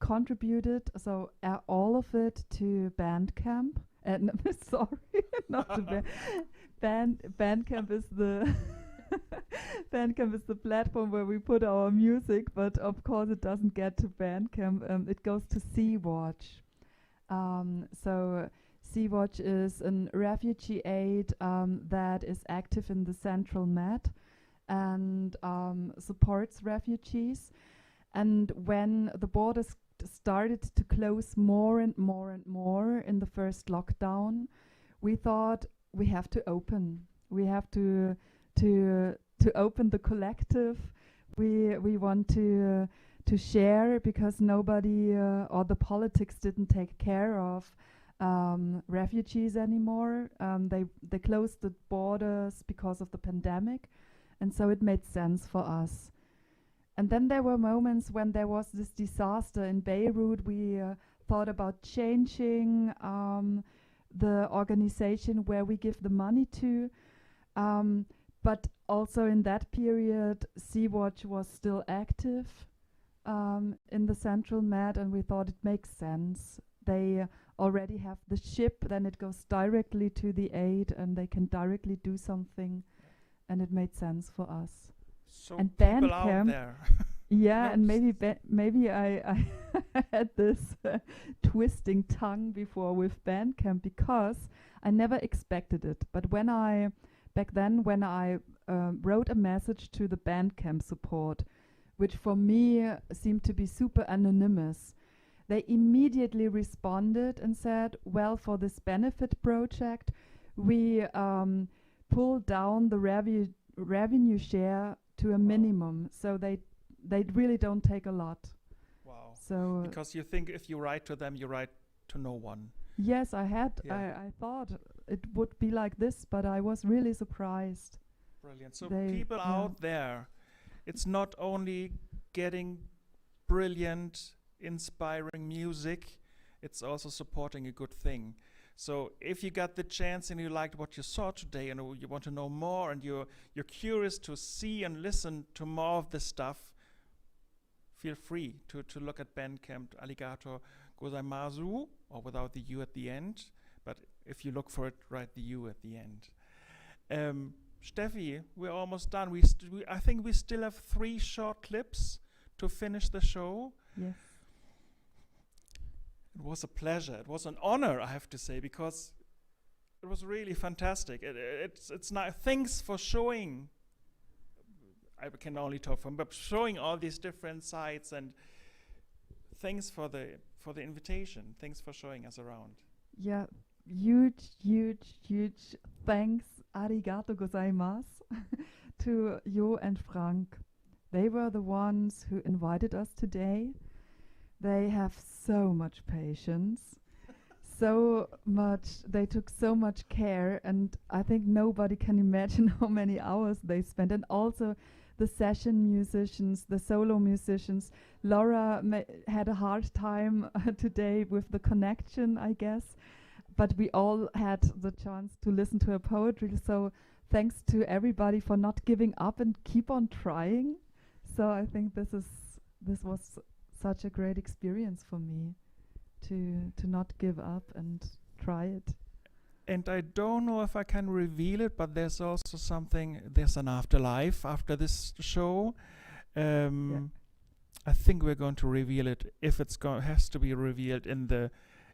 Speaker 2: contributed all of it to Bandcamp. Sorry, not to Bandcamp is the Bandcamp is the platform where we put our music, but of course it doesn't get to Bandcamp. It goes to Sea-Watch. So Sea-Watch is a refugee aid that is active in the Central Med and supports refugees. And when the borders started to close more and more and more in the first lockdown, we thought we have to open. We have to open the collective. We want to share, because nobody or the politics didn't take care of refugees anymore. They closed the borders because of the pandemic, and so it made sense for us. And then there were moments when there was this disaster in Beirut. We thought about changing the organization where we give the money to. But also in that period, Sea-Watch was still active in the Central Med, and we thought it makes sense. They already have the ship, then it goes directly to the aid, and they can directly do something, and it made sense for us.
Speaker 1: So
Speaker 2: and
Speaker 1: people out
Speaker 2: Bandcamp,
Speaker 1: there.
Speaker 2: yeah, and maybe I had this twisting tongue before with Bandcamp, because I never expected it. But back then when I wrote a message to the Bandcamp support, which for me seemed to be super anonymous, they immediately responded and said, well, for this benefit project, we pull down the revenue share to a minimum, so they really don't take a lot.
Speaker 1: Wow.
Speaker 2: So
Speaker 1: because you think if you write to them, you write to no one.
Speaker 2: yes, I thought it would be like this, but I was really surprised.
Speaker 1: Brilliant. So people out there, it's not only getting brilliant, inspiring music, it's also supporting a good thing. So if you got the chance and you liked what you saw today and you want to know more and you're curious to see and listen to more of this stuff, feel free to look at Bandcamp Alligator Gozaimasu, or without the U at the end. But if you look for it, write the U at the end. Steffi, we're almost done. I think we still have 3 short clips to finish the show.
Speaker 2: Yes.
Speaker 1: It was a pleasure. It was an honor, I have to say, because it was really fantastic. It's nice. Thanks for showing. I can only talk from, but showing all these different sides, and thanks for the invitation. Thanks for showing us around.
Speaker 2: Yeah, huge thanks, arigato gozaimasu, to Jo and Frank. They were the ones who invited us today. They have so much patience, they took so much care, and I think nobody can imagine how many hours they spent. And also the session musicians, the solo musicians. Laura had a hard time today with the connection, I guess, but we all had the chance to listen to her poetry. So thanks to everybody for not giving up and keep on trying. So I think this was such a great experience for me to not give up and try it.
Speaker 1: And I don't know if I can reveal it, but there's also there's an afterlife after this show. I think we're going to reveal it, if has to be revealed in the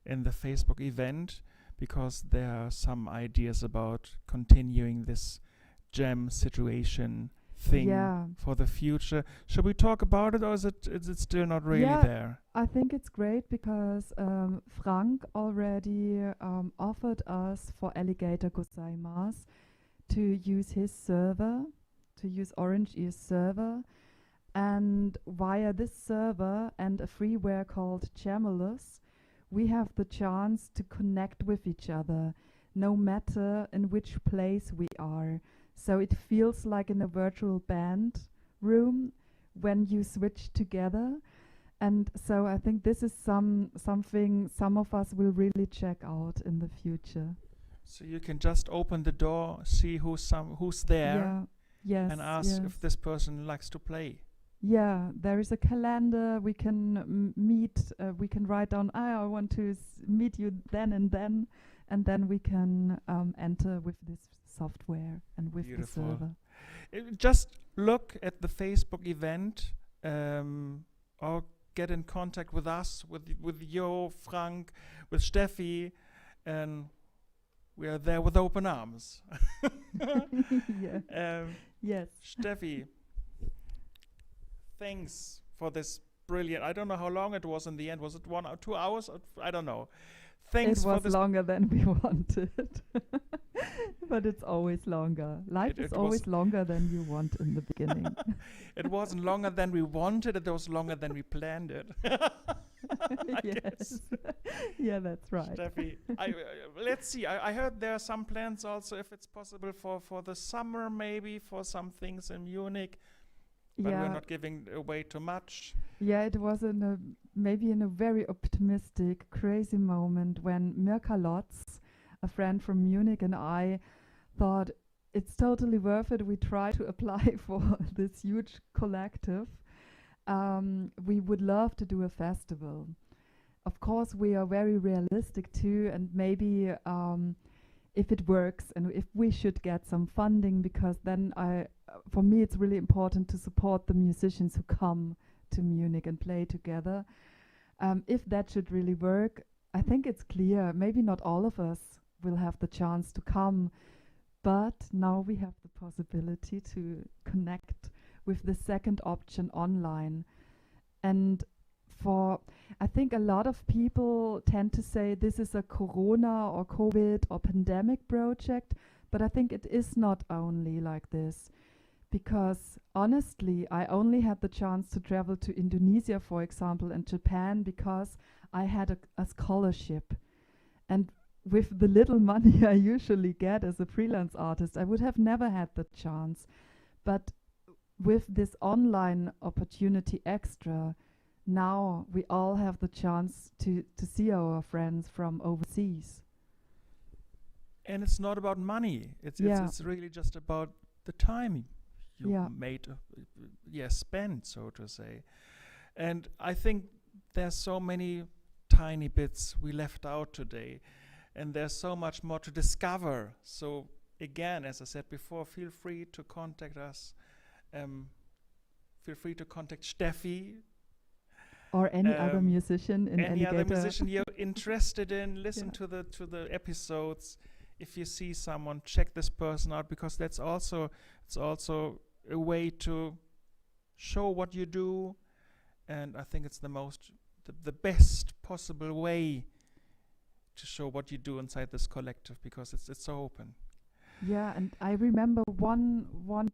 Speaker 1: Facebook event, because there are some ideas about continuing this jam situation thing for the future. Should we talk about it, or is it still not really there?
Speaker 2: I think it's great because Frank already offered us for Alligator Gozaimasu to use his server, to use Orange Ear's server, and via this server and a freeware called Jamulus, we have the chance to connect with each other, no matter in which place we are. So it feels like in a virtual band room when you switch together. And so I think this is something some of us will really check out in the future.
Speaker 1: So you can just open the door, see who's there, and ask if this person likes to play.
Speaker 2: Yeah, there is a calendar. We can meet. We can write down, I want to meet you then, and then we can enter with this software and with the server.
Speaker 1: Just look at the Facebook event, or get in contact with us, with Jo, Frank, with Steffi, and we are there with open arms.
Speaker 2: Yes.
Speaker 1: Steffi, thanks for this brilliant. I don't know how long it was in the end. Was it 1 or 2 hours? I don't know. Thanks
Speaker 2: it
Speaker 1: for
Speaker 2: was
Speaker 1: this.
Speaker 2: Longer than we wanted, but it's always longer. Life is always longer than you want in the beginning.
Speaker 1: It wasn't longer than we wanted. It was longer than we planned it.
Speaker 2: Yes. Yeah, that's right.
Speaker 1: Steffi, let's see. I heard there are some plans also, if it's possible, for the summer, maybe for some things in Munich. but we're
Speaker 2: Yeah.
Speaker 1: not giving away too much.
Speaker 2: Yeah, it was maybe in a very optimistic, crazy moment when Mirka Lutz, a friend from Munich, and I thought it's totally worth it. We try to apply for this huge collective. We would love to do a festival. Of course, we are very realistic too, and maybe if it works and if we should get some funding, because then for me it's really important to support the musicians who come to Munich and play together. If that should really work, I think it's clear, maybe not all of us will have the chance to come, but now we have the possibility to connect with the second option online. And I think a lot of people tend to say this is a Corona or COVID or pandemic project, but I think it is not only like this. Because honestly, I only had the chance to travel to Indonesia, for example, and Japan because I had a scholarship. And with the little money I usually get as a freelance artist, I would have never had the chance. But with this online opportunity extra, now we all have the chance to see our friends from overseas.
Speaker 1: And it's not about money. It's really just about the time you spent, so to say. And I think there's so many tiny bits we left out today, and there's so much more to discover. So again, as I said before, feel free to contact us. Feel free to contact Steffi.
Speaker 2: Or any other musician in
Speaker 1: any
Speaker 2: Alligator.
Speaker 1: other musician you're interested in. Listen to the episodes. If you see someone, check this person out, because it's also a way to show what you do, and I think it's the best possible way to show what you do inside this collective, because it's so open.
Speaker 2: Yeah, and I remember one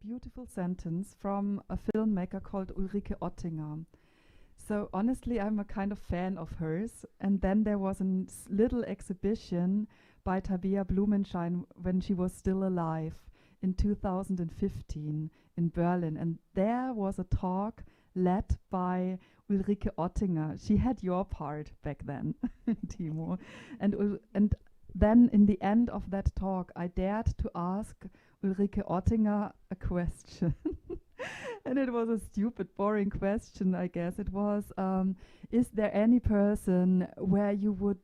Speaker 2: beautiful sentence from a filmmaker called Ulrike Oettinger. So honestly, I'm a kind of fan of hers. And then there was a little exhibition by Tabea Blumenschein when she was still alive in 2015 in Berlin. And there was a talk led by Ulrike Oettinger. She had your part back then, Timo. And then in the end of that talk, I dared to ask Ulrike Oettinger a question. And it was a stupid, boring question, I guess. It was, is there any person where you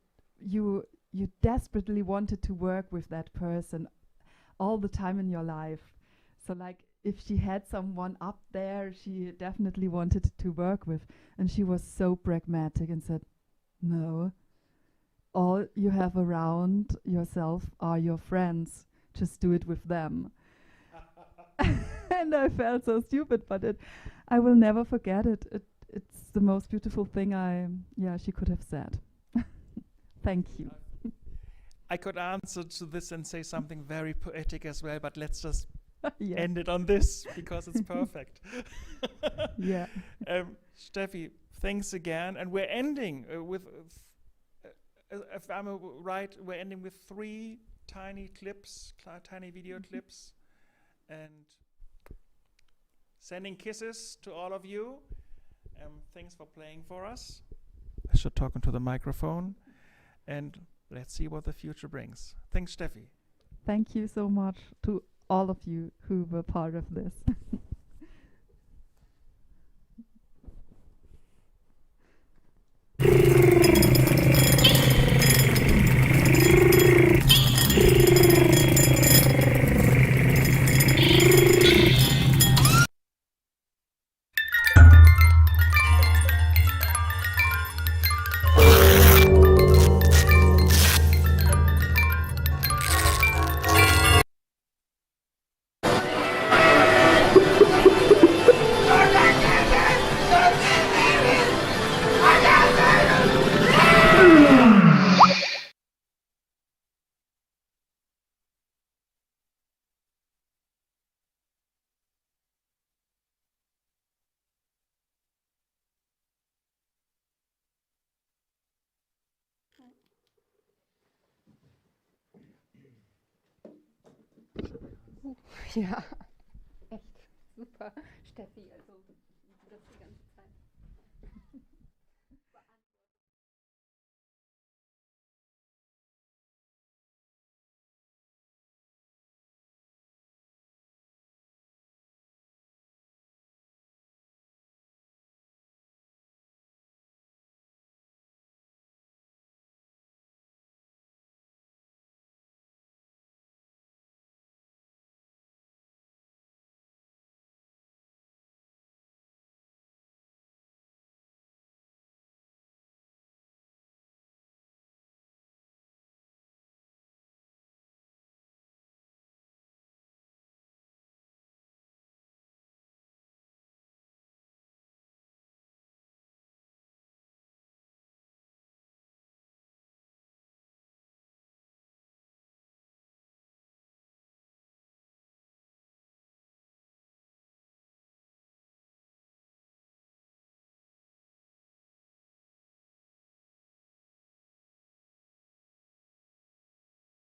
Speaker 2: desperately wanted to work with that person all the time in your life? So like, if she had someone up there she definitely wanted to work with. And she was so pragmatic and said, no, all you have around yourself are your friends. Just do it with them. And I felt so stupid, but I will never forget it. It's the most beautiful thing she could have said. Thank you.
Speaker 1: I could answer to this and say something very poetic as well, but let's just end it on this, because it's perfect.
Speaker 2: Yeah.
Speaker 1: Steffi, thanks again. And we're ending with, if I'm right, we're ending with 3 tiny clips, tiny video clips, and sending kisses to all of you. Thanks for playing for us. I should talk into the microphone, and let's see what the future brings. Thanks, Steffi.
Speaker 2: Thank you so much to all of you who were part of this.
Speaker 13: Ja, echt super. Steffi, also the